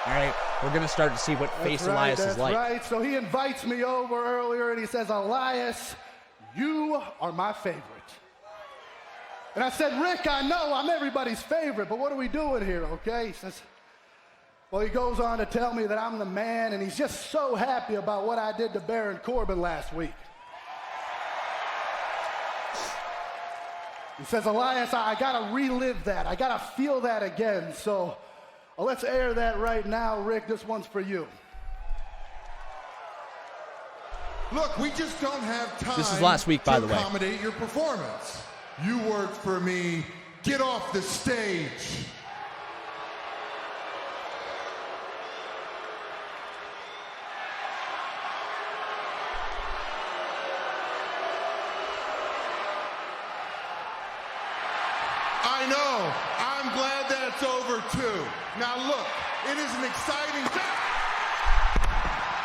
All right, we're going to start to see what face Elias is like. That's right. So he invites me over earlier, and he says, Elias, you are my favorite. And I said, Rick, I know I'm everybody's favorite, but what are we doing here, okay? He says, well, he goes on to tell me that I'm the man, and he's just so happy about what I did to Baron Corbin last week. He says, Elias, I got to relive that. I got to feel that again. So let's air that right now. Rick, this one's for you. Look, we just don't have time. This is last week, by the way. To accommodate your performance. You worked for me. Get off the stage. I know. I'm glad that it's over, too. Now, look, it is an exciting time.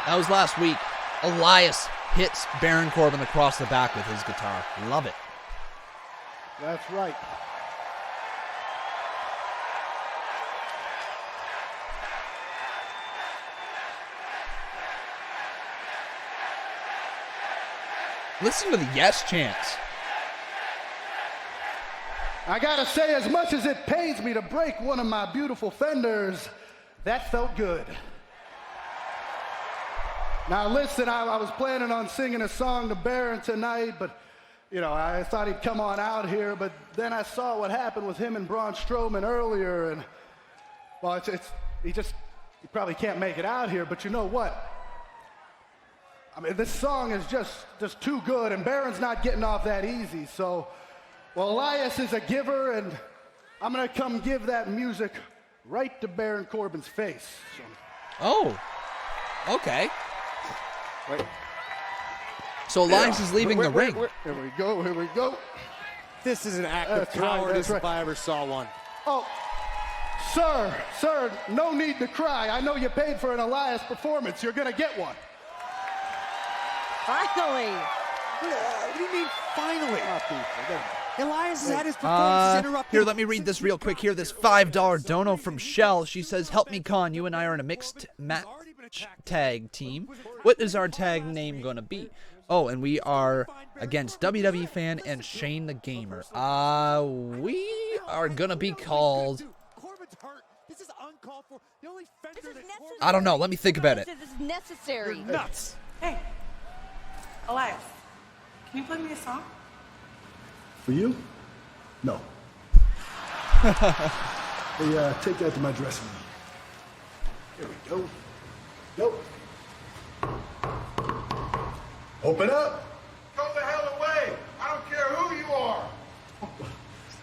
That was last week. Elias hits Baron Corbin across the back with his guitar. Love it. That's right. Listen to the yes chants. I gotta say, as much as it pains me to break one of my beautiful fenders, that felt good. Now listen, I was planning on singing a song to Baron tonight, but you know, I thought he'd come on out here, but then I saw what happened with him and Braun Strowman earlier, and well, he probably can't make it out here, but you know what? I mean, this song is just too good, and Baron's not getting off that easy, so well, Elias is a giver, and I'm going to come give that music right to Baron Corbin's face. So. Oh, okay. Wait. So Elias is leaving the ring. Here we go, here we go. This is an act of cowardice if I ever saw one. Oh, sir, no need to cry. I know you paid for an Elias performance. You're going to get one. Finally. What do you mean, finally? Elias has had his performance interrupted. Here, let me read this real quick here. This $5 dono from Shell. She says, help me, Con. You and I are in a mixed match tag team. What is our tag name going to be? Oh, and we are against WWE Fan and Shane the Gamer. We are going to be called... I don't know. Let me think about it. This is necessary. You're nuts. Hey, Elias, can you play me a song? For you? No. Hey, take that to my dressing room. Here we go. Nope. Open up. Go the hell away. I don't care who you are.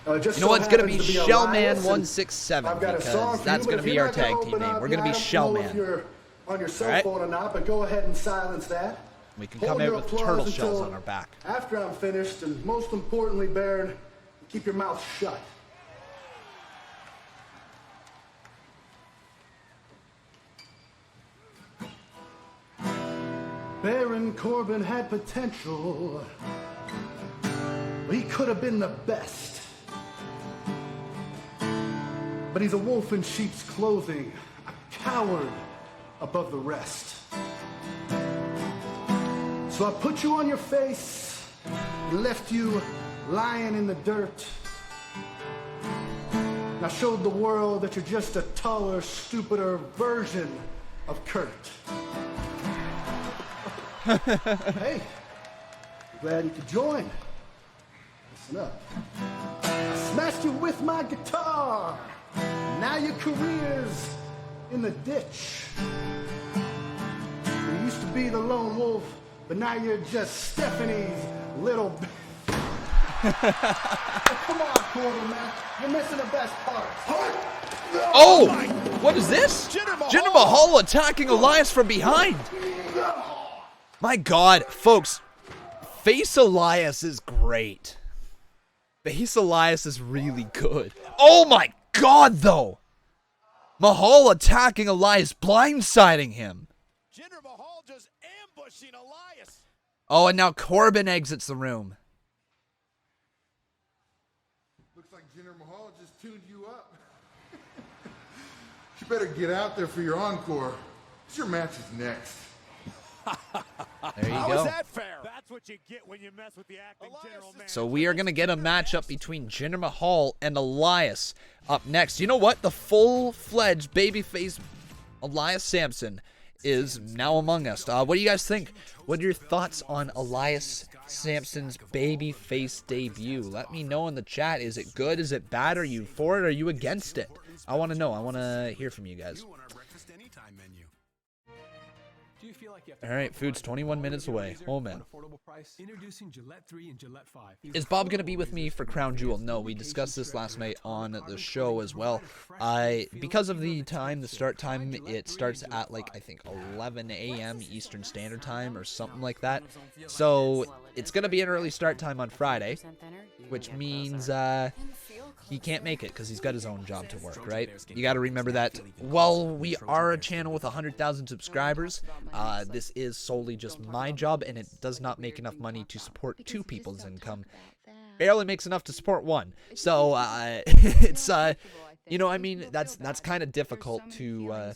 You know what? It's going to be Shellman167 because that's going to be our tag team name. We're going to be Shellman. On your cell phone or not, but go ahead and silence that. We can come in with turtle shells on our back. After I'm finished, and most importantly, Baron, keep your mouth shut. Baron Corbin had potential. He could have been the best. But he's a wolf in sheep's clothing, a coward above the rest. So I put you on your face and left you lying in the dirt. And I showed the world that you're just a taller, stupider version of Kurt. Hey, glad you could join. Listen up. I smashed you with my guitar. Now your career's in the ditch. You used to be the lone wolf, but now you're just Stephanie's little. Come on, Corbin, man. You're missing the best part. Oh! What is this? Jinder Mahal attacking Elias from behind. My God, folks. Face Elias is great. Face Elias is really good. Oh my God, though. Mahal attacking Elias, blindsiding him. Jinder Mahal just ambushing Elias. Oh, and now Corbin exits the room. Looks like Jinder Mahal just tuned you up. You better get out there for your encore. Your match is next. There you How go. is that fair? That's what you get when you mess with the acting general manager. So we are going to get a matchup between Jinder Mahal and Elias up next. You know what? The full-fledged babyface Elias Sampson is now among us. What do you guys think? What are your thoughts on Elias Sampson's babyface debut? Let me know in the chat. Is it good? Is it bad? Are you for it? Are you against it? I want to know. I want to hear from you guys. All right, food's 21 minutes away. Oh, man. Is Bob going to be with me for Crown Jewel? No, we discussed this last night on the show as well. Because of the time, the start time, it starts at, like, I think 11 a.m. Eastern Standard Time or something like that. So it's going to be an early start time on Friday, which means he can't make it because he's got his own job to work, right? You got to remember that while we are a channel with 100,000 subscribers, this is solely just my job, and it does not make enough money to support two people's income. Barely makes enough to support one. So it's you know, I mean, that's kind of difficult to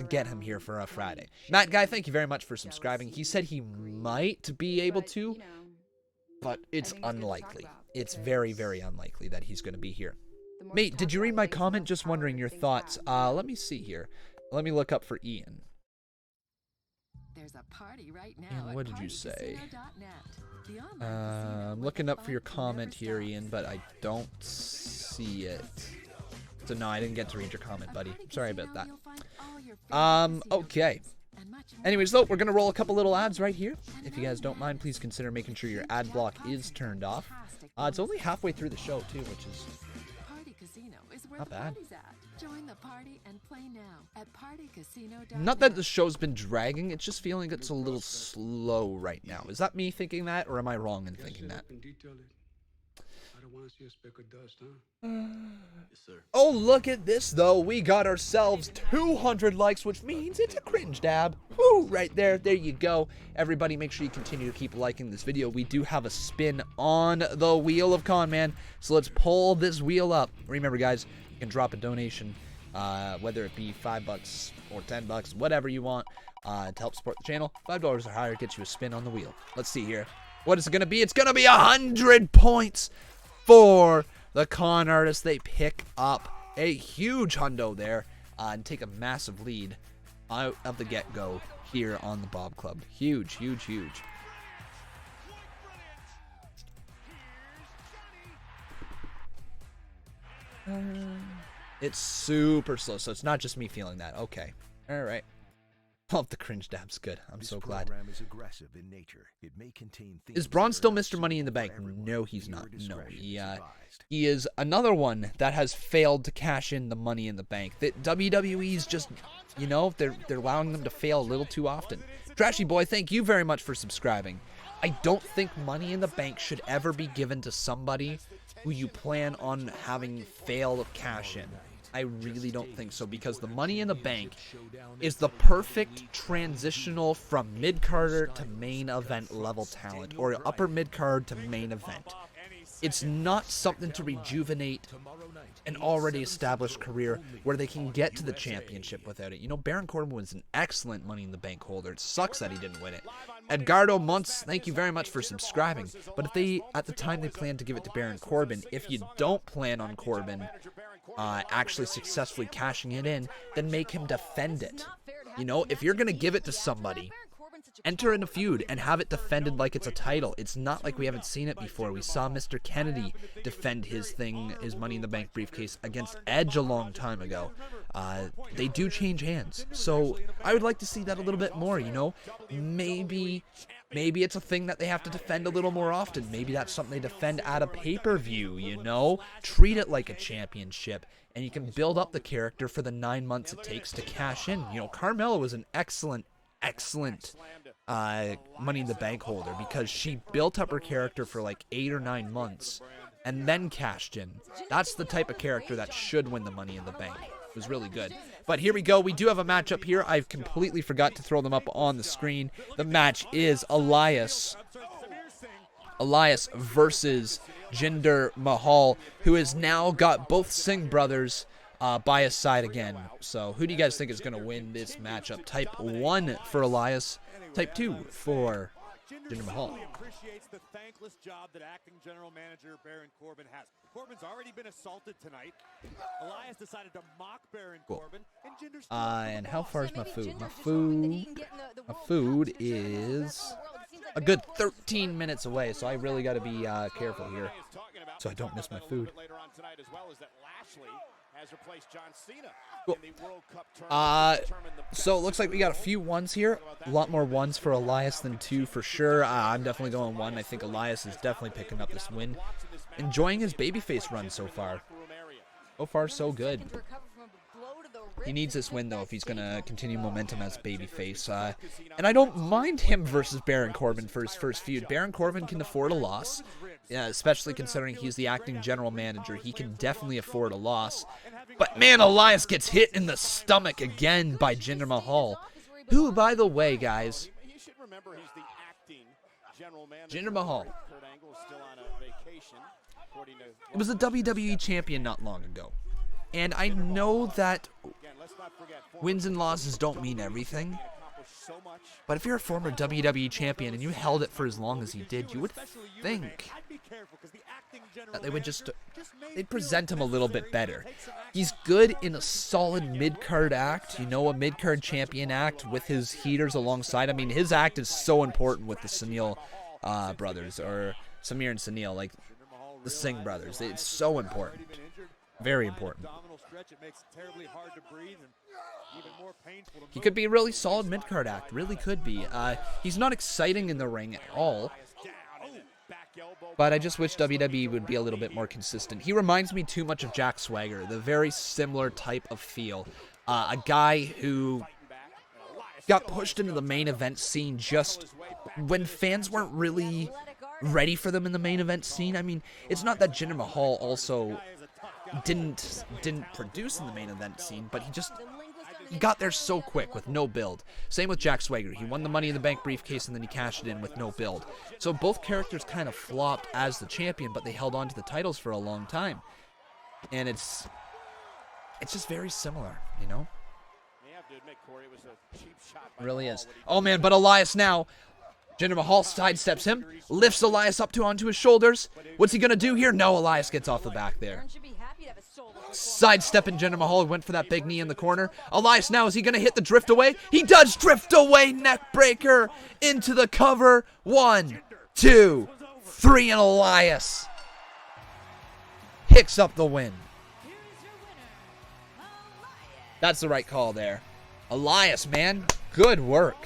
get him here for a Friday. Matt Guy, thank you very much for subscribing. He said he might be able to, but it's unlikely. It's very, very unlikely that he's going to be here. Mate, did you read my comment? Just wondering your thoughts. Let me see here. Let me look up for Ian. There's a party right now. Ian, what did you say? I'm looking up for your comment here, Ian, but I don't see it. So no, I didn't get to read your comment, buddy. Sorry about that. Okay. Anyways, though, we're going to roll a couple little ads right here. If you guys don't mind, please consider making sure your ad block is turned off. It's only halfway through the show, too, which is not bad. Join the party and play now at partycasino.net. Not that the show's been dragging, it's just feeling it's a little slow right now. Is that me thinking that, or am I wrong in thinking that? Oh, look at this, though. We got ourselves 200 likes, which means it's a cringe dab. Woo, right there. There you go. Everybody, make sure you continue to keep liking this video. We do have a spin on the wheel of Conman, so let's pull this wheel up. Remember, guys, you can drop a donation, whether it be $5 or $10, whatever you want, to help support the channel. $5 or higher gets you a spin on the wheel. Let's see here. What is it going to be? It's going to be 100 points for the con artist. They pick up a huge hundo there and take a massive lead out of the get-go here on the Bob Club. Huge, huge, huge. It's super slow, so it's not just me feeling that. Okay. All right. Oh, the cringe dab's good. I'm so glad. Is Braun still Mr. Money in the Bank? No, he's not. No, he is another one that has failed to cash in the Money in the Bank. That WWE's just, you know, they're allowing them to fail a little too often. Trashy Boy, thank you very much for subscribing. I don't think Money in the Bank should ever be given to somebody who you plan on having fail cash in. I really don't think so, because the Money in the Bank is the perfect transitional from mid-carder to main event level talent, or upper mid-card to main event. It's not something to rejuvenate an already established career where they can get to the championship without it. You know, Baron Corbin was an excellent Money in the Bank holder. It sucks that he didn't win it. Edgardo Monts, thank you very much for subscribing. But if they, at the time they plan to give it to Baron Corbin, if you don't plan on Corbin actually successfully cashing it in, then make him defend it. You know, if you're going to give it to somebody, enter in a feud and have it defended like it's a title. It's not like we haven't seen it before. We saw Mr. Kennedy defend his Money in the Bank briefcase against Edge a long time ago. They do change hands. So I would like to see that a little bit more, you know. Maybe it's a thing that they have to defend a little more often. Maybe that's something they defend at a pay-per-view, you know. Treat it like a championship, and you can build up the character for the 9 months it takes to cash in. You know, Carmella was an excellent Money in the Bank holder because she built up her character for like 8 or 9 months and then cashed in. That's the type of character that should win the Money in the Bank. It was really good. But here we go. We do have a matchup here. I've completely forgot to throw them up on the screen. The match is Elias versus Jinder Mahal, who has now got both Singh brothers by his side again. So who do you guys think is going to win this matchup? Type 1 for Elias, Type 2 for Jinder Mahal. Appreciates the thankless job that acting general manager Baron Corbin has. Corbin's already been assaulted tonight. Elias decided to mock Baron Corbin, and Jinder's and how far is my food? My food is a good 13 minutes away, so I really got to be careful here so I don't miss my food. Cool. So it looks like we got a few ones here. A lot more ones for Elias than 2 for sure. I'm definitely going 1. I think Elias is definitely picking up this win. Enjoying his babyface run so far. So far, so good. He needs this win, though, if he's going to continue momentum as babyface. And I don't mind him versus Baron Corbin for his first feud. Baron Corbin can afford a loss, especially considering he's the acting general manager. He can definitely afford a loss. But, man, Elias gets hit in the stomach again by Jinder Mahal, who, by the way, guys, Jinder Mahal, it was a WWE champion not long ago. And I know that wins and losses don't mean everything, but if you're a former WWE champion and you held it for as long as he did, you would think that they would they'd present him a little bit better. He's good in a solid mid-card act, you know, a mid-card champion act with his heaters alongside. I mean, his act is so important with the Sunil brothers, or Samir and Sunil, like the Singh brothers. It's so important. Very important. He could be a really solid mid-card act. Really could be. He's not exciting in the ring at all, but I just wish WWE would be a little bit more consistent. He reminds me too much of Jack Swagger, the very similar type of feel. A guy who got pushed into the main event scene just when fans weren't really ready for them in the main event scene. I mean, it's not that Jinder Mahal also didn't produce in the main event scene, but he got there so quick with no build. Same with Jack Swagger. He won the Money in the Bank briefcase and then he cashed it in with no build. So both characters kind of flopped as the champion, but they held on to the titles for a long time. And it's just very similar, you know? It really is. Oh man, but Elias now. Jinder Mahal sidesteps him, lifts Elias up onto his shoulders. What's he going to do here? No, Elias gets off the back there. Sidestepping Jinder Mahal, went for that big knee in the corner. Elias now, is he going to hit the drift away? He does drift away, neck breaker into the cover. 1, 2, 3, and Elias picks up the win. That's the right call there. Elias, man, good work.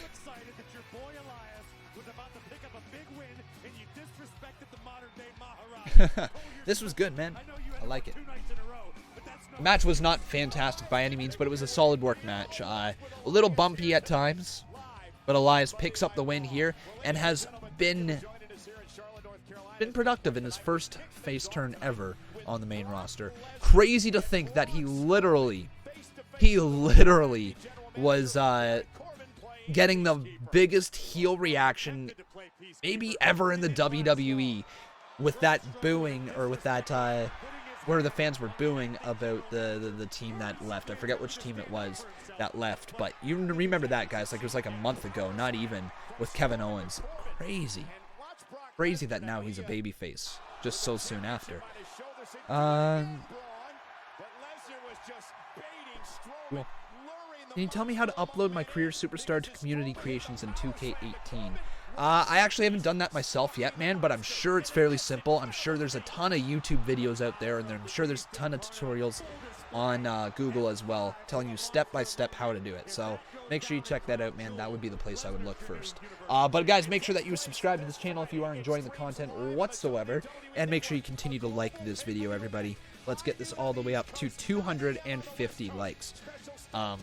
This was good, man. I like it. The match was not fantastic by any means, but it was a solid work match. A little bumpy at times, but Elias picks up the win here and has been productive in his first face turn ever on the main roster. Crazy to think that he literally was getting the biggest heel reaction maybe ever in the WWE with that booing, or with that where the fans were booing about the team that left. I forget which team it was that left, but you remember that, guys. Like, it was like a month ago, not even, with Kevin Owens. Crazy. Crazy that now he's a babyface just so soon after. Cool. Can you tell me how to upload my career superstar to community creations in 2K18? I actually haven't done that myself yet, man, but I'm sure it's fairly simple. I'm sure there's a ton of YouTube videos out there, and I'm sure there's a ton of tutorials on Google as well, telling you step by step how to do it. So make sure you check that out, man. That would be the place I would look first. But guys, make sure that you subscribe to this channel if you are enjoying the content whatsoever, and make sure you continue to like this video, everybody. Let's get this all the way up to 250 likes. How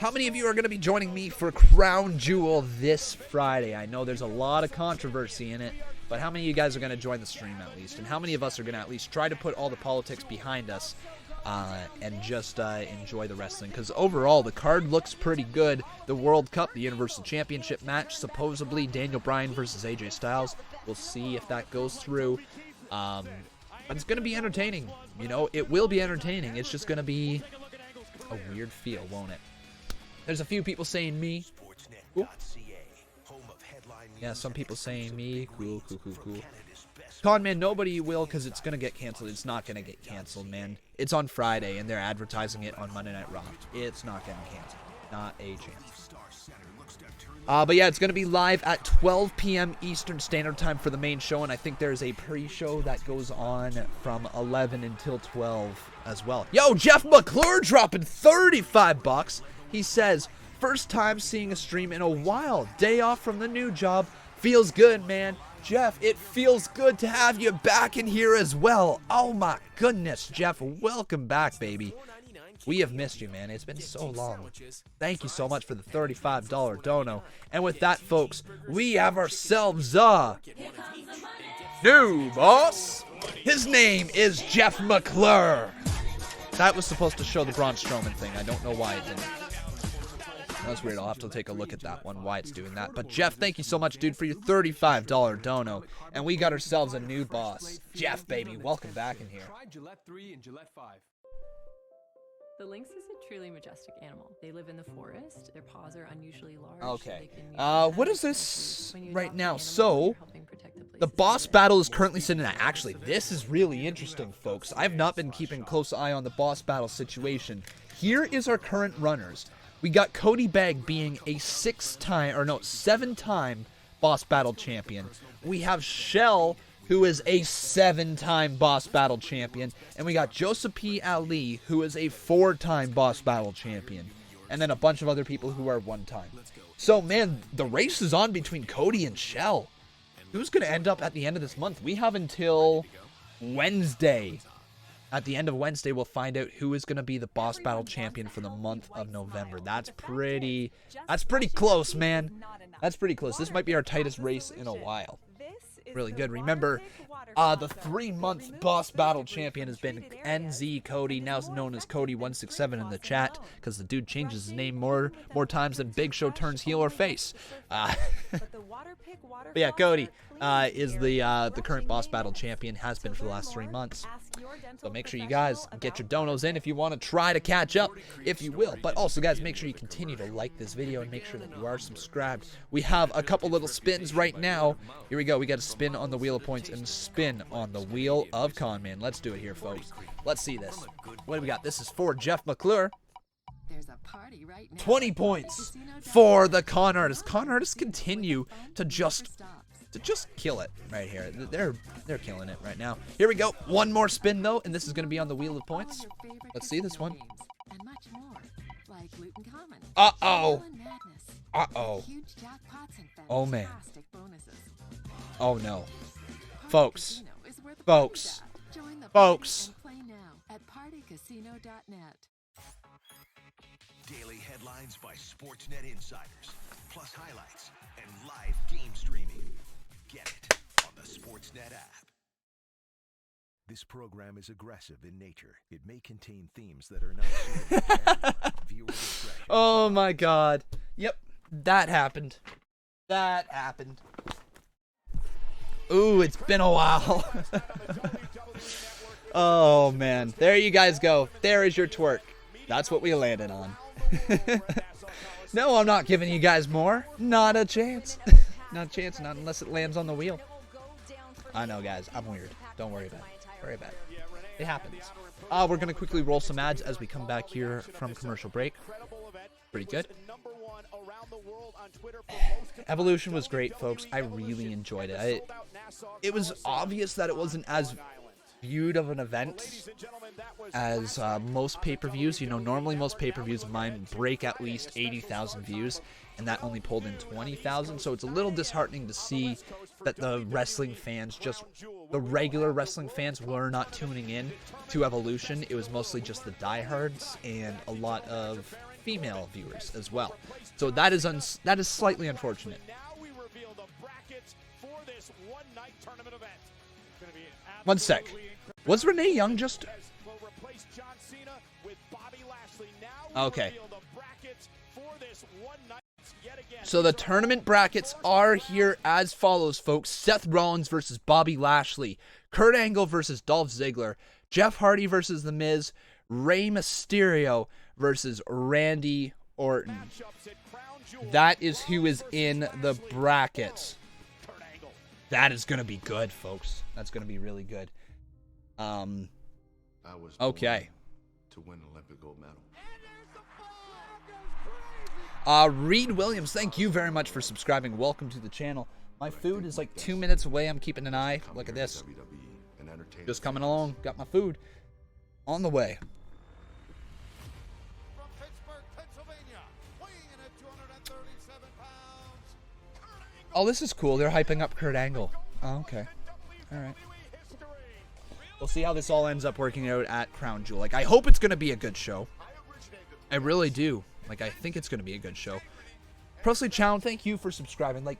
many of you are going to be joining me for Crown Jewel this Friday? I know there's a lot of controversy in it, but how many of you guys are going to join the stream at least? And how many of us are going to at least try to put all the politics behind us and just enjoy the wrestling? Because overall, the card looks pretty good. The World Cup, the Universal Championship match, supposedly Daniel Bryan versus AJ Styles. We'll see if that goes through. But it's going to be entertaining. You know, it will be entertaining. It's just going to be a weird feel, won't it? There's a few people saying me. Cool. Yeah, some people saying me. Cool, cool, cool, cool. Conman, nobody will because it's going to get canceled. It's not going to get canceled, man. It's on Friday, and they're advertising it on Monday Night Raw. It's not getting canceled. Not a chance. But yeah, it's going to be live at 12 p.m. Eastern Standard Time for the main show, and I think there's a pre-show that goes on from 11 until 12 as well. Yo, Jeff McClure dropping 35 bucks. He says, first time seeing a stream in a while. Day off from the new job. Feels good, man. Jeff, it feels good to have you back in here as well. Oh my goodness, Jeff. Welcome back, baby. We have missed you, man. It's been so long. Thank you so much for the $35 dono. And with that, folks, we have ourselves a new boss. His name is Jeff McClure. That was supposed to show the Braun Strowman thing. I don't know why it didn't. That's weird. I'll have to take a look at that one, why it's doing that. But Jeff, thank you so much, dude, for your $35 dono. And we got ourselves a new boss. Jeff, baby, welcome back in here. Try Gillette 3 and Gillette 5. The lynx is a truly majestic animal. They live in the forest. Their paws are unusually large. Okay. What is this right now? So, the boss battle is currently sitting at... Actually, this is really interesting, folks. I've not been keeping a close eye on the boss battle situation. Here is our current runners. We got Cody Bagg being a 7-time boss battle champion. We have Shell, who is a 7-time boss battle champion. And we got Joseph P. Ali, who is a 4-time boss battle champion. And then a bunch of other people who are 1-time. So, man, the race is on between Cody and Shell. Who's going to end up at the end of this month? We have until Wednesday. At the end of Wednesday, we'll find out who is going to be the boss battle champion for the month of November. That's pretty close, man. That's pretty close. This might be our tightest race in a while. Really good. Remember, the 3-month boss battle champion has been NZ Cody, now known as Conman167 in the chat, because the dude changes his name more times than Big Show turns heel or face. But yeah, Cody is the current boss battle champion, has been for the last 3 months. So make sure you guys get your donos in if you want to try to catch up, if you will. But also, guys, make sure you continue to like this video and make sure that you are subscribed. We have a couple little spins right now. Here we go. We got to spin on the Wheel of Points and spin on the Wheel of Conman. Let's do it here, folks. Let's see this. What do we got? This is for Jeff McClure. 20 points for the con artists. Con artists continue to just kill it right here. They're killing it right now. Here we go. One more spin though, and this is going to be on the Wheel of Points. Let's see this one. Uh-oh. Uh-oh. Oh man. Oh no. Folks. Daily headlines by Sportsnet insiders, plus highlights and live game streaming. Get it on the Sportsnet app. This program is aggressive in nature. It may contain themes that are not suitable. Viewer discretion. Oh my god. Yep, that happened. Ooh, it's been a while. Oh, man. There you guys go. There is your twerk. That's what we landed on. No, I'm not giving you guys more. Not a chance. Not a chance, not unless it lands on the wheel. I know, guys. I'm weird. Don't worry about it. Worry about it. It happens. We're going to quickly roll some ads as we come back here from commercial break. Pretty good. Evolution was great, folks. I really enjoyed it. It was obvious that it wasn't as viewed of an event as most pay-per-views. You know, normally most pay-per-views of mine break at least 80,000 views, and that only pulled in 20,000. So it's a little disheartening to see that the wrestling fans, just the regular wrestling fans, were not tuning in to Evolution. It was mostly just the diehards and a lot of female viewers as well. So that is slightly unfortunate. One sec. Was Renee Young just... Okay. So the tournament brackets are here as follows, folks. Seth Rollins versus Bobby Lashley. Kurt Angle versus Dolph Ziggler. Jeff Hardy versus The Miz. Rey Mysterio versus Randy Orton. That is who is in the brackets. That is going to be good, folks. That's going to be really good. Okay. To win an Olympic gold medal. Reed Williams, thank you very much for subscribing. Welcome to the channel. My food is like 2 minutes away. I'm keeping an eye. Look at this. Just coming along. Got my food on the way. Oh, this is cool. They're hyping up Kurt Angle. Oh, okay. All right. We'll see how this all ends up working out at Crown Jewel. Like, I hope it's going to be a good show. I really do. Like, I think it's going to be a good show. Presley Chown, thank you for subscribing. Like,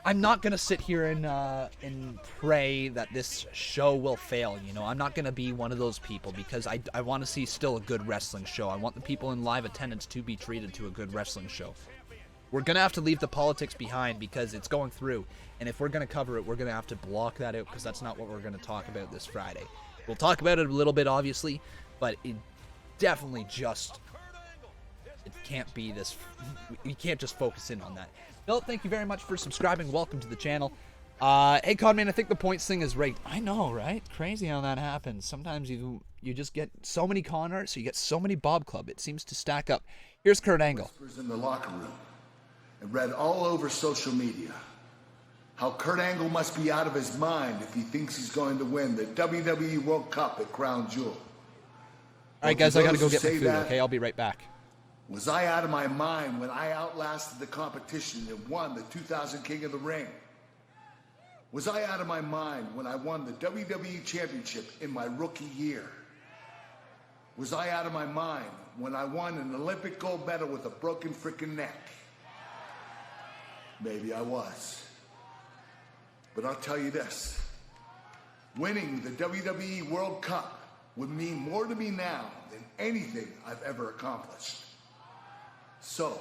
I'm not going to sit here and pray that this show will fail, you know. I'm not going to be one of those people because I want to see still a good wrestling show. I want the people in live attendance to be treated to a good wrestling show. We're going to have to leave the politics behind because it's going through. And if we're going to cover it, we're going to have to block that out because that's not what we're going to talk about this Friday. We'll talk about it a little bit, obviously, but it definitely just... It can't be this... We can't just focus in on that. Bill, thank you very much for subscribing. Welcome to the channel. Hey, Conman, I think the points thing is rigged. I know, right? Crazy how that happens. Sometimes you just get so many Connors, so you get so many Bob Club. It seems to stack up. Here's Kurt Angle. In the locker room. And read all over social media how Kurt Angle must be out of his mind if he thinks he's going to win the WWE World Cup at Crown Jewel. All right, guys, I got to go get my food, okay? I'll be right back. Was I out of my mind when I outlasted the competition and won the 2000 King of the Ring? Was I out of my mind when I won the WWE Championship in my rookie year? Was I out of my mind when I won an Olympic gold medal with a broken freaking neck? Maybe I was. But I'll tell you this. Winning the WWE World Cup would mean more to me now than anything I've ever accomplished. So,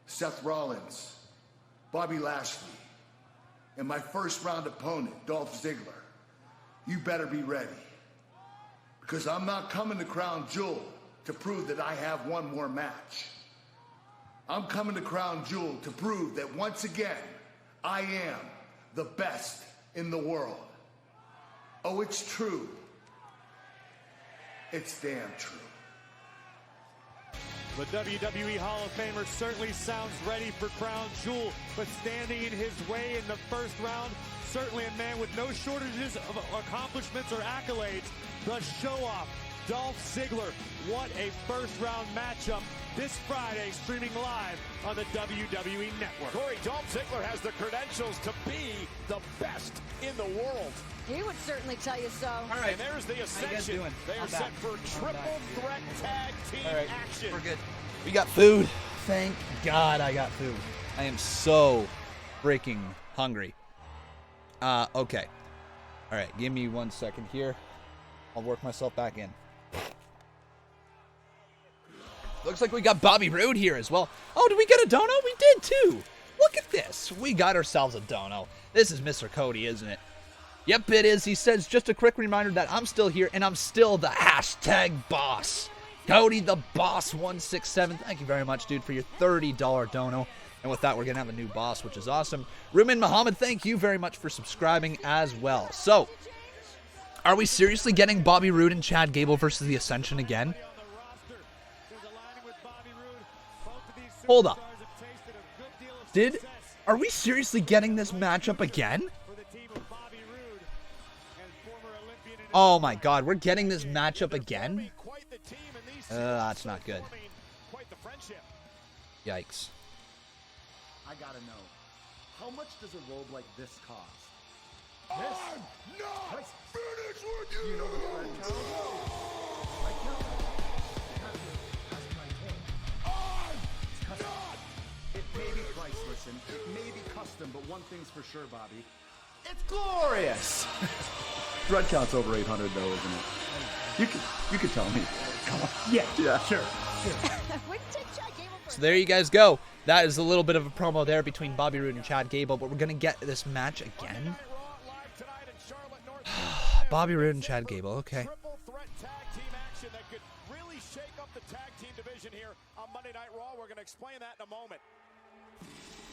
Seth Rollins, Bobby Lashley, and my first round opponent, Dolph Ziggler, you better be ready. Because I'm not coming to Crown Jewel to prove that I have one more match. I'm coming to Crown Jewel to prove that once again, I am the best in the world. Oh, it's true. It's damn true. The WWE Hall of Famer certainly sounds ready for Crown Jewel, but standing in his way in the first round, certainly a man with no shortages of accomplishments or accolades. The show-off, Dolph Ziggler. What a first-round matchup this Friday, streaming live on the WWE Network. Corey, Dolph Ziggler has the credentials to be the best in the world. He would certainly tell you so. All right, and there's the Ascension. They are set for triple threat tag team action. We're good. We got food. Thank God I got food. I am so freaking hungry. Okay. All right, give me 1 second here. I'll work myself back in. Looks like we got Bobby Roode here as well. Oh, did we get a dono? We did too. Look at this. We got ourselves a dono. This is Mr. Cody, isn't it? Yep, it is. He says, just a quick reminder that I'm still here and I'm still the #boss. Cody the Boss 167. Thank you very much, dude, for your $30 dono. And with that, we're going to have a new boss, which is awesome. Rumin Muhammad, thank you very much for subscribing as well. So, are we seriously getting Bobby Roode and Chad Gable versus the Ascension again? Hold up. Are we seriously getting this matchup again? Oh my god, we're getting this matchup again? That's not good. Yikes. I gotta know, how much does a robe like this cost? I'm not finished with you! Do you know the thread count? Thread count? That's my point. It may be priceless and it may be custom, but one thing's for sure, Bobby. It's glorious! Thread count's over 800 though, isn't it? You can tell me. Come on. Yeah, sure. So there you guys go. That is a little bit of a promo there between Bobby Roode and Chad Gable, but we're going to get this match again. Bobby Roode and Chad Gable, okay.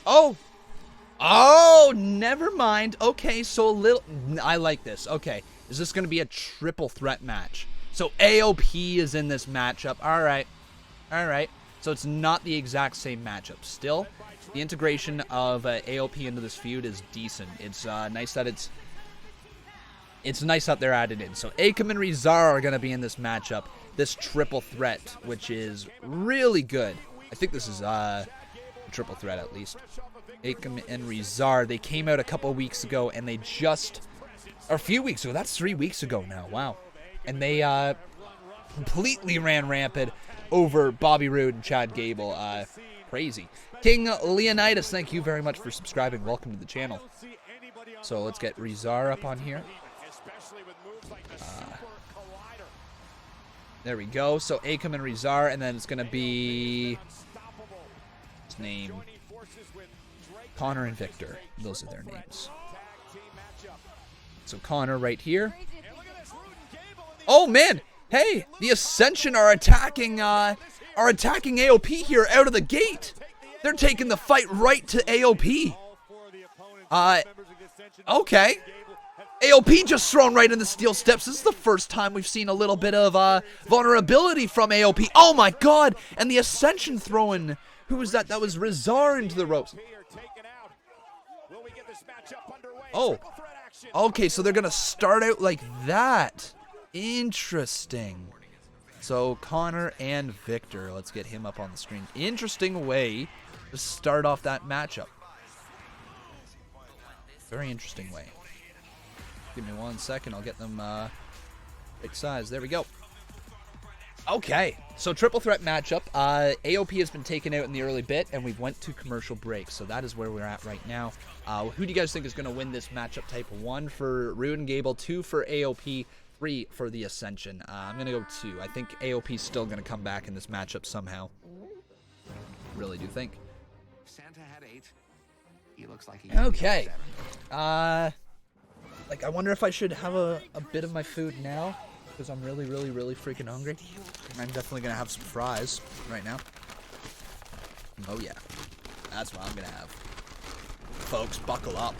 Oh, never mind. Okay, so I like this. Okay, is this going to be a triple threat match? So AOP is in this matchup. All right. So it's not the exact same matchup. Still, the integration of AOP into this feud is decent. It's nice that it's nice that they're added in. So Akam and Rizar are going to be in this matchup, this triple threat, which is really good. I think this is a triple threat at least. Akam and Rizar, they came out a couple weeks ago, and they or a few weeks ago. That's 3 weeks ago now. Wow. And they completely ran rampant over Bobby Roode and Chad Gable. Crazy. King Leonidas, thank you very much for subscribing. Welcome to the channel. So let's get Rizar up on here. There we go. So Akam and Rizar, and then it's going to be his name, Connor and Victor. Those are their names. So Connor right here. Oh man! Hey, the Ascension are attacking AOP here out of the gate. They're taking the fight right to AOP. Okay. AOP just thrown right in the steel steps. This is the first time we've seen a little bit of vulnerability from AOP. Oh my god! And the Ascension throwing, who was that? That was Rizar into the ropes. Oh. Okay, so they're going to start out like that. Interesting. So Connor and Victor, let's get him up on the screen. Interesting way to start off that matchup. Very interesting way. Give me 1 second, I'll get them right size. There we go. Okay, so triple threat matchup. AOP has been taken out in the early bit, and we went to commercial break. So that is where we're at right now. Who do you guys think is going to win this matchup type? 1 for Roode and Gable, 2 for AOP, 3 for the Ascension. I'm going to go 2. I think AOP is still going to come back in this matchup somehow. Really do think. Santa had 8. He looks like he okay. Like, I wonder if I should have a bit of my food now, because I'm really freaking hungry. I'm definitely going to have some fries right now. Oh yeah, that's what I'm going to have. Folks, buckle up.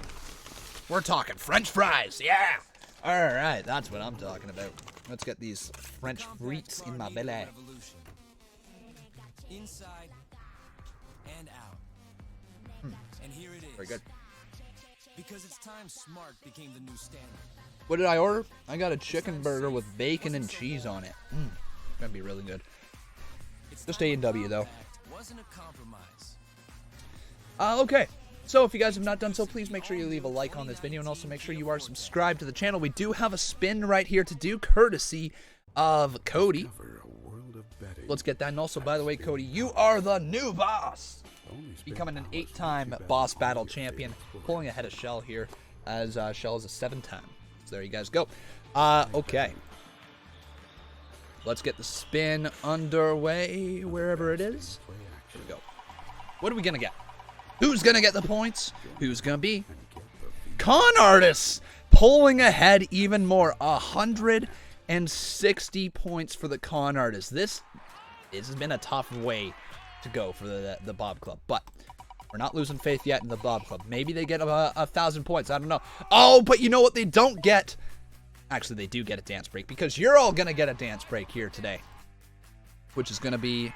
We're talking French fries, yeah! Alright, that's what I'm talking about. Let's get these French frites in my belly. Inside and out. And here it is. Very good. Because it's time smart became the new standard. What did I order? I got a chicken burger with bacon and cheese on it. It's gonna be really good. Just A&W though. Wasn't a compromise. Okay. So if you guys have not done so, please make sure you leave a like on this video and also make sure you are subscribed to the channel. We do have a spin right here to do, courtesy of Cody. Let's get that. And also, by the way, Cody, you are the new boss. Becoming an 8-time boss battle champion, pulling ahead of Shell here, as Shell is a 7-time. So there you guys go. Okay. Let's get the spin underway, wherever it is. Here we go. What are we going to get? Who's going to get the points? Who's going to be? Con Artists! pulling ahead even more. 160 points for the con artist. This has been a tough way to go for the Bob Club, but we're not losing faith yet in the Bob Club. Maybe they get 1,000 points. I don't know. Oh, but you know what they don't get? Actually, they do get a dance break, because you're all going to get a dance break here today, which is going to be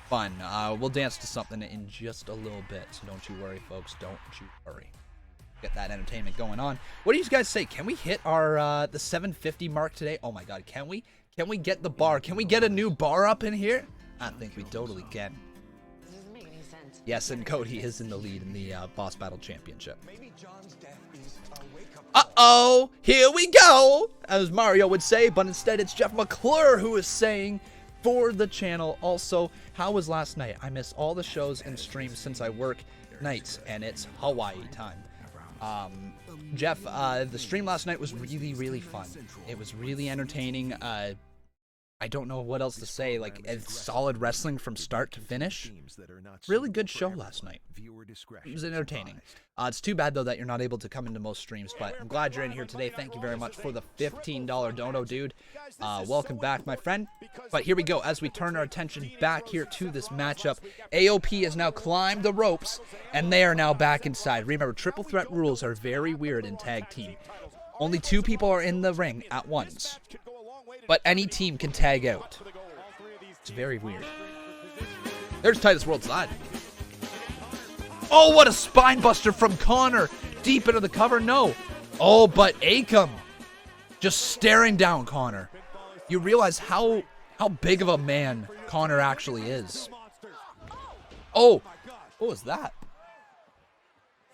fun. We'll dance to something in just a little bit, so don't you worry, folks. Don't you worry. Get that entertainment going on. What do you guys say? Can we hit our the 750 mark today? Oh my God, can we? Can we get the bar? Can we get a new bar up in here? I think we totally can. Yes, and Cody is in the lead in the Boss Battle Championship. Uh-oh, here we go, as Mario would say, but instead it's Jeff McClure who is saying for the channel. Also, how was last night? I missed all the shows and streams since I work nights, and it's Hawaii time. Jeff, the stream last night was really, really fun. It was really entertaining. I don't know what else to say. Like, it's solid wrestling from start to finish. Really good show last night. It was entertaining. It's too bad, though, that you're not able to come into most streams, but I'm glad you're in here today. Thank you very much for the $15 dono, dude. Welcome back, my friend. But here we go. As we turn our attention back here to this matchup, AOP has now climbed the ropes, and they are now back inside. Remember, triple threat rules are very weird in tag team. Only 2 people are in the ring at once, but any team can tag out. It's very weird. There's Titus World Slide. Oh, what a spine buster from Connor. Deep into the cover. No. Oh, but Akam just staring down Connor. You realize how big of a man Connor actually is. Oh, what was that?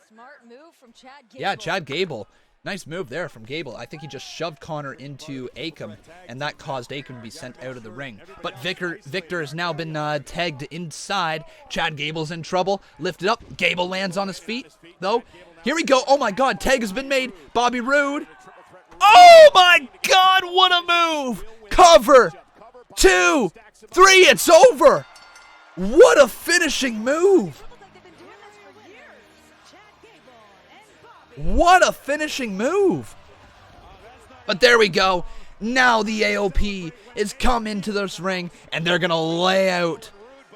Smart move from Chad Gable. Yeah, Chad Gable. Nice move there from Gable. I think he just shoved Connor into Akam, and that caused Akam to be sent out of the ring. But Victor has now been tagged inside. Chad Gable's in trouble. Lifted up. Gable lands on his feet, though. Here we go. Oh, my God. Tag has been made. Bobby Roode. Oh, my God. What a move. Cover. 2, 3. It's over. What a finishing move. What a finishing move. But there we go. Now the AOP is come into this ring, and they're going to lay out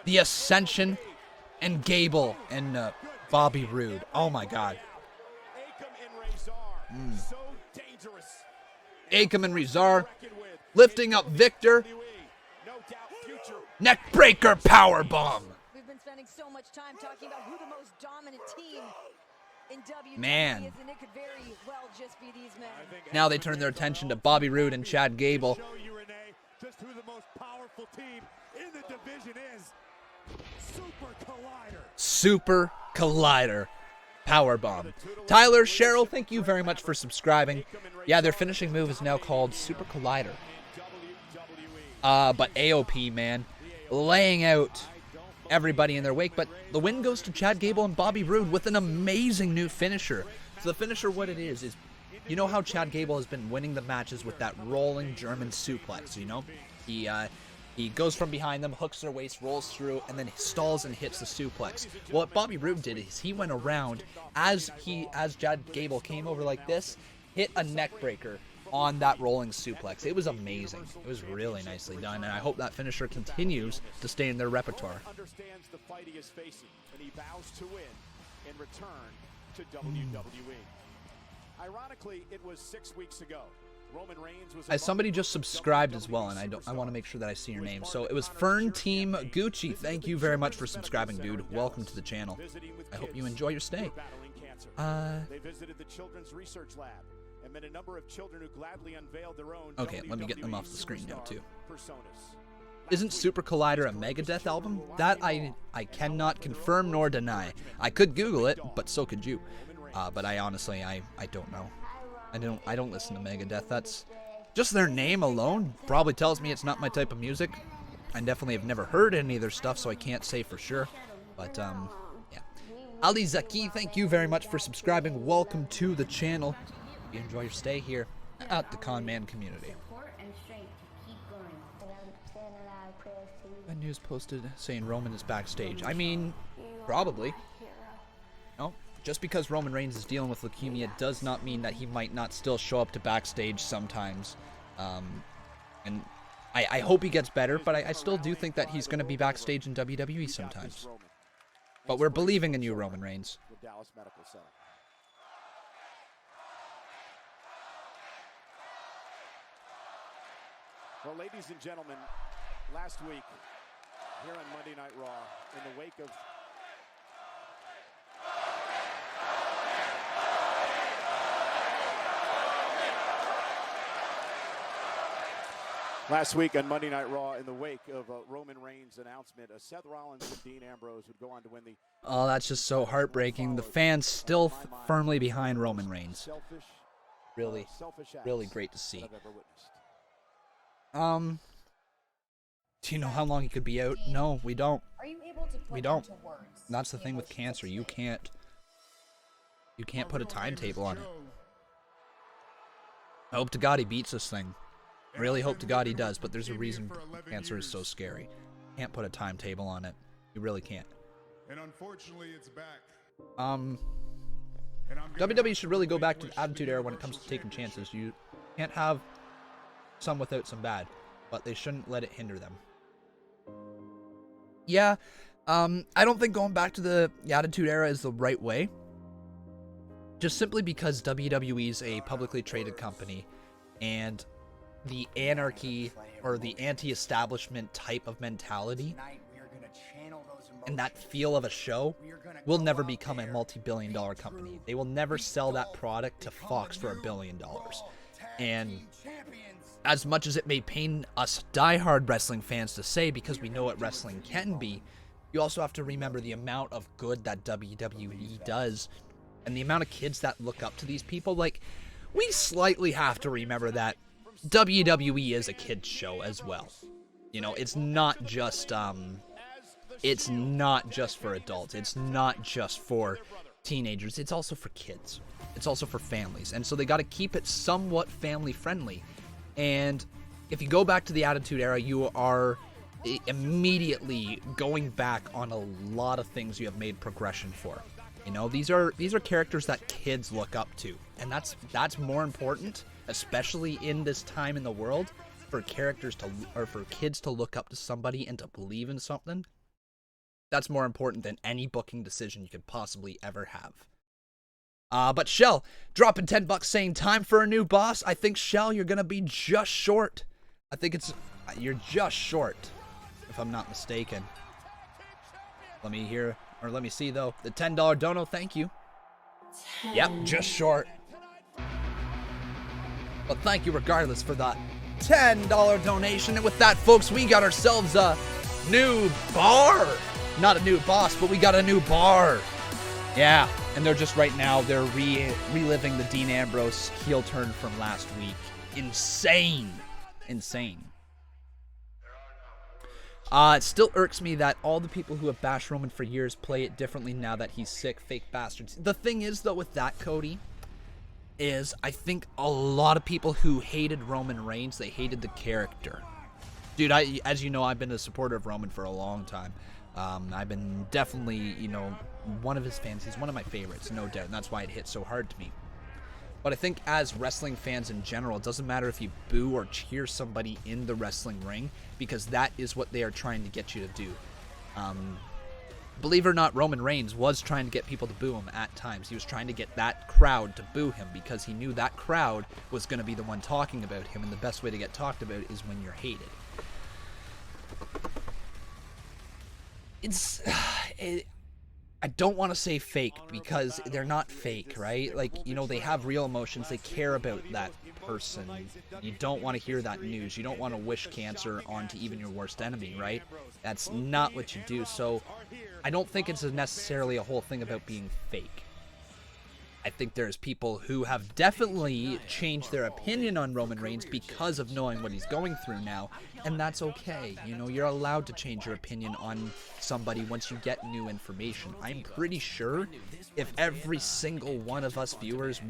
the Ascension and Gable and Bobby Roode. Oh, my God. Akam and Rezar lifting up Victor. Neckbreaker powerbomb. We've been spending so much time talking about who the most dominant team in WWE Man. is, and it could very well just be these men. Now they turn their attention to Bobby Roode and Chad Gable. Just who the most powerful team in the division is. Super Collider. Super Collider powerbomb. Tyler, Cheryl, thank you very much for subscribing. Yeah, their finishing move is now called Super Collider. But AOP, man, laying out everybody in their wake, but the win goes to Chad Gable and Bobby Roode with an amazing new finisher. So the finisher, what it is you know how Chad Gable has been winning the matches with that rolling German suplex, you know? He goes from behind them, hooks their waist, rolls through, and then stalls and hits the suplex. What Bobby Roode did is he went around as Chad Gable came over like this, hit a neck breaker on that rolling suplex. It was amazing. It was really nicely done, and I hope that finisher continues to stay in their repertoire. Understands the fight he is facing, and he vows to win in return to WWE. Ironically, it was 6 weeks ago. Roman Reigns was Somebody just subscribed as well, and I want to make sure that I see your name. So it was Fern Team Gucci. Thank you very much for subscribing, dude. Welcome to the channel. I hope you enjoy your stay. They visited the Children's Research Lab and met a number of children who gladly unveiled their own. Okay, let me get them off the screen now too. Isn't Super Collider a Megadeth album? That I cannot confirm nor deny. I could Google it, but so could you. But I honestly I don't know. I don't listen to Megadeth. That's just their name alone probably tells me it's not my type of music. I definitely have never heard any of their stuff, so I can't say for sure. But yeah. Ali Zaki, thank you very much for subscribing. Welcome to the channel. You enjoy your stay here at the Conman community. A news posted saying Roman is backstage. I mean, probably. No, just because Roman Reigns is dealing with leukemia does not mean that he might not still show up to backstage sometimes. And I hope he gets better, but I still do think that he's going to be backstage in WWE sometimes. But we're believing in you, Roman Reigns. Well, ladies and gentlemen, last week here on Monday Night Raw, in the wake of Roman Reigns' announcement, Seth Rollins and Dean Ambrose would go on to win the... Oh, that's just so heartbreaking. The fans still firmly behind Roman Reigns. Really, really great to see. Do you know how long he could be out? No, we don't. We don't. That's the thing with cancer. You can't put a timetable on it. I hope to God he beats this thing. I really hope to God he does, but there's a reason cancer is so scary. Can't put a timetable on it. You really can't. And unfortunately, it's back. WWE should really go back to the Attitude Era when it comes to taking chances. You can't have some without some bad, but they shouldn't let it hinder them. Yeah, I don't think going back to the Attitude Era is the right way. Just simply because WWE is a publicly traded company, and the anarchy or the anti-establishment type of mentality and that feel of a show will never become a multi-billion-dollar company. They will never sell that product to Fox for $1 billion. And as much as it may pain us diehard wrestling fans to say, because we know what wrestling can be, you also have to remember the amount of good that WWE does and the amount of kids that look up to these people. Like, we slightly have to remember that WWE is a kids show as well. You know, it's not just for adults. It's not just for teenagers. It's also for kids. It's also for families. And so they got to keep it somewhat family friendly. And if you go back to the Attitude Era, you are immediately going back on a lot of things you have made progression for. You know, these are characters that kids look up to, and that's more important, especially in this time in the world, for kids to look up to somebody and to believe in something. That's more important than any booking decision you could possibly ever have. But Shell, dropping $10 saying time for a new boss. I think, Shell, you're gonna be just short. I think you're just short, if I'm not mistaken. Let me see though. The $10 dono, thank you. Yep, just short. But thank you regardless for that $10 donation. And with that, folks, we got ourselves a new bar. Not a new boss, but we got a new bar. Yeah, and they're just right now, they're reliving the Dean Ambrose heel turn from last week. Insane. Insane. It still irks me that all the people who have bashed Roman for years play it differently now that he's sick, fake bastards. The thing is, though, with that, Cody, is I think a lot of people who hated Roman Reigns, they hated the character. Dude, as you know, I've been a supporter of Roman for a long time. I've been definitely, one of his fans. He's one of my favorites, no doubt, and that's why it hit so hard to me. But I think as wrestling fans in general, it doesn't matter if you boo or cheer somebody in the wrestling ring, because that is what they are trying to get you to do. Believe it or not, Roman Reigns was trying to get people to boo him at times. He was trying to get that crowd to boo him because he knew that crowd was going to be the one talking about him, and the best way to get talked about is when you're hated. I don't want to say fake because they're not fake, right? Like, they have real emotions. They care about that person. You don't want to hear that news. You don't want to wish cancer onto even your worst enemy, right? That's not what you do. So I don't think it's necessarily a whole thing about being fake. I think there's people who have definitely changed their opinion on Roman Reigns because of knowing what he's going through now, and that's okay. You're allowed to change your opinion on somebody once you get new information. I'm pretty sure if every single one of us viewers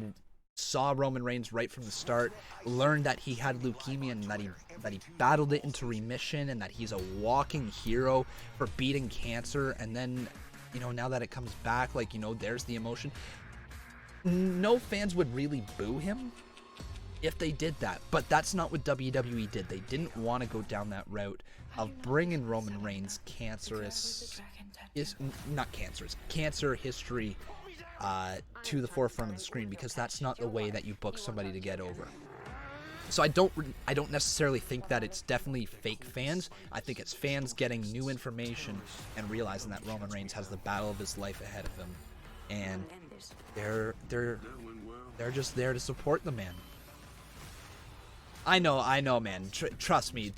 saw Roman Reigns right from the start, learned that he had leukemia and that he battled it into remission and that he's a walking hero for beating cancer, and then you know, now that it comes back, like, you know, there's the emotion. No fans would really boo him if they did that, but that's not what WWE did. They didn't want to go down that route of bringing Roman Reigns' cancer history to the forefront of the screen, because that's not the way that you book somebody to get over. So I don't necessarily think that it's definitely fake fans. I think it's fans getting new information and realizing that Roman Reigns has the battle of his life ahead of him, and they're just there to support the man. I know, man. Trust me.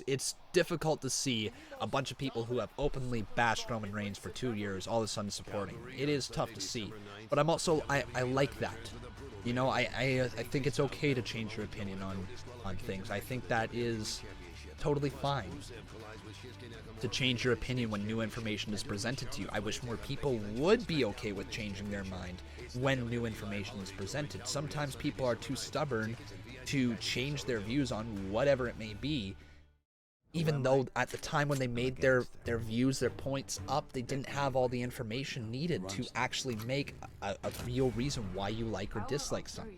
It's difficult to see a bunch of people who have openly bashed Roman Reigns for 2 years all of a sudden supporting. It is tough to see, but I'm also I like that. You know, I think it's okay to change your opinion on things. I think that is totally fine to change your opinion when new information is presented to you. I wish more people would be okay with changing their mind when new information is presented. Sometimes people are too stubborn to change their views on whatever it may be, even though at the time when they made their views, their points up, they didn't have all the information needed to actually make a real reason why you like or dislike something.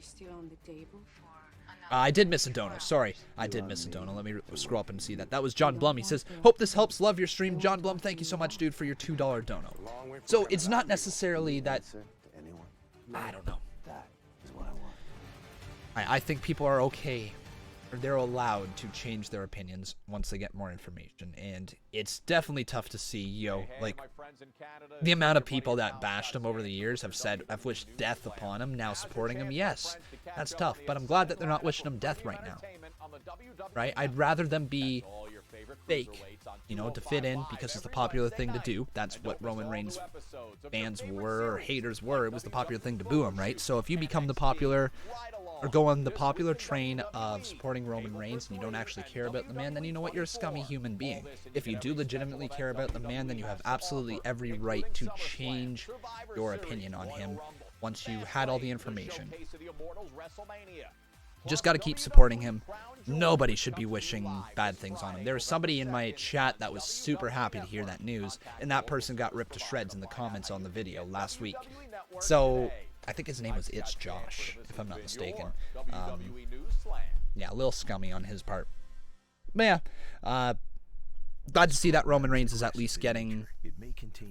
I did miss a dono. Sorry, I did miss a dono. Let me scroll up and see that. That was John Blum. He says, hope this helps. Love your stream. John Blum, thank you so much, dude, for your $2 dono. So it's not necessarily that... I don't know. I think people are okay, or they're allowed to change their opinions once they get more information, and it's definitely tough to see, like, the amount of people that bashed him over the years have wished death upon him, now supporting him. Yes, that's tough, but I'm glad that they're not wishing him death right now, right? I'd rather them be fake, you know, to fit in, because it's the popular thing to do. That's what Roman Reigns fans were, or haters were. It was the popular thing to boo him, right? So if you become the popular, or go on the popular train of supporting Roman Reigns, and you don't actually care about the man, then you know what? You're a scummy human being. If you do legitimately care about the man, then you have absolutely every right to change your opinion on him once you had all the information. Just got to keep supporting him. Nobody should be wishing bad things on him. There was somebody in my chat that was super happy to hear that news, and that person got ripped to shreds in the comments on the video last week. So I think his name was It's Josh, if I'm not mistaken. Yeah, a little scummy on his part. But yeah, glad to see that Roman Reigns is at least getting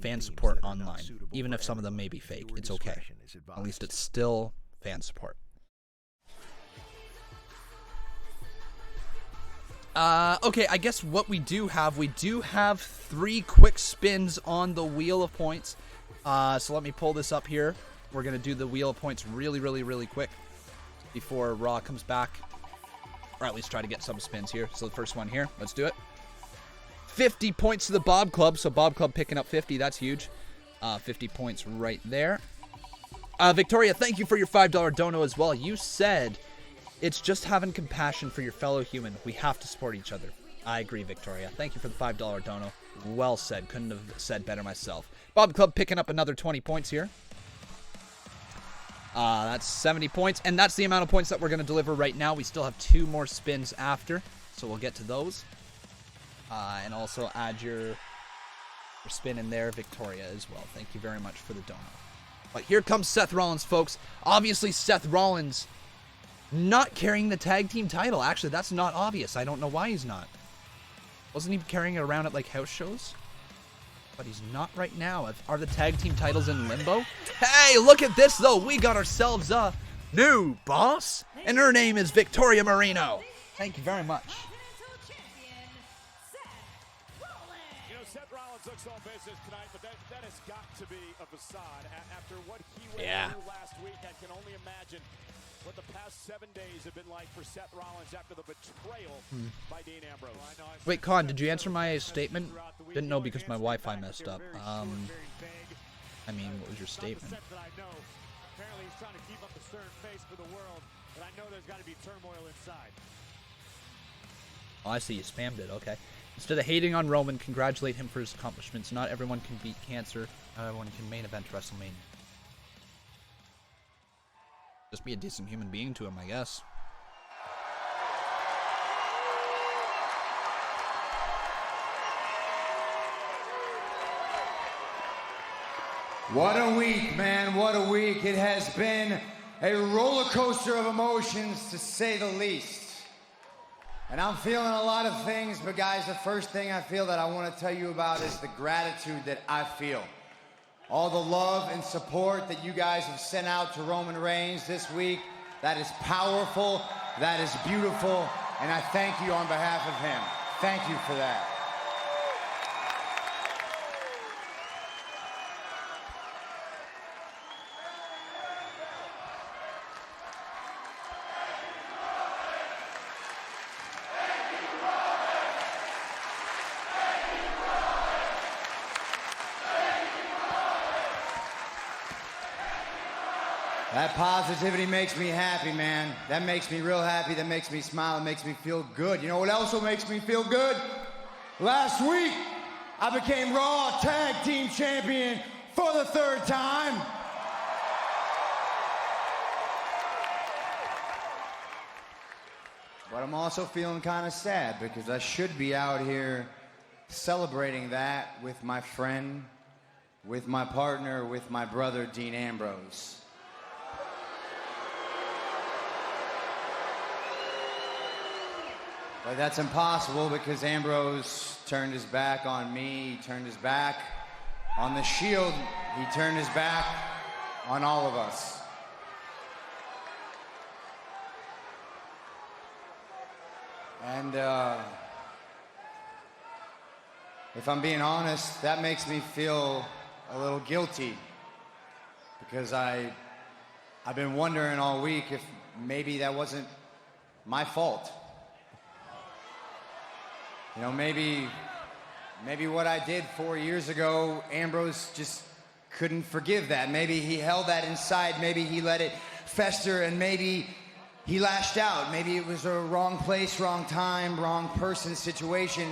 fan support online. Even if some of them may be fake, it's okay. At least it's still fan support. Okay, I guess what we do have 3 quick spins on the Wheel of Points. So let me pull this up here. We're going to do the Wheel of Points really quick before Raw comes back. Or at least try to get some spins here. So the first one here, let's do it. 50 points to the Bob Club. So Bob Club picking up 50, that's huge. 50 points right there. Victoria, thank you for your $5 dono as well. You said it's just having compassion for your fellow human. We have to support each other. I agree, Victoria. Thank you for the $5 dono. Well said. Couldn't have said better myself. Bob Club picking up another 20 points here. That's 70 points, and that's the amount of points that we're going to deliver right now. We still have 2 more spins after, so we'll get to those. And also add your spin in there, Victoria, as well. Thank you very much for the dono. But here comes Seth Rollins, folks. Obviously, Seth Rollins not carrying the tag team title. Actually, that's not obvious. I don't know why he's not. Wasn't he carrying it around at, like, house shows? But he's not right now. Are the tag team titles in limbo? Hey, look at this, though. We got ourselves a new boss, and her name is Victoria Marino. Thank you very much. You know, Seth Rollins looks all business tonight, but that has got to be a facade. After what he went through last week, I can only imagine what the past 7 days have been like for Seth Rollins after the betrayal by Dean Ambrose. Wait, Con, did you answer my statement? Didn't know because my Wi-Fi messed up. I mean, what was your statement? Apparently he's trying to keep up a stern face for the world, but I know there's got to be turmoil inside. Oh, I see. You spammed it. Okay. Instead of hating on Roman, congratulate him for his accomplishments. Not everyone can beat cancer. Not everyone can main event WrestleMania. Just be a decent human being to him, I guess. What a week, man. What a week. It has been a roller coaster of emotions, to say the least. And I'm feeling a lot of things, but guys, the first thing I feel that I want to tell you about is the gratitude that I feel. All the love and support that you guys have sent out to Roman Reigns this week, that is powerful, that is beautiful, and I thank you on behalf of him. Thank you for that. That positivity makes me happy, man. That makes me real happy. That makes me smile. It makes me feel good. You know what else makes me feel good? Last week, I became Raw Tag Team Champion for the 3rd time. But I'm also feeling kind of sad because I should be out here celebrating that with my friend, with my partner, with my brother, Dean Ambrose. But that's impossible because Ambrose turned his back on me, he turned his back on the Shield, he turned his back on all of us. And if I'm being honest, that makes me feel a little guilty because I've been wondering all week if maybe that wasn't my fault. You know, maybe what I did 4 years ago, Ambrose just couldn't forgive that. Maybe he held that inside. Maybe he let it fester, and maybe he lashed out. Maybe it was a wrong place, wrong time, wrong person situation.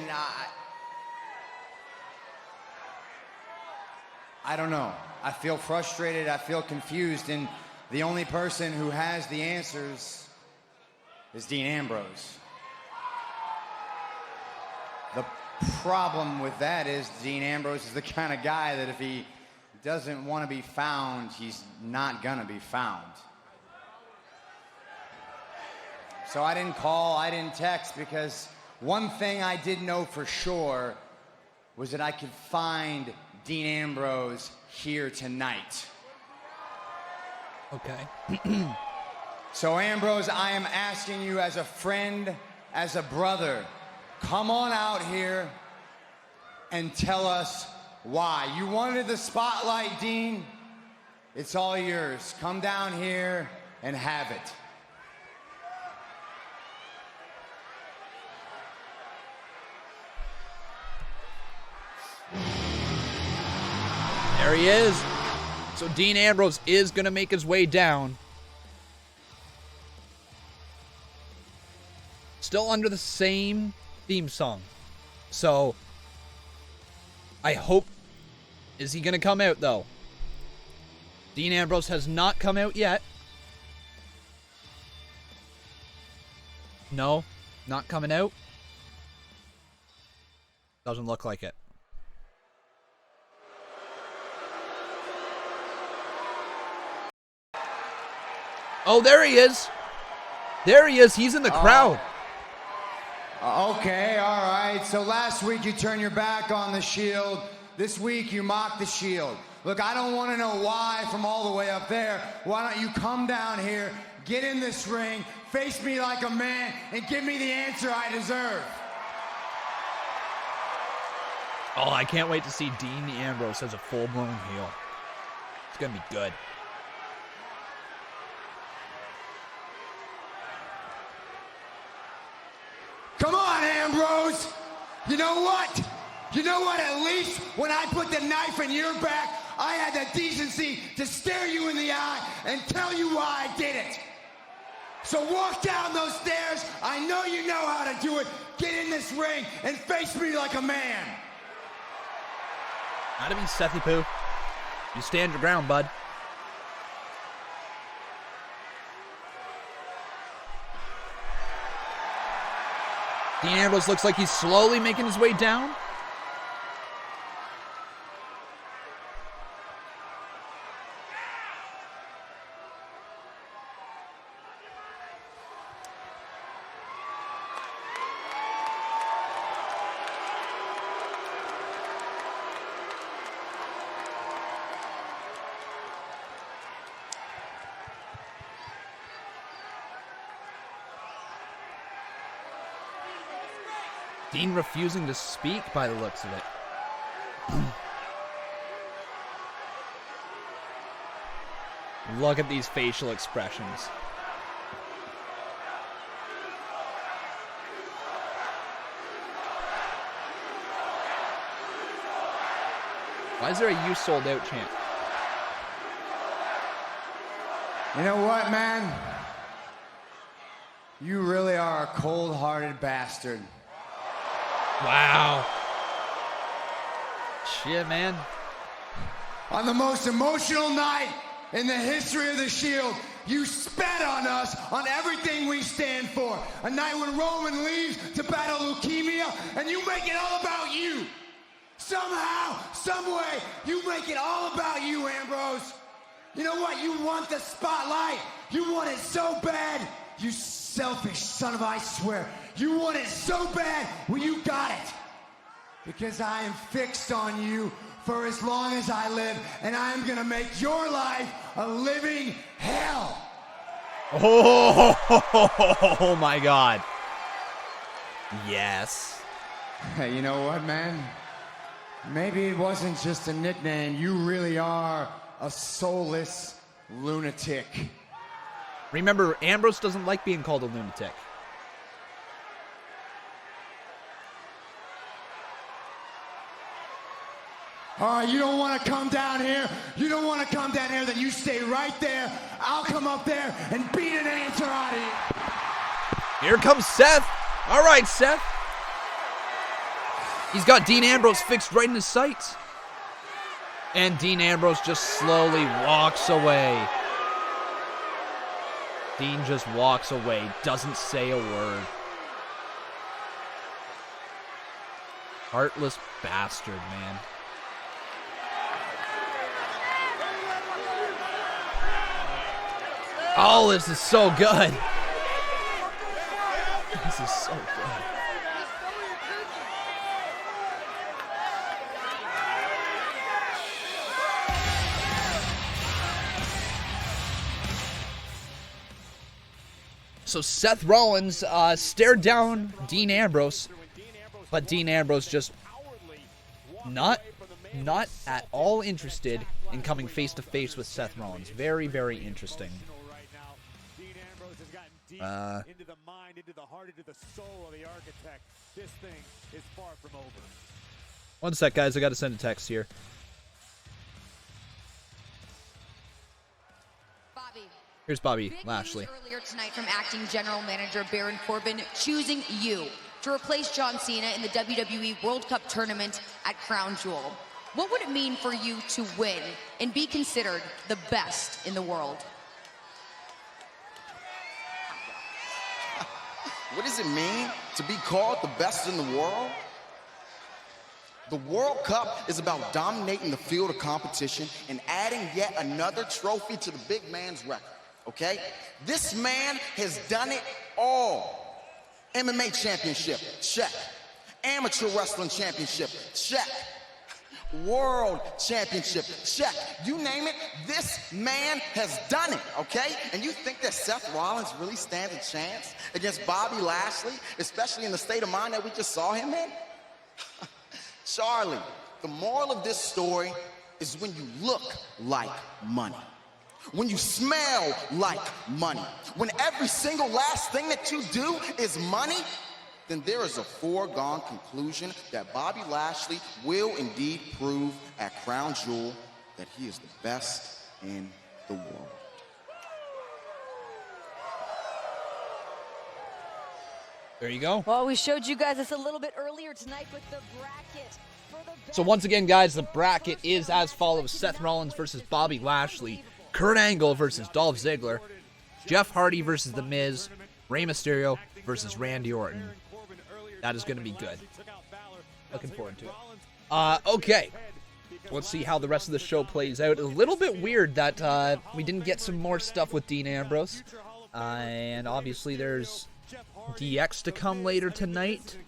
I don't know. I feel frustrated. I feel confused, and the only person who has the answers is Dean Ambrose. The problem with that is Dean Ambrose is the kind of guy that if he doesn't want to be found, he's not going to be found. So I didn't call, I didn't text, because one thing I did know for sure was that I could find Dean Ambrose here tonight. Okay. So Ambrose, I am asking you as a friend, as a brother, come on out here and tell us why. You wanted the spotlight, Dean? It's all yours. Come down here and have it. There he is. So Dean Ambrose is going to make his way down. Still under the same theme song. So I hope, is he going to come out though? Dean Ambrose has not come out yet. No, not coming out. Doesn't look like it. Oh, there he is. There he is. He's in the crowd. Okay, all right. So last week you turned your back on the Shield. This week you mocked the Shield. Look, I don't want to know why from all the way up there. Why don't you come down here, get in this ring, face me like a man, and give me the answer I deserve? Oh, I can't wait to see Dean Ambrose as a full-blown heel. It's going to be good. Come on, Ambrose! You know what? You know what? At least when I put the knife in your back, I had the decency to stare you in the eye and tell you why I did it. So walk down those stairs. I know you know how to do it. Get in this ring and face me like a man. Not to be Sethy Poo. You stand your ground, bud. Dean Ambrose looks like he's slowly making his way down. Dean refusing to speak by the looks of it. Look at these facial expressions. Why is there a "you sold out" chant? You know what, man? You really are a cold-hearted bastard. Wow. Shit, man. On the most emotional night in the history of the Shield, you spat on us, on everything we stand for. A night when Roman leaves to battle leukemia, and you make it all about you. Somehow, someway, you make it all about you, Ambrose. You know what? You want the spotlight. You want it so bad. You selfish son of I swear. You want it so bad. Well, you got it. Because I am fixed on you for as long as I live, and I am going to make your life a living hell. Oh my God. Yes. Hey, you know what, man? Maybe it wasn't just a nickname. You really are a soulless lunatic. Remember, Ambrose doesn't like being called a lunatic. All right, you don't want to come down here. You don't want to come down here, then you stay right there. I'll come up there and beat an answer out of you. Here comes Seth. All right, Seth. He's got Dean Ambrose fixed right in his sights. And Dean Ambrose just slowly walks away. Dean just walks away, doesn't say a word. Heartless bastard, man. Oh, this is so good. This is so good. So Seth Rollins stared down Dean Ambrose, but Dean Ambrose just not at all interested in coming face to face with Seth Rollins. Very, very interesting. Into the mind, into the heart, into the soul of the architect. This thing is far from over. One sec, guys. I got to send a text here. Here's Bobby Lashley. Earlier tonight from acting general manager Baron Corbin choosing you to replace John Cena in the WWE World Cup tournament at Crown Jewel. What would it mean for you to win and be considered the best in the world? What does it mean to be called the best in the world? The World Cup is about dominating the field of competition and adding yet another trophy to the big man's record, okay? This man has done it all. MMA championship, check. Amateur wrestling championship, check. World championship, check. You name it, this man has done it, okay? And you think that Seth Rollins really stands a chance against Bobby Lashley, especially in the state of mind that we just saw him in? Charlie, the moral of this story is when you look like money, when you smell like money, when every single last thing that you do is money, then there is a foregone conclusion that Bobby Lashley will indeed prove at Crown Jewel that he is the best in the world. There you go. Well, we showed you guys this a little bit earlier tonight with the bracket. So once again, guys, the bracket is as follows. Seth Rollins versus Bobby Lashley. Kurt Angle versus Dolph Ziggler. Jeff Hardy versus The Miz. Rey Mysterio versus Randy Orton. That is going to be good. Looking forward to it. Okay. Let's see how the rest of the show plays out. A little bit weird that we didn't get some more stuff with Dean Ambrose. And obviously there's DX to come later tonight.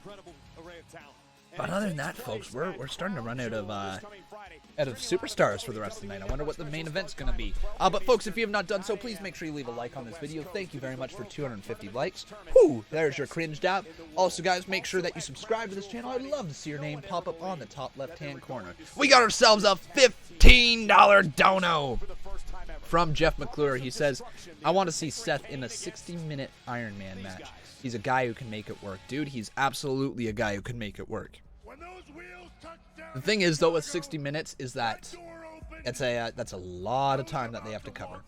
But other than that, folks, we're starting to run out of out of superstars for the rest of the night. I wonder what the main event's going to be. But folks, if you have not done so, please make sure you leave a like on this video. Thank you very much for 250 likes. Whew, there's your cringe dab. Also, guys, make sure that you subscribe to this channel. I'd love to see your name pop up on the top left-hand corner. We got ourselves a $15 dono from Jeff McClure. He says, I want to see Seth in a 60-minute Iron Man match. He's a guy who can make it work. Dude, he's absolutely a guy who can make it work. The thing is, though, with 60 minutes is that that's a lot of time that they have to cover.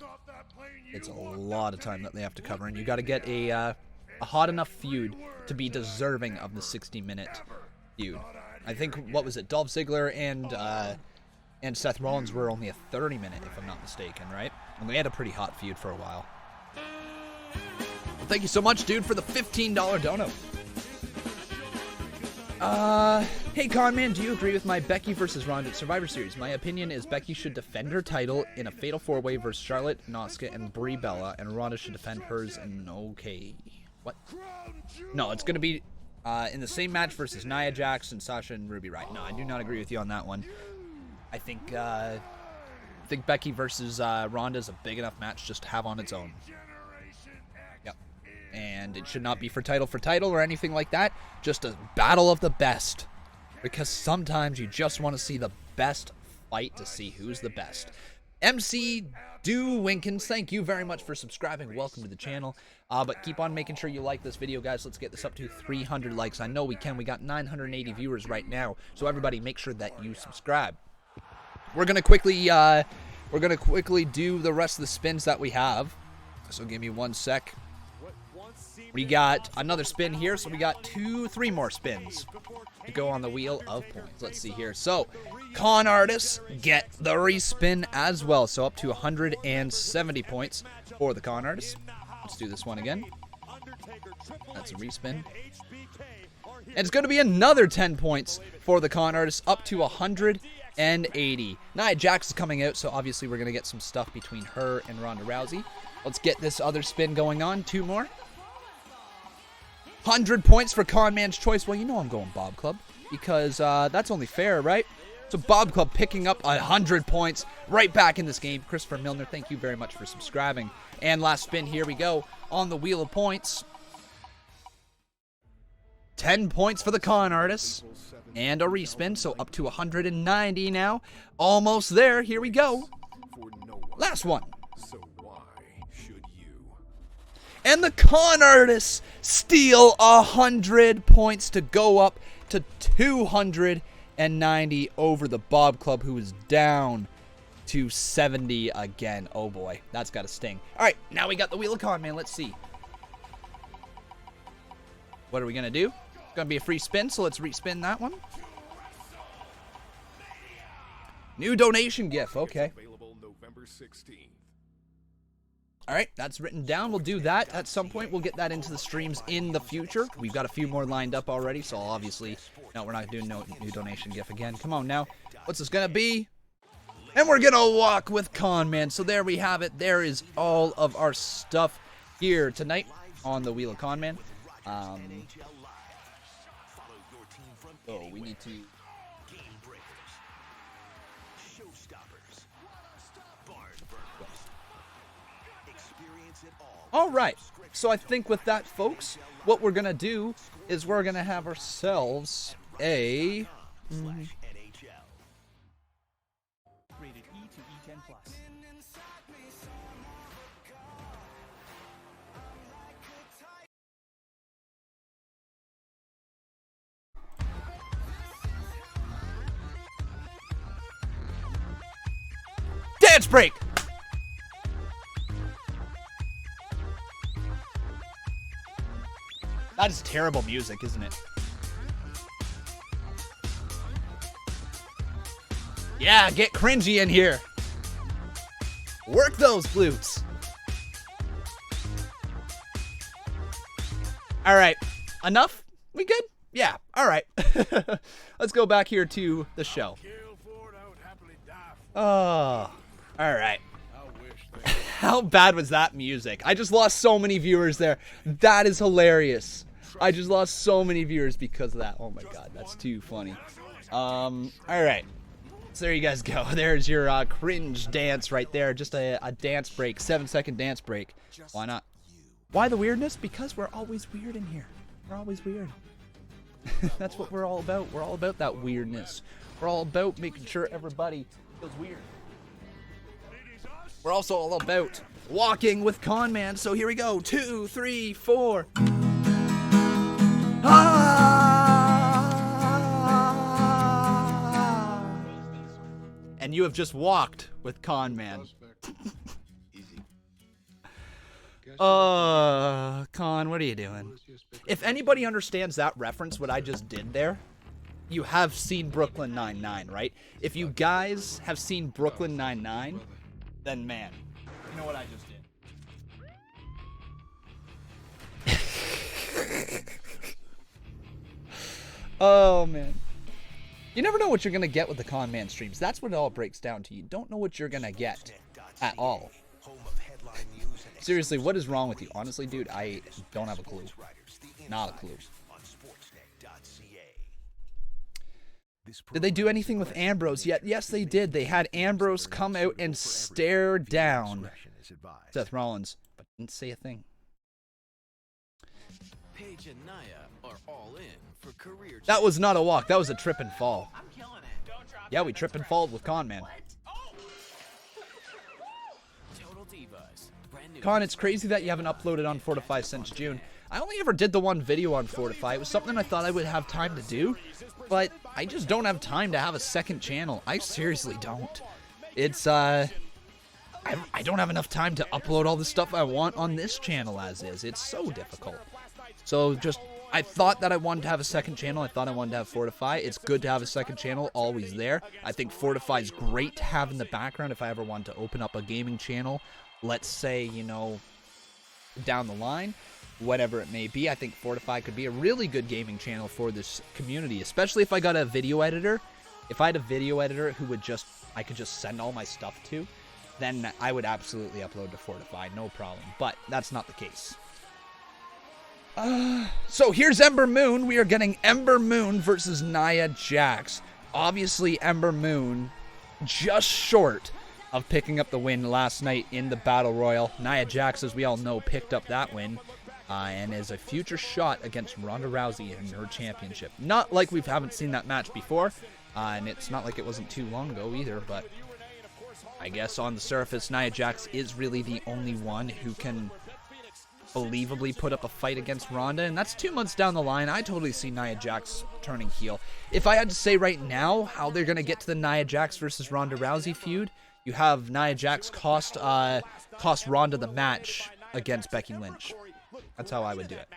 It's a lot of time that they have to cover, and you got to get a hot enough feud to be deserving of the 60-minute feud. I think, what was it, Dolph Ziggler and Seth Rollins were only a 30-minute, if I'm not mistaken, right? And they had a pretty hot feud for a while. Well, thank you so much, dude, for the $15 dono. Hey Conman, do you agree with my Becky versus Ronda at Survivor Series? My opinion is Becky should defend her title in a Fatal 4-Way versus Charlotte, Asuka, and Brie Bella, and Ronda should defend hers in what? No, it's gonna be in the same match versus Nia Jax and Sasha and Ruby Riott. No, I do not agree with you on that one. I think Becky versus Ronda is a big enough match just to have on its own. Yep. And it should not be for title or anything like that. Just a battle of the best. Because sometimes you just want to see the best fight to see who's the best. MC Do Winkins, thank you very much for subscribing. Welcome to the channel. But keep on making sure you like this video, guys. Let's get this up to 300 likes. I know we can. We got 980 viewers right now. So everybody, make sure that you subscribe. We're gonna quickly do the rest of the spins that we have. So give me 1 sec. We got another spin here, so we got 3 more spins to go on the wheel of points. Let's see here. So, con artists get the respin as well. So up to 170 points for the con artists. Let's do this one again. That's a respin. And it's going to be another 10 points for the con artists, up to 180. Nia Jax is coming out, so obviously we're going to get some stuff between her and Ronda Rousey. Let's get this other spin going on. 2 more. 100 points for Conman's choice. Well, you know I'm going Bob Club because that's only fair, right? So Bob Club picking up 100 points right back in this game. Christopher Milner, thank you very much for subscribing. And last spin, here we go on the wheel of points. 10 points for the con artists and a respin, so up to 190 now. Almost there. Here we go. Last one. And the con artists steal 100 points to go up to 290 over the Bob Club, who is down to 70 again. Oh boy, that's got to sting. All right, now we got the Wheel of Con Man. Let's see. What are we going to do? It's going to be a free spin, so let's respin that one. New donation gift. Okay. All right, that's written down. We'll do that at some point. We'll get that into the streams in the future. We've got a few more lined up already, so obviously, no, we're not doing no new donation gift again. Come on now. What's this going to be? And we're going to walk with Conman. So there we have it. There is all of our stuff here tonight on the Wheel of Conman. Oh, we need to... All right, so I think with that, folks, what we're going to do is we're going to have ourselves a... Rated E to E10+. Dance break! That is terrible music, isn't it? Yeah, get cringy in here. Work those glutes. All right, enough? We good? Yeah, all right. Let's go back here to the show. Oh, all right. How bad was that music? I just lost so many viewers there. That is hilarious. I just lost so many viewers because of that. Oh my god, that's too funny. All right. So there you guys go. There's your cringe dance right there. Just a dance break, 7-second dance break. Why not? Why the weirdness? Because we're always weird in here. We're always weird. That's what we're all about. We're all about that weirdness. We're all about making sure everybody feels weird. We're also all about walking with Conman. So here we go. 2, 3, 4. And you have just walked with Conman. Con, what are you doing? If anybody understands that reference, what I just did there, you have seen Brooklyn Nine-Nine, right? If you guys have seen Brooklyn Nine-Nine, then man, you know what I just did. Oh, man. You never know what you're going to get with the Conman streams. That's what it all breaks down to. You don't know what you're going to get at all. Seriously, what is wrong with you? Honestly, dude, I don't have a clue. Not a clue. Did they do anything with Ambrose yet? Yes, they did. They had Ambrose come out and stare down Seth Rollins, but didn't say a thing. Paige and Nia are all in for career. That was not a walk. That was a trip and fall. I'm killing it. Yeah, we trip and fall with Conman. Con, it's crazy that you haven't uploaded on Fortify since June. I only ever did the one video on Fortify. It was something I thought I would have time to do, but I just don't have time to have a second channel. I seriously don't. It's, I don't have enough time to upload all the stuff I want on this channel as is. It's so difficult. So just, I thought that I wanted to have a second channel. I thought I wanted to have Fortify. It's good to have a second channel always there. I think Fortify is great to have in the background if I ever want to open up a gaming channel. Let's say, you know, down the line, whatever it may be. I think Fortify could be a really good gaming channel for this community, especially if I got a video editor. If I had a video editor who would just, I could just send all my stuff to, then I would absolutely upload to Fortify, no problem. But that's not the case. So here's Ember Moon. We are getting Ember Moon versus Nia Jax. Obviously, Ember Moon just short of picking up the win last night in the Battle Royal. Nia Jax, as we all know, picked up that win and is a future shot against Ronda Rousey in her championship. Not like we haven't seen that match before, and it's not like it wasn't too long ago either, but I guess on the surface, Nia Jax is really the only one who can believably put up a fight against Ronda, and that's 2 months down the line. I totally see Nia Jax turning heel. If I had to say right now how they're going to get to the Nia Jax versus Ronda Rousey feud, you have Nia Jax cost Ronda the match against Becky Lynch. That's how I would do it.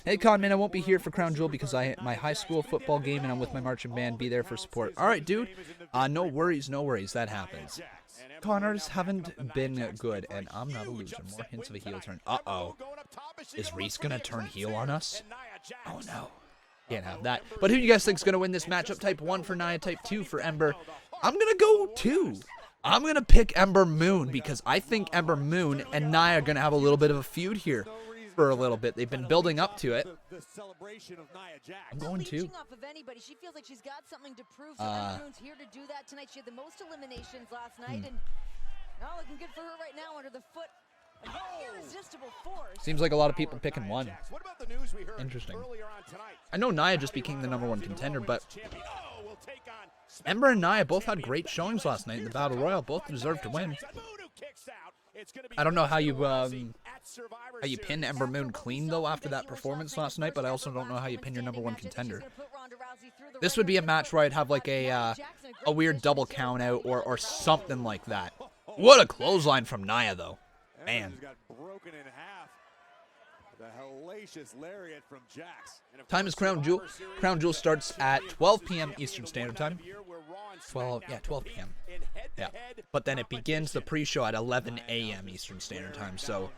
Hey, Conman, I won't be here for Crown Jewel because my high school football game and I'm with my marching band. Be there for support. All right, dude. No worries, no worries. That happens. Connors haven't been good, and I'm not a loser. More hints of a heel turn. Uh-oh. Is Reese going to turn heel on us? Oh, no. Can't have that. But who do you guys think is going to win this matchup? Type 1 for Nia, type 2 for Ember. I'm going to go 2. I'm going to pick Ember Moon because I think Ember Moon and Nia are going to have a little bit of a feud here for a little bit. They've been building up to it. I'm going 2. She feels like she's got something to prove. So Ember Moon's here to do that tonight. She had the most eliminations last night, and looking good for her right now under the foot. Irresistible force. Seems like a lot of people picking 1. Interesting. I know Nia just became the #1 contender, but Ember and Nia both had great showings last night in the Battle Royal. Both deserved to win. I don't know how you pin Ember Moon clean though after that performance last night, but I also don't know how you pin your #1 contender. This would be a match where I'd have like a weird double count out or something like that. What a clothesline from Nia though. Man. Time is Crown Jewel. Crown Jewel starts at 12 p.m. Eastern Standard Time. 12 p.m. Yeah. But then it begins the pre-show at 11 a.m. Eastern Standard Time. So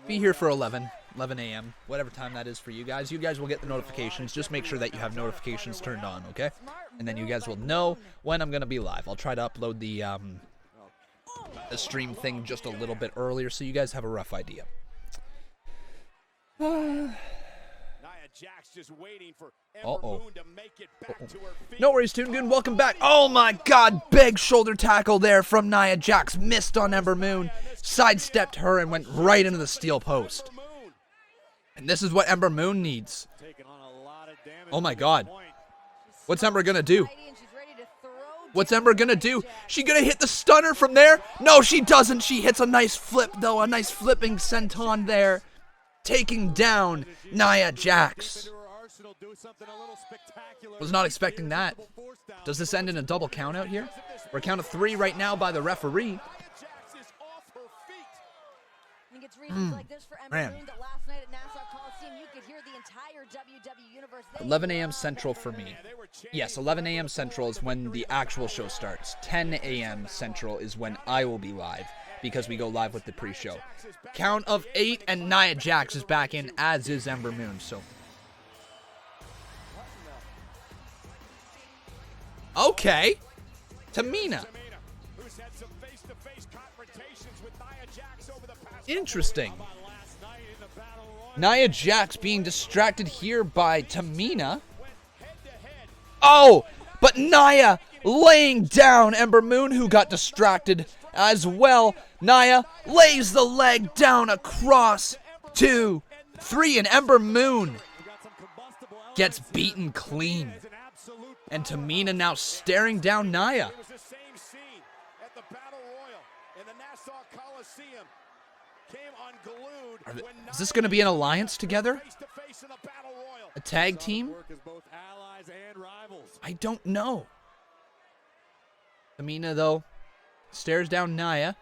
be here for 11 a.m. Whatever time that is for you guys. You guys will get the notifications. Just make sure that you have notifications turned on, okay? And then you guys will know when I'm going to be live. I'll try to upload the stream thing just a little bit earlier so you guys have a rough idea. Jax just waiting for Uh-oh. Moon to make it back to her feet. No worries, Toon Goon. Welcome back. Oh my god, big shoulder tackle there from Nia Jax. Missed on Ember Moon. Sidestepped her and went right into the steel post. And this is what Ember Moon needs. Oh my god. What's Ember gonna do? What's Ember gonna do? She gonna hit the stunner from there? No, she doesn't. She hits a nice flip, though. A nice flipping senton there. Taking down Nia Jax. Was not expecting that. Does this end in a double count out here? We're count of 3 right now by the referee. Man. 11 a.m. Central for me. Yes, 11 a.m. Central is when the actual show starts. 10 a.m. Central is when I will be live, because we go live with the pre-show. Count of 8, and Nia Jax is back in, as is Ember Moon. So, okay, Tamina. Interesting. Nia Jax being distracted here by Tamina. Oh, but Nia laying down Ember Moon, who got distracted as well. Nia lays the leg down across 2, 3, and Ember Moon gets beaten clean. And Tamina now staring down Nia. Is this going to be an alliance together? A tag team? I don't know. Tamina, though, stares down Nia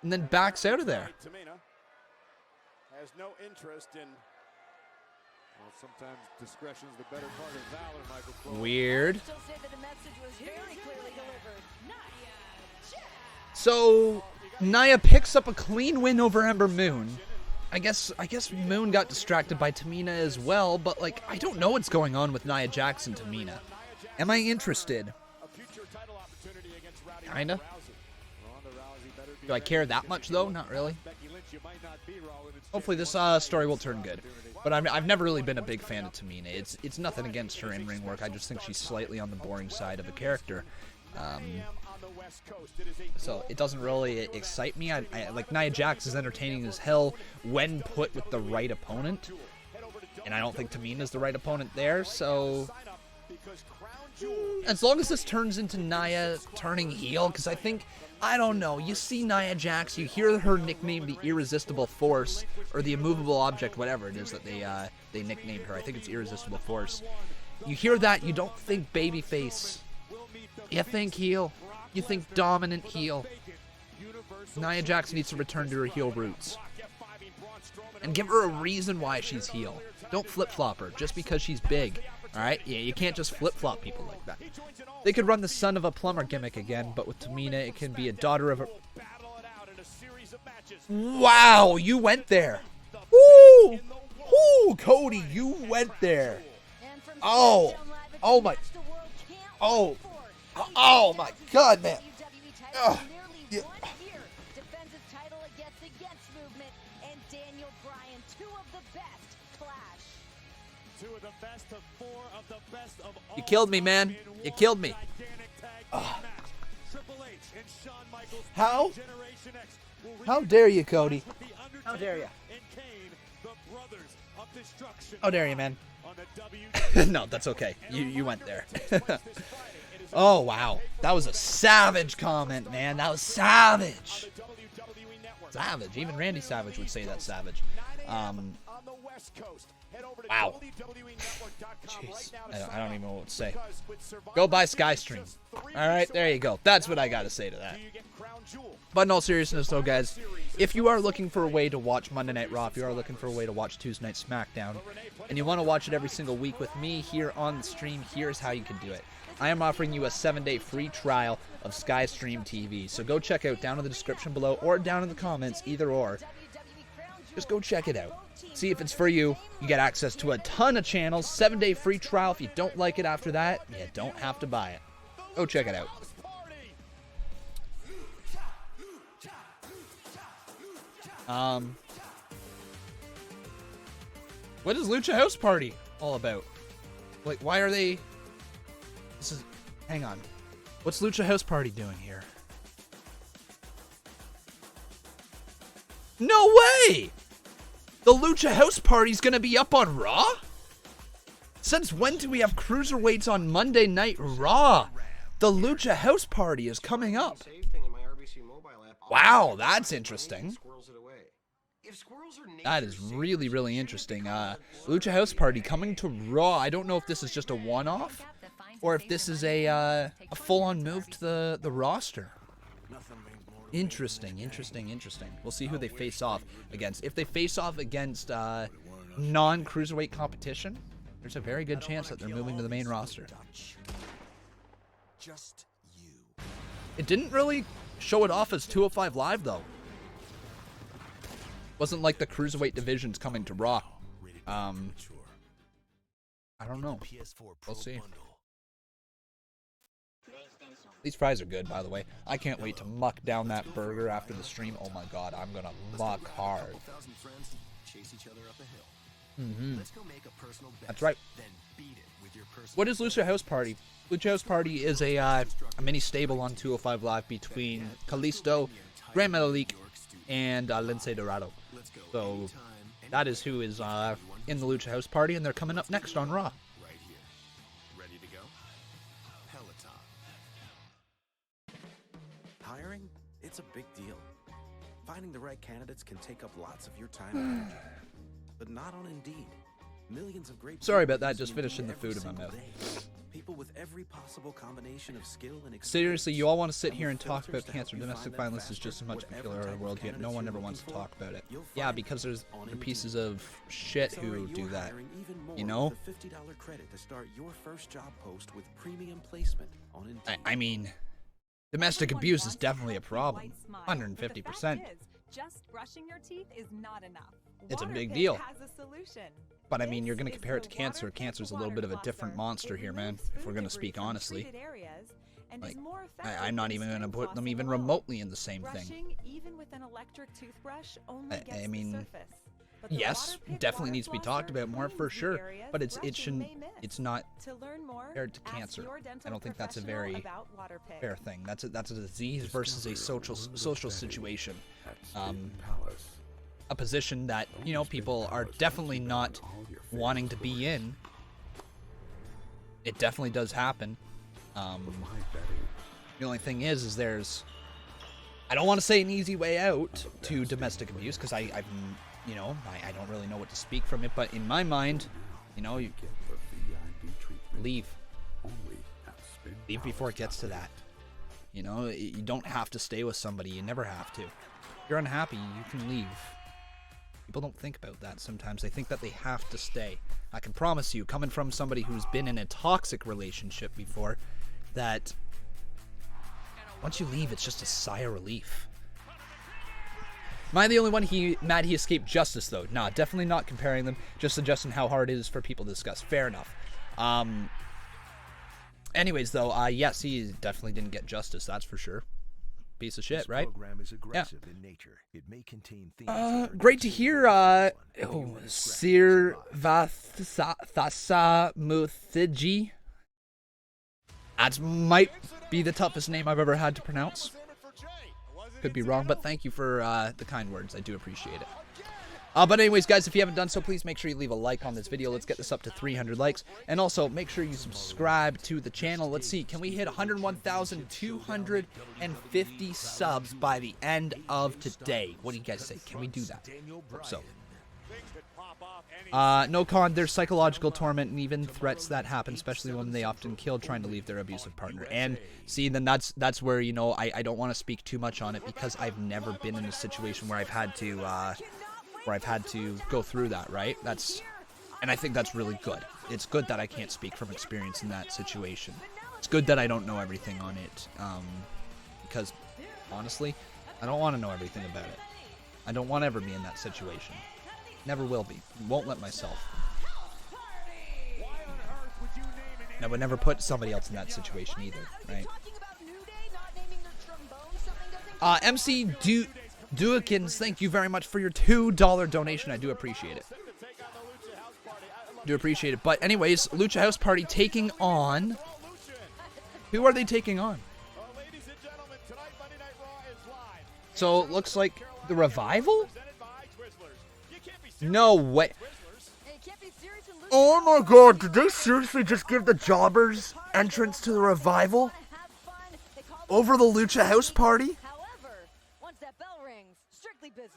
and then backs out of there. Tamina has no interest in. Well, sometimes discretion's the better part of valor, Michael. Weird. So Nia picks up a clean win over Ember Moon. I guess Moon got distracted by Tamina as well, but like I don't know what's going on with Nia Jax and Tamina. Am I interested? Kinda. Do I care that much though? Not really. Hopefully this story will turn good. But I've never really been a big fan of Tamina. It's nothing against her in-ring work. I just think she's slightly on the boring side of a character. So it doesn't really excite me. I like Nia Jax is entertaining as hell when put with the right opponent, and I don't think Tamina's the right opponent there. So as long as this turns into Nia turning heel, because I don't know. You see Nia Jax, you hear her nickname the Irresistible Force or the Immovable Object, whatever it is that they nicknamed her. I think it's Irresistible Force. You hear that, you don't think babyface. You think heel. You think dominant heel. Nia Jax needs to return to her heel roots. And give her a reason why she's heel. Don't flip-flop her just because she's big. Alright? Yeah, you can't just flip-flop people like that. They could run the son of a plumber gimmick again, but with Tamina, it can be a daughter of a... Wow, you went there. Woo! Woo, Cody, you went there. Oh. Oh, my... Oh. Oh my god, man. Yeah. You killed me, man. You killed me. How dare you, Cody? How dare you? How dare you, man? No, that's okay. You went there. Oh, wow. That was a savage comment, man. That was savage. Savage. Even Randy Savage would say that's savage. Wow. Jeez. I don't even know what to say. Go buy SkyStream. Alright, there you go. That's what I gotta say to that. But in all seriousness, though, guys, if you are looking for a way to watch Monday Night Raw, if you are looking for a way to watch Tuesday Night SmackDown, and you want to watch it every single week with me here on the stream, here's how you can do it. I am offering you a 7-day free trial of SkyStreamTV. So go check out down in the description below or down in the comments, either or. Just go check it out. See if it's for you. You get access to a ton of channels. 7-day free trial. If you don't like it after that, you don't have to buy it. Go check it out. What is Lucha House Party? all about? Like, why are they... This is... Hang on. What's Lucha House Party doing here? No way! The Lucha House Party's gonna be up on Raw? Since when do we have cruiserweights on Monday Night Raw? The Lucha House Party is coming up. Wow, that's interesting. That is really, really interesting. Lucha House Party coming to Raw. I don't know if this is just a one-off or if this is a full-on move to the roster. Interesting, interesting, interesting. We'll see who they face off against. If they face off against non-cruiserweight competition, there's a very good chance that they're moving to the main roster. Just you. It didn't really show it off as 205 Live, though. Wasn't like the cruiserweight division's coming to Raw. I don't know. We'll see. These fries are good, by the way. I can't wait to muck down that burger after the stream. Oh my god, I'm gonna muck hard. That's right. What is Lucha House Party? Lucha House Party is a mini stable on 205 Live between Kalisto, Grand Metalik, and Lince Dorado. So that is who is in the Lucha House Party, and they're coming up next on Raw. Ready to go? Peloton. Hiring? It's a big deal. Finding the right candidates can take up lots of your time and energy. But not on Indeed. Millions of great Sorry about that, just finishing the food in my mouth. People with every possible combination of skill and experience. Seriously, you all want to sit here and talk about cancer. Domestic violence is just as much popular in the world, yet no one ever wants to talk about it. Yeah, because there's pieces of shit who do that. You know? $50 credit to start your first job post with premium placement on Indeed. I mean, domestic abuse is definitely a problem. 150%. Just brushing your teeth is not enough. It's a big deal. Has a solution. But I mean, you're going to compare it to cancer. Cancer's a little bit of a different monster here, man, if we're going to speak honestly. Like, I'm not even going to put them even remotely in the same thing. Even with an electric toothbrush only gets I mean, the surface. yes, definitely needs to be talked about more for sure, but it's not compared to cancer. I don't think that's a very fair thing. That's a disease versus a social situation. A position that, you know, people are definitely not wanting to be in. It definitely does happen. The only thing is there's, I don't want to say an easy way out to domestic abuse, because I don't really know what to speak from it, but in my mind, you know, you leave before it gets to that. You know, you don't have to stay with somebody. You never have to. If you're unhappy, you can leave. People don't think about that sometimes. They think that they have to stay. I can promise you, coming from somebody who's been in a toxic relationship before, that once you leave, it's just a sigh of relief. Am I the only one mad he escaped justice, though? Nah, definitely not comparing them. Just suggesting how hard it is for people to discuss. Fair enough. Anyways, though, yes, he definitely didn't get justice, that's for sure. Piece of shit, right? Yeah. Great to hear, Sir Vathasa Muthiji. That might be the toughest name I've ever had to pronounce. Could be wrong, but thank you for the kind words. I do appreciate it. But anyways, guys, if you haven't done so, please make sure you leave a like on this video. Let's get this up to 300 likes. And also, make sure you subscribe to the channel. Let's see, can we hit 101,250 subs by the end of today? What do you guys say? Can we do that? Hope so. No con, there's psychological torment and even threats that happen, especially when they often kill trying to leave their abusive partner. And see, then that's where, you know, I don't want to speak too much on it, because I've never been in a situation where I've had to go through that, right? And I think that's really good. It's good that I can't speak from experience in that situation. It's good that I don't know everything on it, because honestly, I don't want to know everything about it. I don't want to ever be in that situation. Never will be. Won't let myself. And I would never put somebody else in that situation either, right? MC Duikins, thank you very much for your $2 donation. I do appreciate it. Do appreciate it. But anyways, Lucha House Party taking on... Who are they taking on? So it looks like the Revival? No way. Oh my god, did they seriously just give the Jobbers entrance to the Revival? Over the Lucha House Party? However, once that bell rings, strictly business.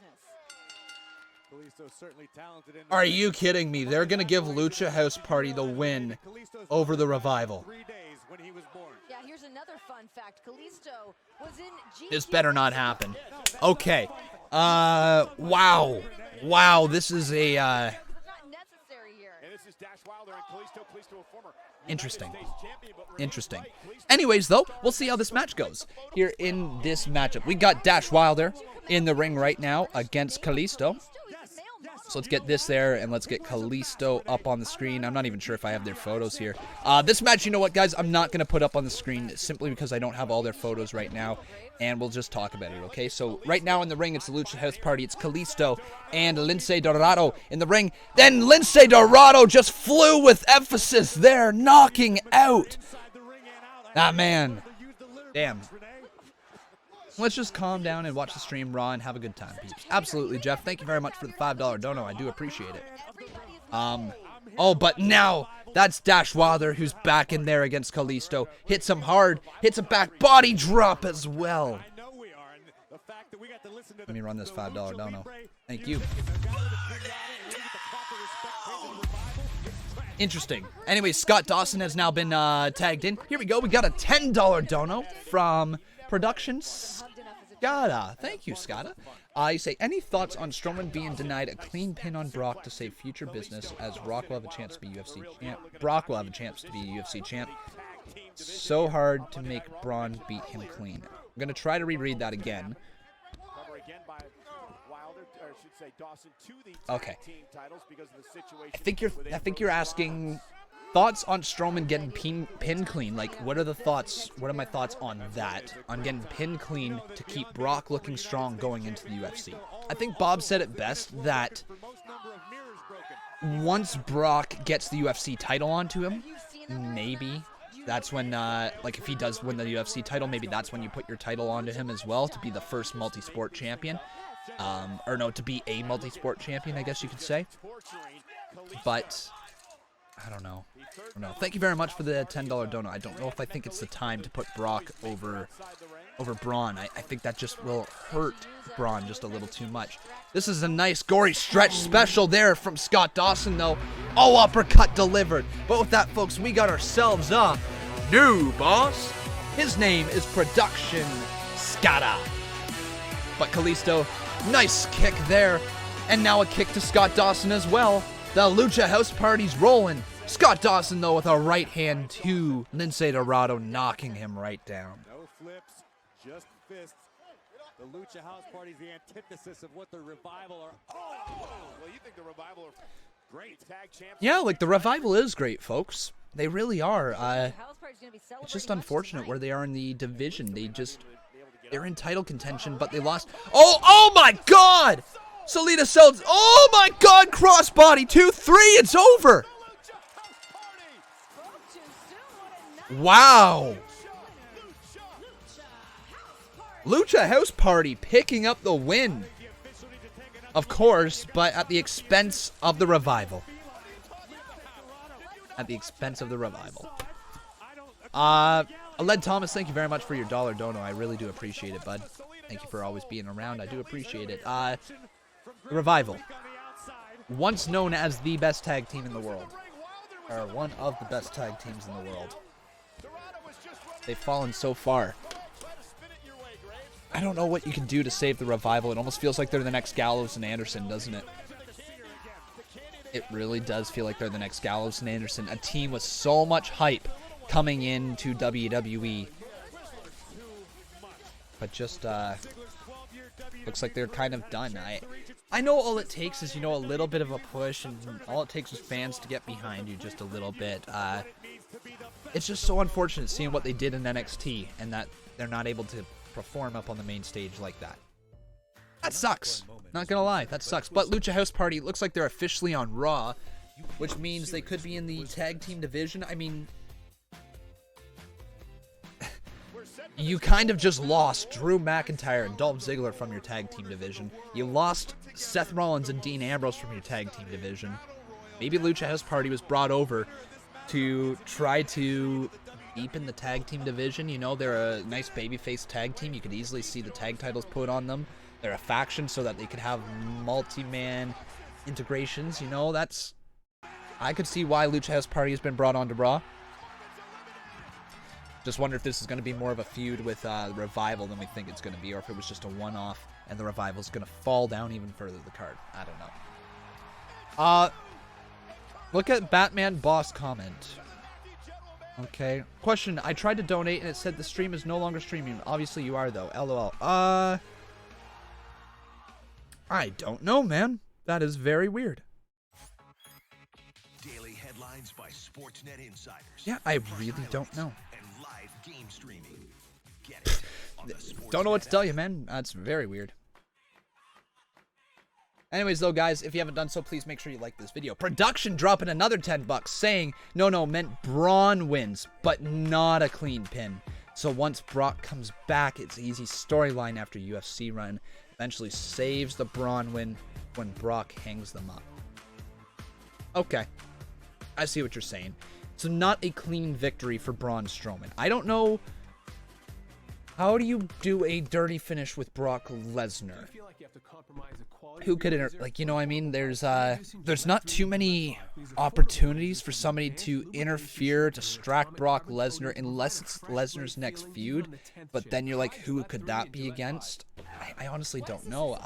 Are you kidding me? They're going to give Lucha House Party the win over the Revival. Yeah, here's another fun fact. Kalisto was in G. This better not happen. Okay. Wow. Wow, this is a, Interesting. Interesting. Anyways, though, we'll see how this match goes. Here in this matchup, we got Dash Wilder in the ring right now against Kalisto. So let's get this there, and let's get Kalisto up on the screen. I'm not even sure if I have their photos here. This match, you know what, guys? I'm not going to put up on the screen simply because I don't have all their photos right now, and we'll just talk about it, okay? So right now in the ring, it's the Lucha House Party. It's Kalisto and Lince Dorado in the ring. Then Lince Dorado just flew with emphasis there, knocking out that man. Damn. Let's just calm down and watch the stream raw and have a good time, peeps. Absolutely, Jeff. Thank you very much for the $5 dono. I do appreciate it. Oh, but now that's Dash Wilder who's back in there against Kalisto. Hits him hard. Hits a back body drop as well. Let me run this $5 dono. Thank you. Interesting. Anyway, Scott Dawson has now been tagged in. Here we go. We got a $10 dono from Production Scada. Thank you, Scada. You say, any thoughts on Strowman being denied a clean pin on Brock to save future business, as Brock will have a chance to be UFC champ? Brock will have a chance to be UFC champ. So hard to make Braun beat him clean. I'm going to try to reread that again. Okay. I think you're asking thoughts on Strowman getting pin clean. Like, what are the thoughts? What are my thoughts on that? On getting pin clean to keep Brock looking strong going into the UFC. I think Bob said it best that once Brock gets the UFC title onto him, maybe that's when, like, if he does win the UFC title, maybe that's when you put your title onto him as well to be the first multi-sport champion. Or no, to be a multi-sport champion, I guess you could say. But I don't know. Thank you very much for the $10 dono. I don't know if I think it's the time to put Brock over Braun. I think that just will hurt Braun just a little too much. This is a nice gory stretch special there from Scott Dawson, though. Oh, uppercut delivered. But with that, folks, we got ourselves a new boss. His name is Production Scada. But Kalisto, nice kick there. And now a kick to Scott Dawson as well. The Lucha House Party's rolling. Scott Dawson, though, with a right hand to Lince Dorado, knocking him right down. No flips, just fists. The Lucha House Party is the antithesis of what the Revival are. Oh! Well, you think the Revival are great tag champs? Yeah, like, the Revival is great, folks. They really are. It's just unfortunate where they are in the division. They're in title contention, but they lost. Oh my God! Salita sells. Oh my God! Crossbody 2-3. It's over. Wow. Lucha House Party picking up the win. Of course, but at the expense of the Revival. At the expense of the Revival. Aled Thomas, thank you very much for your $1 dono. I really do appreciate it, bud. Thank you for always being around. I do appreciate it. The Revival, once known as the best tag team in the world, or one of the best tag teams in the world. They've fallen so far. I don't know what you can do to save the Revival. It almost feels like they're the next Gallows and Anderson, doesn't it? It really does feel like they're the next Gallows and Anderson. A team with so much hype coming into WWE. But just, looks like they're kind of done. I know all it takes is, a little bit of a push, and all it takes is fans to get behind you just a little bit. It's just so unfortunate seeing what they did in NXT, and that they're not able to perform up on the main stage like that. That sucks. Not gonna lie, that sucks. But Lucha House Party looks like they're officially on Raw. which means they could be in the tag team division. I mean, you kind of just lost Drew McIntyre and Dolph Ziggler from your tag team division. You lost Seth Rollins and Dean Ambrose from your tag team division. Maybe Lucha House Party was brought over to try to deepen the tag team division. You know, they're a nice babyface tag team. You could easily see the tag titles put on them. They're a faction so that they could have multi-man integrations. You know, that's... I could see why Lucha House Party has been brought on to Raw. Just wonder if this is going to be more of a feud with Revival than we think it's going to be, or if it was just a one-off and the Revival's going to fall down even further the card. I don't know. Look at Batman Boss comment. Okay. Question, I tried to donate and it said the stream is no longer streaming. Obviously you are though. LOL. I don't know, man. That is very weird. Daily headlines by Sportsnet insiders. Yeah, I really don't know. And live game streaming. Get it on the Don't know what to tell you, man. That's very weird. Anyways, though, guys, if you haven't done so, please make sure you like this video. Production dropping another 10 bucks saying, no, meant Braun wins, but not a clean pin. So once Brock comes back, it's an easy storyline after UFC run. Eventually saves the Braun win when Brock hangs them up. Okay. I see what you're saying. So not a clean victory for Braun Strowman. I don't know. How do you do a dirty finish with Brock Lesnar? Who could, like, you know what I mean? There's not too many opportunities for somebody to interfere, distract Brock Lesnar, unless it's Lesnar's next feud. But then you're like, who could that be against? I honestly don't know.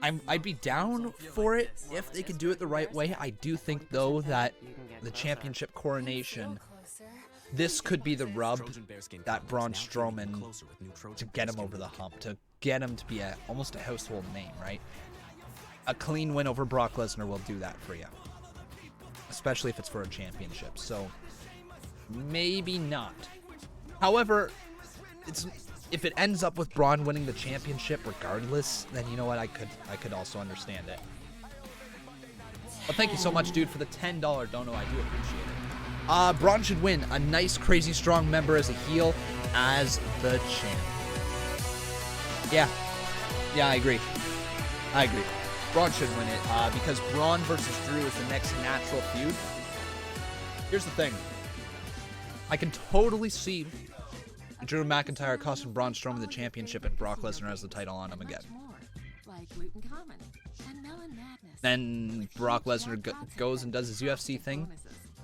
I'd be down for it if they could do it the right way. I do think, though, that the championship coronation, this could be the rub that Braun Strowman, to get him over the hump, to get him to be almost a household name, right? A clean win over Brock Lesnar will do that for you, especially if it's for a championship. So maybe not. However, if it ends up with Braun winning the championship regardless, then you know what, I could also understand it. But thank you so much, dude, for the $10 dono. I do appreciate it. Braun should win. A nice, crazy, strong member as a heel, as the champ. Yeah, I agree. Braun should win it because Braun versus Drew is the next natural feud. Here's the thing. I can totally see Drew McIntyre costing Braun Strowman the championship and Brock Lesnar has the title on him again. Then Brock Lesnar goes and does his UFC thing,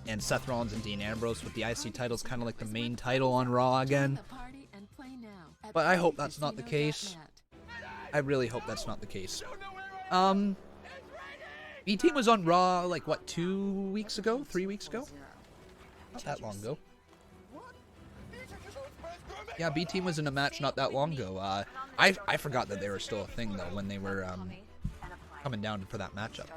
and Seth Rollins and Dean Ambrose with the IC titles kind of like the main title on Raw again. But I hope that's not the case. I really hope that's not the case. B-Team was on Raw, like, what, 2 weeks ago? 3 weeks ago? Not that long ago. Yeah, B-Team was in a match not that long ago. I forgot that they were still a thing, though, when they were coming down for that matchup.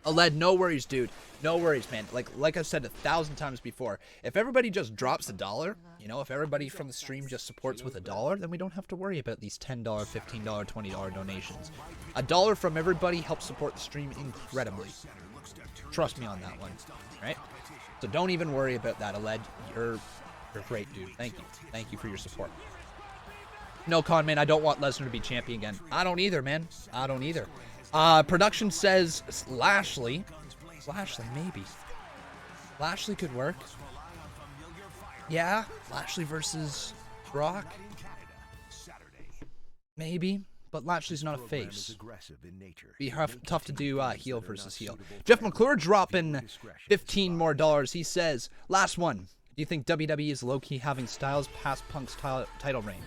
Aled, no worries, dude. No worries, man. Like I've said 1,000 times before, if everybody just drops $1, you know, if everybody from the stream just supports with $1, then we don't have to worry about these $10, $15, $20 donations. $1 from everybody helps support the stream incredibly. Trust me on that one, right? So don't even worry about that, Aled. You're great, dude. Thank you. Thank you for your support. No, Conman, I don't want Lesnar to be champion again. I don't either, man. I don't either. Production says Lashley. Lashley, maybe. Lashley could work. Yeah, Lashley versus Brock. Maybe, but Lashley's not a face. Be tough to do heel versus heel. Jeff McClure dropping $15 more. He says, last one. Do you think WWE is low-key having Styles past Punk's title reign?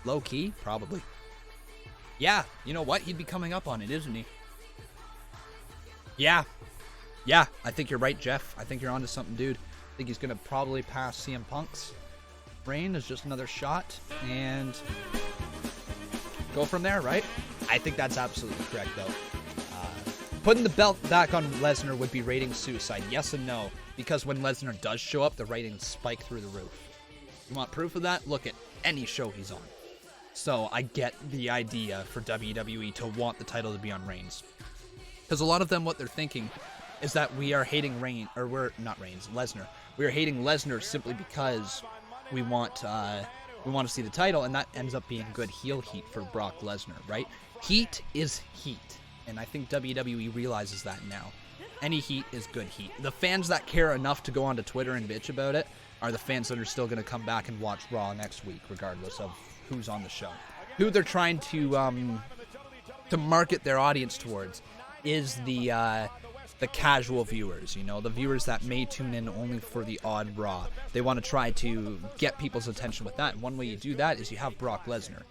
Low-key? Probably. Yeah, you know what? He'd be coming up on it, isn't he? Yeah, I think you're right, Jeff. I think you're onto something, dude. I think he's going to probably pass CM Punk's reign as just another shot and go from there, right? I think that's absolutely correct, though. Putting the belt back on Lesnar would be ratings suicide. Yes and no, because when Lesnar does show up, the ratings spike through the roof. You want proof of that? Look at any show he's on. So I get the idea for WWE to want the title to be on Reigns. Because a lot of them, what they're thinking is that we are hating Lesnar. We are hating Lesnar simply because we want to see the title, and that ends up being good heel heat for Brock Lesnar, right? Heat is heat, and I think WWE realizes that now. Any heat is good heat. The fans that care enough to go onto Twitter and bitch about it are the fans that are still going to come back and watch Raw next week, regardless of who's on the show. Who they're trying to market their audience towards is the casual viewers, you know, the viewers that may tune in only for the odd Raw. They want to try to get people's attention with that, and one way you do that is you have Brock Lesnar.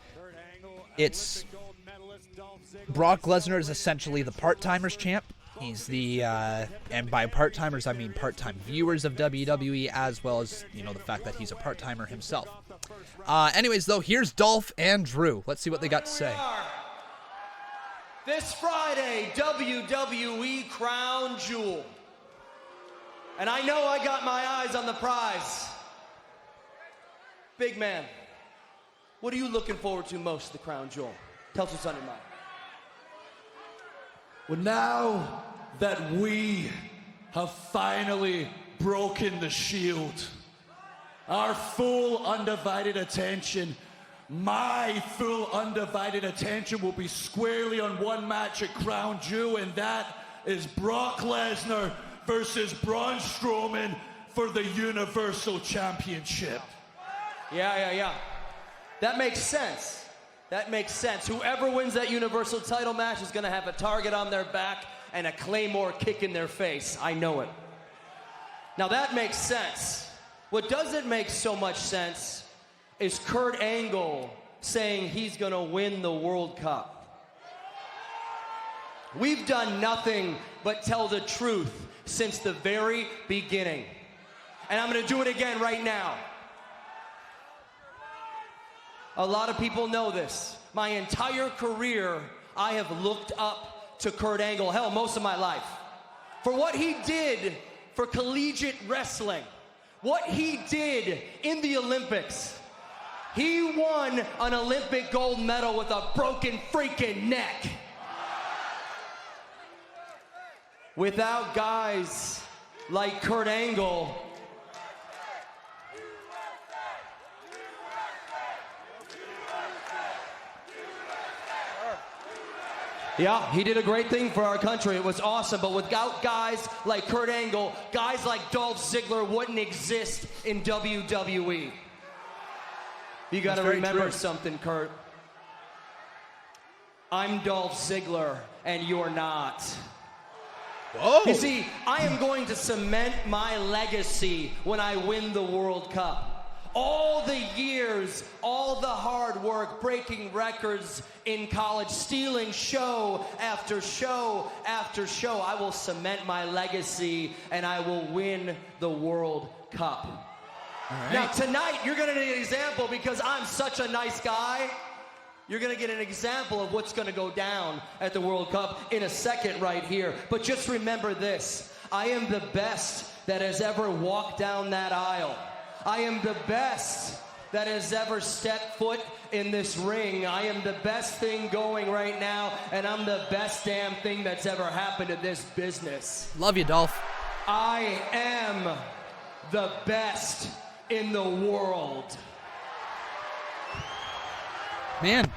Brock Lesnar is essentially the part-timers champ. He's the, and by part-timers I mean part-time viewers of WWE, as well as, you know, the fact that he's a part-timer himself. Anyways, though, here's Dolph and Drew. Let's see what they got to say. This Friday, WWE Crown Jewel. And I know I got my eyes on the prize. Big man, what are you looking forward to most at the Crown Jewel? Tell us what's on your mind. Well, now that we have finally broken the shield, our full undivided attention, my full undivided attention will be squarely on one match at Crown Jewel, and that is Brock Lesnar versus Braun Strowman for the Universal Championship. Yeah. That makes sense. That makes sense. Whoever wins that Universal title match is going to have a target on their back and a Claymore kick in their face. I know it. Now that makes sense. What doesn't make so much sense is Kurt Angle saying he's going to win the World Cup. We've done nothing but tell the truth since the very beginning. And I'm going to do it again right now. A lot of people know this. My entire career, I have looked up to Kurt Angle, hell, most of my life. For what he did for collegiate wrestling, what he did in the Olympics. He won an Olympic gold medal with a broken freaking neck. Without guys like Kurt Angle, yeah, he did a great thing for our country. It was awesome. But without guys like Kurt Angle, guys like Dolph Ziggler wouldn't exist in WWE. You got to remember something, Kurt. I'm Dolph Ziggler, and you're not. Whoa. You see, I am going to cement my legacy when I win the World Cup. All the years, all the hard work, breaking records in college, stealing show after show after show. I will cement my legacy, and I will win the World Cup. All right. Now, tonight, you're going to need an example because I'm such a nice guy. You're going to get an example of what's going to go down at the World Cup in a second right here. But just remember this. I am the best that has ever walked down that aisle. I am the best that has ever stepped foot in this ring. I am the best thing going right now, and I'm the best damn thing that's ever happened to this business. Love you, Dolph. I am the best in the world. Man.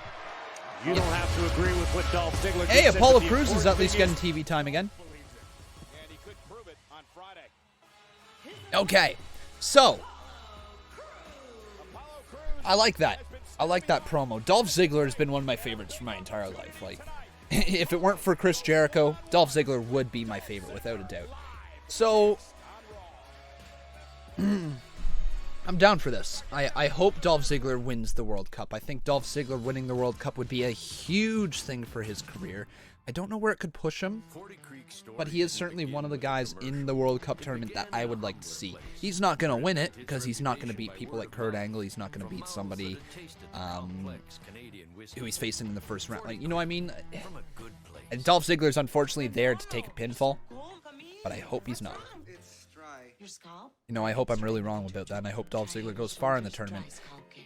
You don't have to agree with what Dolph Ziggler Hey, just said, Apollo but the Crews is at least getting important TV time again. And he could prove it on Friday. Okay, so I like that. I like that promo. Dolph Ziggler has been one of my favorites for my entire life. Like, if it weren't for Chris Jericho, Dolph Ziggler would be my favorite without a doubt. So I'm down for this. I hope Dolph Ziggler wins the World Cup. I think Dolph Ziggler winning the World Cup would be a huge thing for his career. I don't know where it could push him, but he is certainly one of the guys in the World Cup tournament that I would like to see. He's not going to win it because he's not going to beat people like Kurt Angle. He's not going to beat somebody who he's facing in the first round. Like, you know what I mean? And Dolph Ziggler's unfortunately there to take a pinfall, but I hope he's not. Your scalp? You know, I hope I'm really wrong about that, and I hope Dolph Ziggler goes far in the tournament.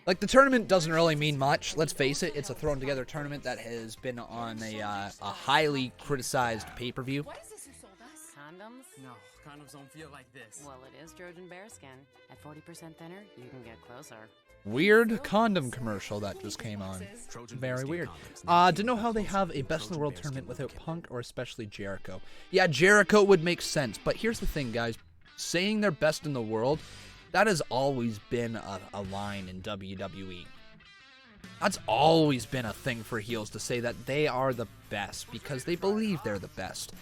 Like, the tournament doesn't really mean much. Let's face it, it's a thrown-together tournament that has been on a highly criticized pay-per-view. What is this you sold us? Condoms? No, condoms don't feel like this. Well, it is Trojan bearskin. At 40% thinner, you can get closer. Weird condom commercial that just came on. Very weird. To know how they have a Best in the World tournament without Punk or especially Jericho. Yeah, Jericho would make sense, but here's the thing, guys. Saying they're best in the world, that has always been a line in WWE. That's always been a thing for heels to say that they are the best because they believe they're the best.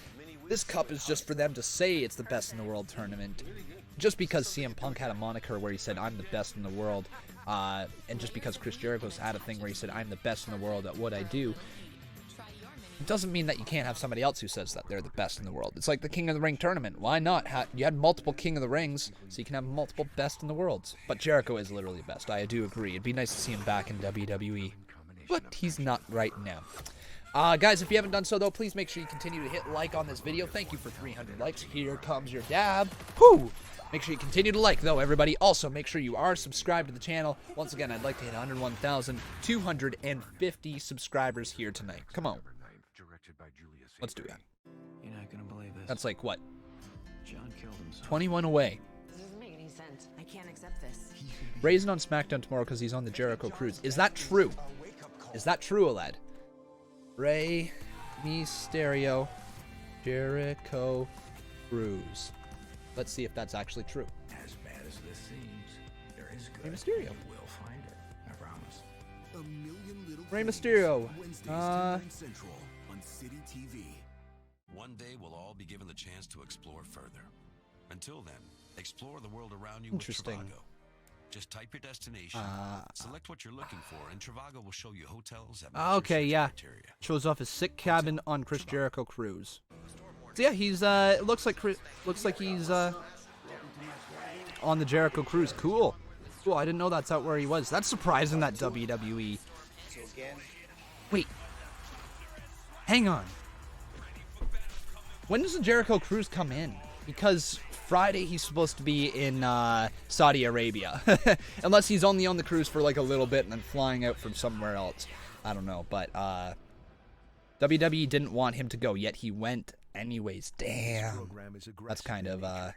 This cup is just for them to say it's the best in the world tournament. Just because CM Punk had a moniker where he said, I'm the best in the world, and just because Chris Jericho's had a thing where he said, I'm the best in the world at what I do, it doesn't mean that you can't have somebody else who says that they're the best in the world. It's like the King of the Ring tournament. Why not? You had multiple King of the Rings, so you can have multiple best in the worlds. But Jericho is literally the best. I do agree. It'd be nice to see him back in WWE. But he's not right now. Guys, if you haven't done so, though, please make sure you continue to hit like on this video. Thank you for 300 likes. Here comes your dab. Whoo! Make sure you continue to like, though, everybody. Also, make sure you are subscribed to the channel. Once again, I'd like to hit 101,250 subscribers here tonight. Come on. Let's do that. You're not gonna believe this. That's like, what? John killed himself. 21 away. This doesn't make any sense. I can't accept this. Ray's on SmackDown tomorrow because he's on the Jericho Cruise. Is that true? Is that true, Aled? Rey Mysterio, Jericho Cruise. Let's see if that's actually true. As bad as this seems, there is good. Rey Mysterio. We'll find it. I promise. Rey Mysterio. Central on City TV. One day we'll all be given the chance to explore further. Until then, explore the world around you with Trivago. Just type your destination, select what you're looking for, and Trivago will show you hotels that match Okay, your yeah. criteria. Shows off his sick cabin on Chris Jericho Cruise. So yeah, he's it looks like he's on the Jericho Cruise. Cool. Cool. I didn't know that's out where he was. That's surprising that WWE. Wait. Hang on. When does the Jericho Cruise come in? Because Friday he's supposed to be in Saudi Arabia. Unless he's only on the cruise for like a little bit and then flying out from somewhere else. I don't know. But WWE didn't want him to go, yet he went anyways. Damn. That's kind of But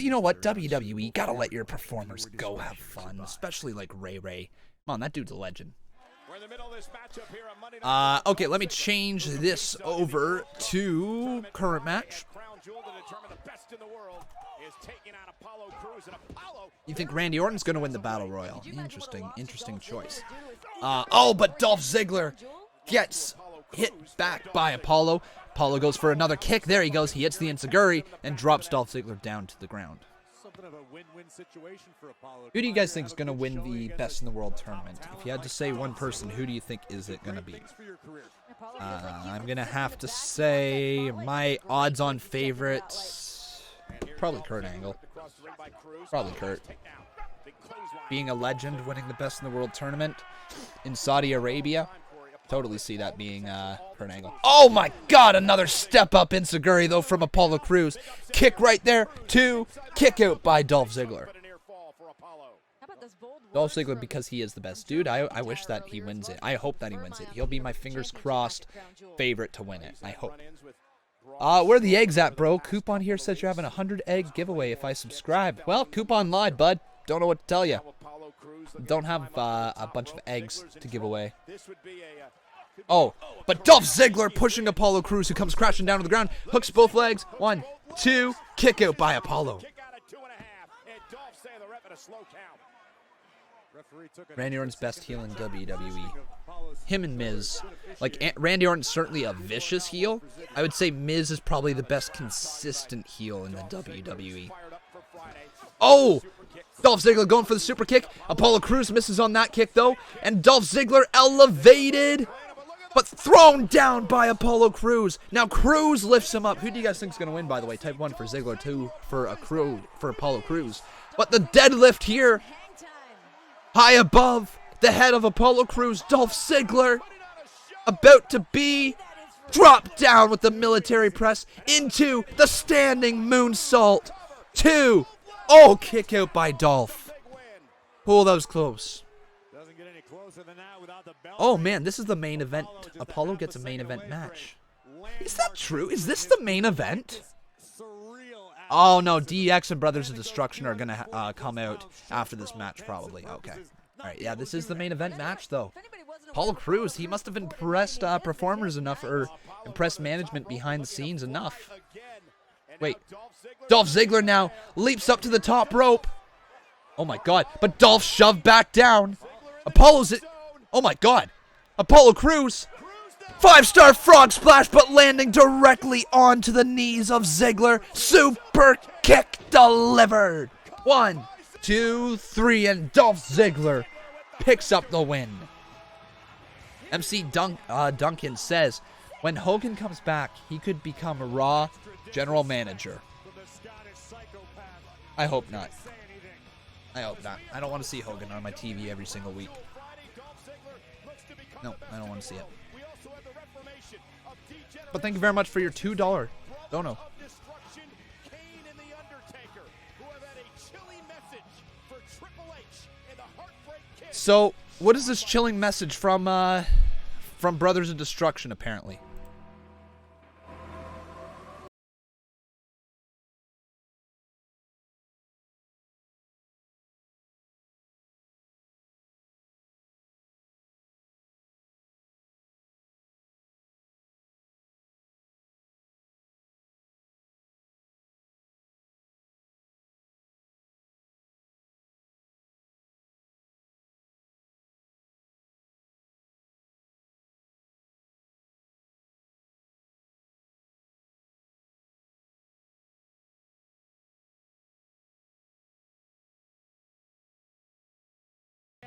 you know what? WWE, gotta let your performers go have fun. Especially like Ray Ray. Come on, that dude's a legend. Okay, let me change this over to current match. You think Randy Orton's going to win the Battle Royal? Interesting choice. Oh, but Dolph Ziggler gets hit back by Apollo. Apollo goes for another kick. There he goes. He hits the Enziguri and drops Dolph Ziggler down to the ground. Who do you guys think is going to win the Best in the World tournament? If you had to say one person, who do you think is it going to be? I'm going to have to say my odds-on favorites. Probably Kurt Angle. Probably Kurt. Being a legend, winning the Best in the World tournament in Saudi Arabia. Totally see that being Kurt Angle. Oh my God! Another step-up Enziguri though from Apollo Crews. Kick right there. 2. Kick out by Dolph Ziggler. Dolph Ziggler because he is the best dude. I wish that he wins it. I hope that he wins it. He'll be my fingers crossed favorite to win it. I hope. Where are the eggs at, bro? Coupon here says you're having a 100-egg giveaway if I subscribe. Well, coupon lied, bud. Don't know what to tell you. Don't have a bunch of eggs to give away. Oh, but Dolph Ziggler pushing Apollo Crews, who comes crashing down to the ground, hooks both legs. 1, 2, kick out by Apollo. Randy Orton's best heel in WWE. Him and Miz. Like, Randy Orton's certainly a vicious heel. I would say Miz is probably the best consistent heel in the WWE. Oh! Dolph Ziggler going for the super kick. Apollo Crews misses on that kick, though. And Dolph Ziggler elevated, but thrown down by Apollo Crews. Now Crews lifts him up. Who do you guys think is going to win, by the way? Type 1 for Ziggler, 2 for Apollo Crews. But the deadlift here, high above the head of Apollo Crews. Dolph Ziggler about to be dropped down with the military press into the standing moonsault. 2. Oh, kick out by Dolph. Oh, that was close. Oh, man, this is the main event. Apollo gets a main event match. Is that true? Is this the main event? Oh, no, DX and Brothers of Destruction are going to come out after this match, probably. Okay. All right, yeah, this is the main event match, though. Apollo Crews, he must have impressed performers enough, or impressed management behind the scenes enough. Wait, Dolph Ziggler now leaps up to the top rope. Oh my god, but Dolph shoved back down. Apollo's it. Oh my god, Apollo Crews. 5-star frog splash, but landing directly onto the knees of Ziggler. Super kick delivered. 1, 2, 3, and Dolph Ziggler picks up the win. MC Duncan says, when Hogan comes back, he could become a Raw general manager. I hope not. I hope not. I don't want to see Hogan on my TV every single week. No, I don't want to see it. But thank you very much for your $2 dono. So, what is this chilling message from Brothers of Destruction, apparently?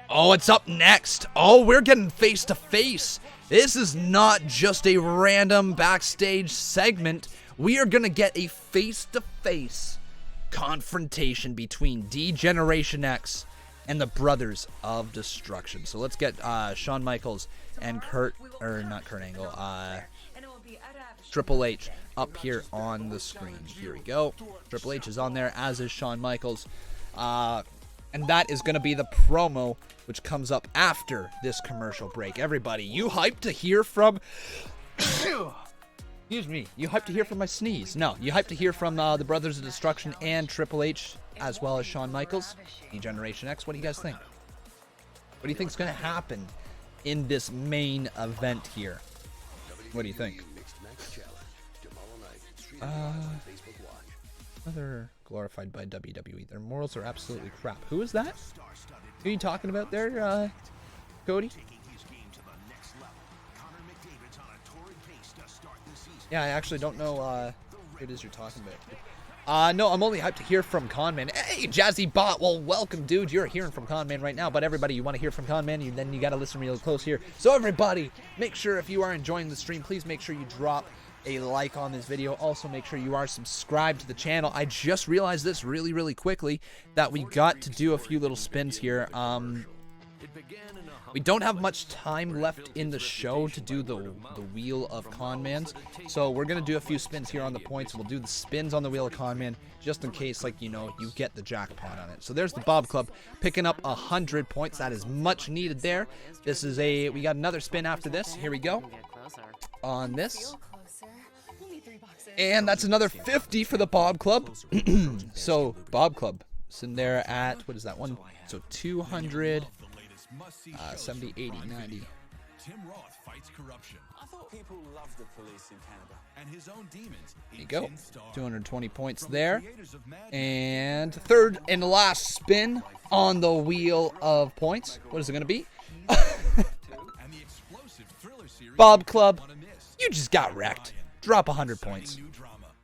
Oh, it's up next. Oh, we're getting face to face. This is not just a random backstage segment. We are going to get a face to face confrontation between D-Generation X and the Brothers of Destruction. So let's get Shawn Michaels and not Kurt Angle, Triple H up here on the screen. Here we go. Triple H is on there, as is Shawn Michaels. And that is going to be the promo, which comes up after this commercial break. Everybody, you hyped to hear from... Excuse me. You hyped to hear from my sneeze. No, you hyped to hear from the Brothers of Destruction and Triple H, as well as Shawn Michaels, D-Generation X. What do you guys think? What do you think is going to happen in this main event here? What do you think? Another glorified by WWE. Their morals are absolutely crap. Who is that? Who are you talking about there, Cody? Yeah, I actually don't know who it is you're talking about. No, I'm only hyped to hear from Conman. Hey, Jazzy Bot. Well, welcome, dude. You're hearing from Conman right now, but everybody, you want to hear from Conman, then you got to listen real close here. So everybody, make sure if you are enjoying the stream, please make sure you drop a like on this video. Also, make sure you are subscribed to the channel. I just realized this really quickly, that we got to do a few little spins here. We don't have much time left in the show to do the Wheel of Conmans, so we're gonna do a few spins here on the points. We'll do the spins on the Wheel of Conman just in case, like, you know, you get the jackpot on it. So there's the Bob Club picking up 100 points. That is much needed there. This is we got another spin after this. Here we go on this. And that's another 50 for the Bob Club. So, Bob Club sitting there at, what is that one? So, 200, 70, 80, 90. Tim Roth fights corruption. I thought people loved the police in Canada. And his own demons. There you go. 220 points there. And third and last spin on the Wheel of Points. What is it going to be? Bob Club, you just got wrecked. Drop 100 points.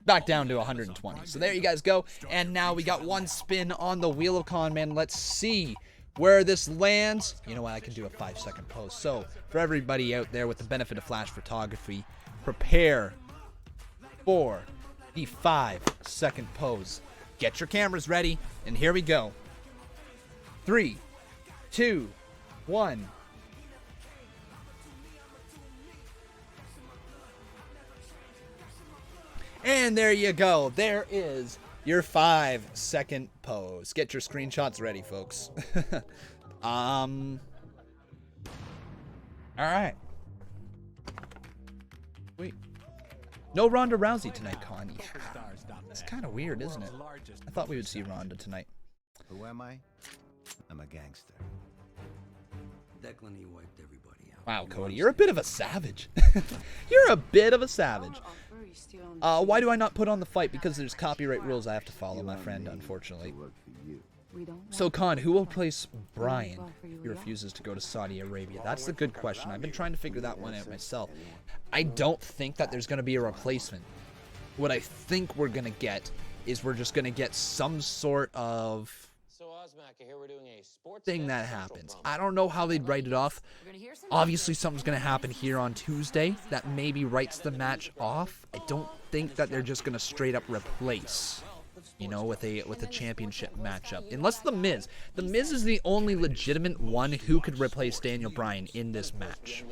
Back down to 120. So there you guys go. And now we got one spin on the Wheel of Conman. Let's see where this lands. You know what? I can do a 5-second pose. So for everybody out there with the benefit of flash photography, prepare for the 5-second pose. Get your cameras ready. And here we go. 3, 2, 1. And there you go. There is Your 5-second pose. Get your screenshots ready, folks. All right. Wait. No Ronda Rousey tonight, Connie. It's kind of weird, isn't it? I thought we would see Ronda tonight. Who am I? I'm a gangster. Declan, he wiped everybody out. Wow, Cody, you're a bit of a savage. You're a bit of a savage. Why do I not put on the fight? Because there's copyright rules I have to follow, my friend, unfortunately. So, Khan, who will replace Brian if he refuses to go to Saudi Arabia? That's the good question. I've been trying to figure that one out myself. I don't think that there's going to be a replacement. What I think we're going to get is we're just going to get some sort of thing that happens. I don't know how they'd write it off. Obviously, something's going to happen here on Tuesday that maybe writes the match off. I don't think that they're just going to straight up replace, you know, with a championship matchup. Unless The Miz. The Miz is the only legitimate one who could replace Daniel Bryan in this match.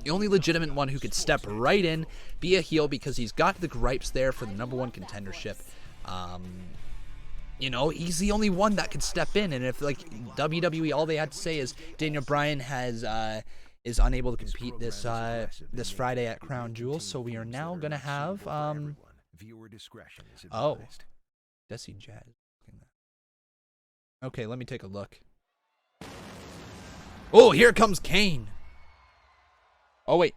The only legitimate one who could step right in, be a heel, because he's got the gripes there for the #1 contendership. You know, he's the only one that could step in. And if, like, WWE, all they had to say is Daniel Bryan is unable to compete this Friday at Crown Jewel, so we are now going to have... Oh. Desi Jazz. Okay, let me take a look. Oh, here comes Kane. Oh, wait.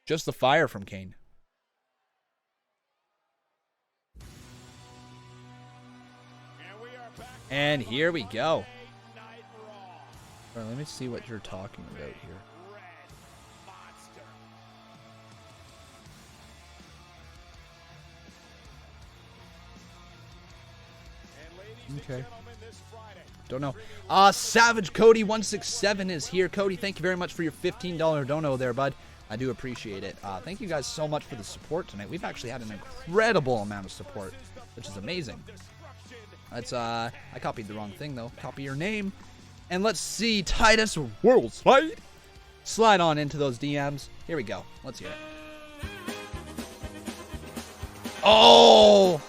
Just the fire from Kane. And here we go. All right, let me see what you're talking about here. Okay. Don't know. Savage Cody 167 is here. Cody, thank you very much for your $15 dono there, bud. I do appreciate it. Thank you guys so much for the support tonight. We've actually had an incredible amount of support, which is amazing. That's I copied the wrong thing though. Copy your name. And let's see Titus Worldslide. Slide on into those DMs. Here we go. Let's hear it. Oh!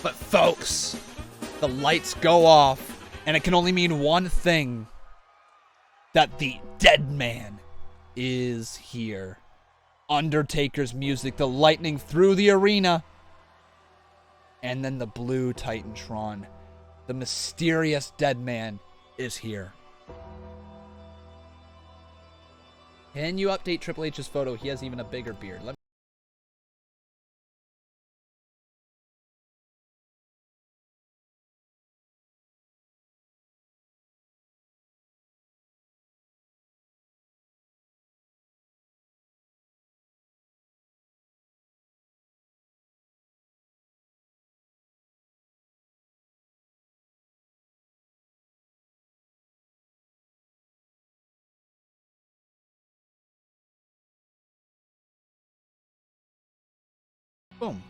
But folks, the lights go off, and it can only mean one thing. That the dead man is here. Undertaker's music, the lightning through the arena. And then the blue Titantron. The mysterious dead man is here. Can you update Triple H's photo? He has even a bigger beard. Boom.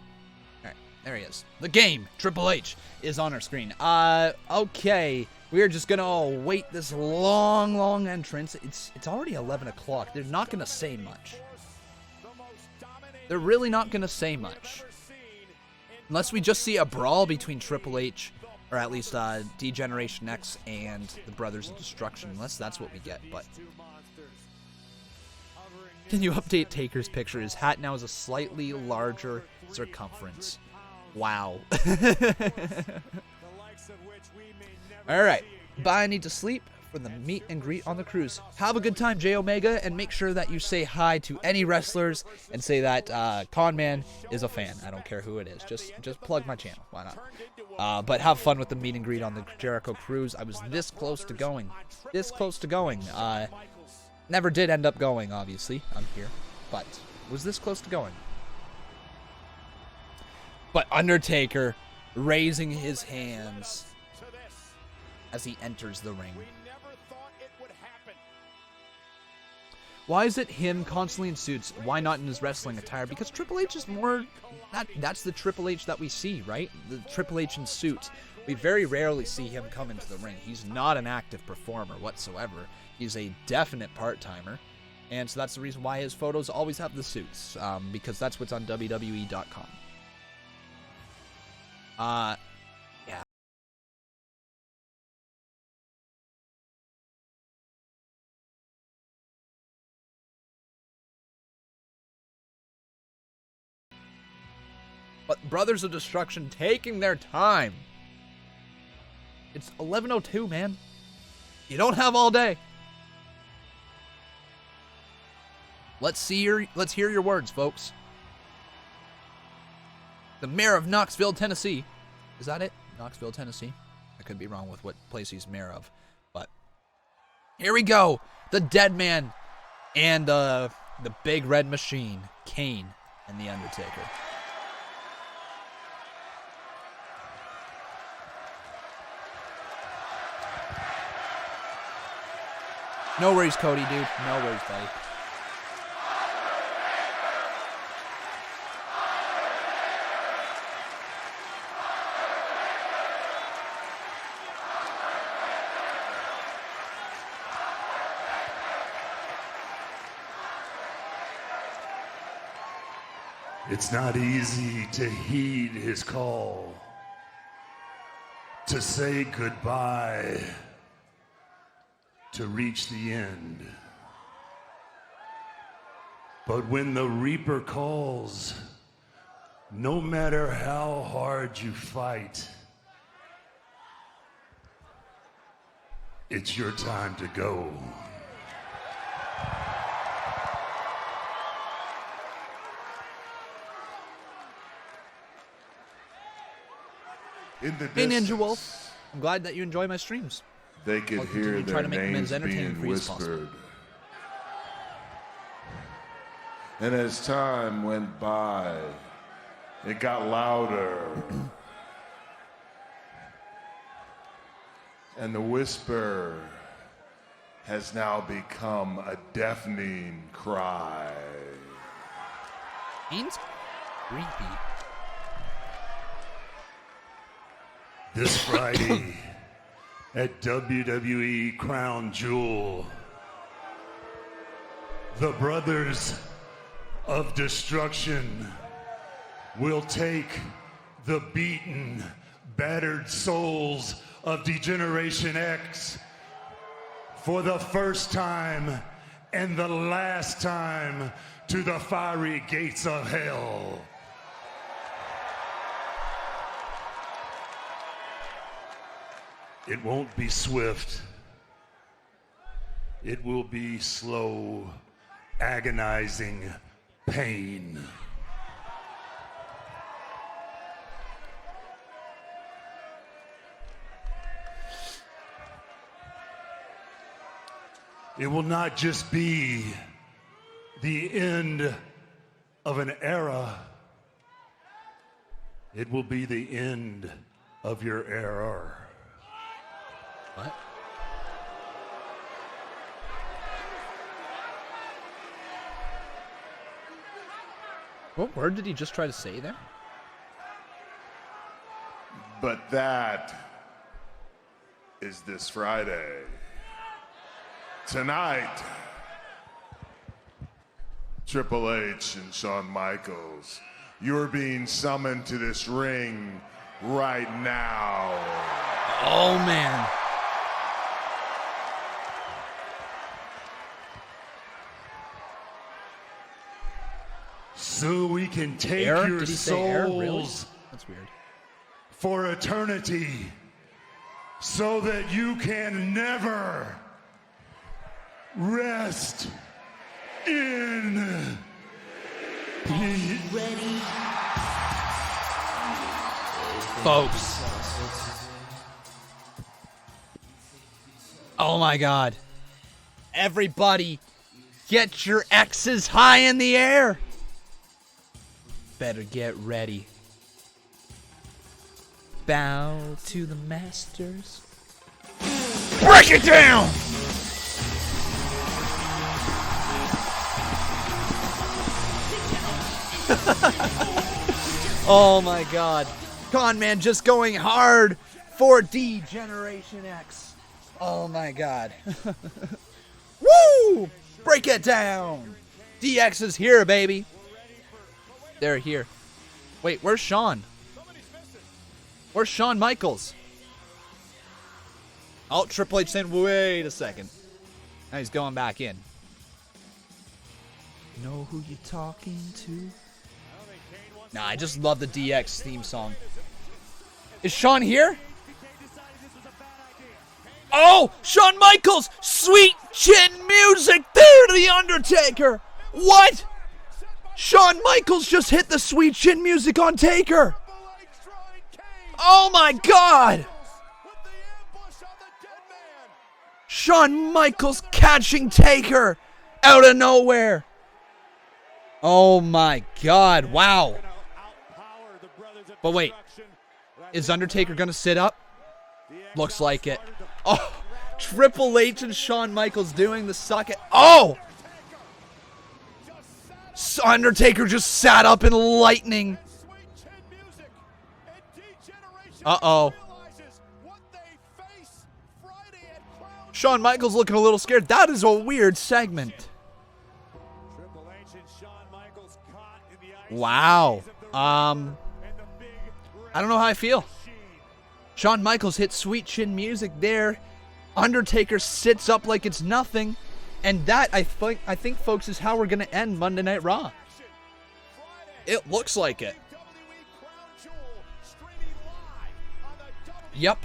Alright, there he is. The game, Triple H, is on our screen. Okay. We are just gonna await this long entrance. It's already 11 o'clock. They're not gonna say much. They're really not gonna say much. Unless we just see a brawl between Triple H, or at least D-Generation X and the Brothers of Destruction. Unless that's what we get, but... Can you update Taker's picture? His hat now is a slightly larger circumference. Wow. Alright. Bye, I need to sleep for the meet and greet on the cruise. Have a good time, J Omega, and make sure that you say hi to any wrestlers and say that Conman is a fan. I don't care who it is. Just plug my channel. Why not? But have fun with the meet and greet on the Jericho cruise. I was this close to going. This close to going. Never did end up going, obviously. I'm here. But was this close to going. But Undertaker raising his hands as he enters the ring. Why is it him constantly in suits? Why not in his wrestling attire? Because Triple H is more... That's the Triple H that we see, right? The Triple H in suits. We very rarely see him come into the ring. He's not an active performer whatsoever. He's a definite part-timer. And so that's the reason why his photos always have the suits. Because that's what's on WWE.com. Yeah. But Brothers of Destruction taking their time. It's 11:02, man. You don't have all day. Let's hear your words, folks. The mayor of Knoxville, Tennessee. Is that it? Knoxville, Tennessee? I could be wrong with what place he's mayor of. But here we go. The Dead Man and the Big Red Machine, Kane and The Undertaker. No worries, Cody, dude. No worries, buddy. It's not easy to heed his call, to say goodbye, to reach the end. But when the Reaper calls, no matter how hard you fight, it's your time to go. In the Hey, distance, Ninja Wolf. I'm glad that you enjoy my streams. they could I'll hear continue to their try to make them names as entertaining being for you as possible. whispered. And as time went by, it got louder. And the whisper has now become a deafening cry. Means creepy. This Friday at WWE Crown Jewel, the Brothers of Destruction will take the beaten, battered souls of Degeneration X for the first time and the last time to the fiery gates of hell. It won't be swift. It will be slow, agonizing pain. It will not just be the end of an era. It will be the end of your era. What? What word did he just try to say there? But that is this Friday. Tonight, Triple H and Shawn Michaels, you're being summoned to this ring right now. Oh, man. So we can take Air? your Did he say air? souls Really? That's weird. for eternity so that you can never rest in peace. Folks. Oh my God. Everybody, get your X's high in the air. Better get ready. Bow to the masters. Break it down! Oh my God. Conman just going hard for Degeneration X. Oh my God. Woo! Break it down! DX is here, baby. They're here. Wait, where's Sean? Where's Shawn Michaels? Oh, Triple H saying, wait a second. Now he's going back in. Know who you're talking to? Nah, I just love the DX theme song. Is Shawn here? Oh, Shawn Michaels! Sweet chin music there to The Undertaker! What? Shawn Michaels just hit the sweet chin music on Taker! Oh my God! Shawn Michaels catching Taker out of nowhere! Oh my God, wow. But wait, is Undertaker gonna sit up? Looks like it. Oh, Triple H and Shawn Michaels doing the suck it. Oh! Undertaker just sat up in lightning. Uh-oh. Shawn Michaels looking a little scared. That is a weird segment. Wow. I don't know how I feel. Shawn Michaels hit sweet chin music there. Undertaker sits up like it's nothing. And that, I think, folks, is how we're going to end Monday Night Raw. It looks like it. Yep.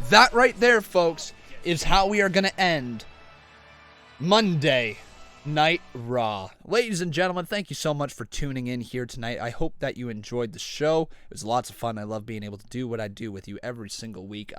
That right there, folks, is how we are going to end Monday Night Raw. Ladies and gentlemen, thank you so much for tuning in here tonight. I hope that you enjoyed the show. It was lots of fun. I love being able to do what I do with you every single week.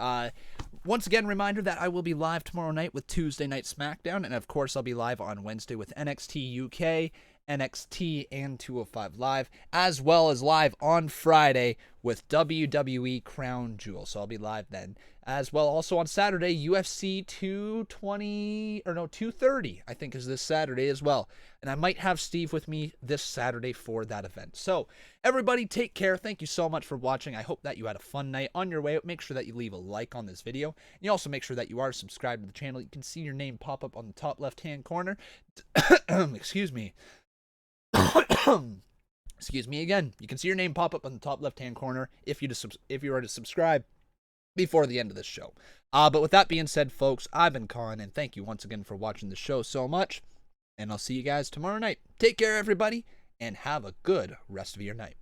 Once again, reminder that I will be live tomorrow night with Tuesday Night SmackDown, and of course I'll be live on Wednesday with NXT UK, NXT, and 205 Live, as well as live on Friday with WWE Crown Jewel. So I'll be live then. As well, also on Saturday, UFC 230, I think, is this Saturday as well. And I might have Steve with me this Saturday for that event. So, everybody, take care. Thank you so much for watching. I hope that you had a fun night. On your way out, make sure that you leave a like on this video. And you also make sure that you are subscribed to the channel. You can see your name pop up on the top left-hand corner. Excuse me. Excuse me again. You can see your name pop up on the top left-hand corner if you are to subscribe before the end of this show. But with that being said, folks, I've been Con, and thank you once again for watching the show so much. And I'll see you guys tomorrow night. Take care, everybody, and have a good rest of your night.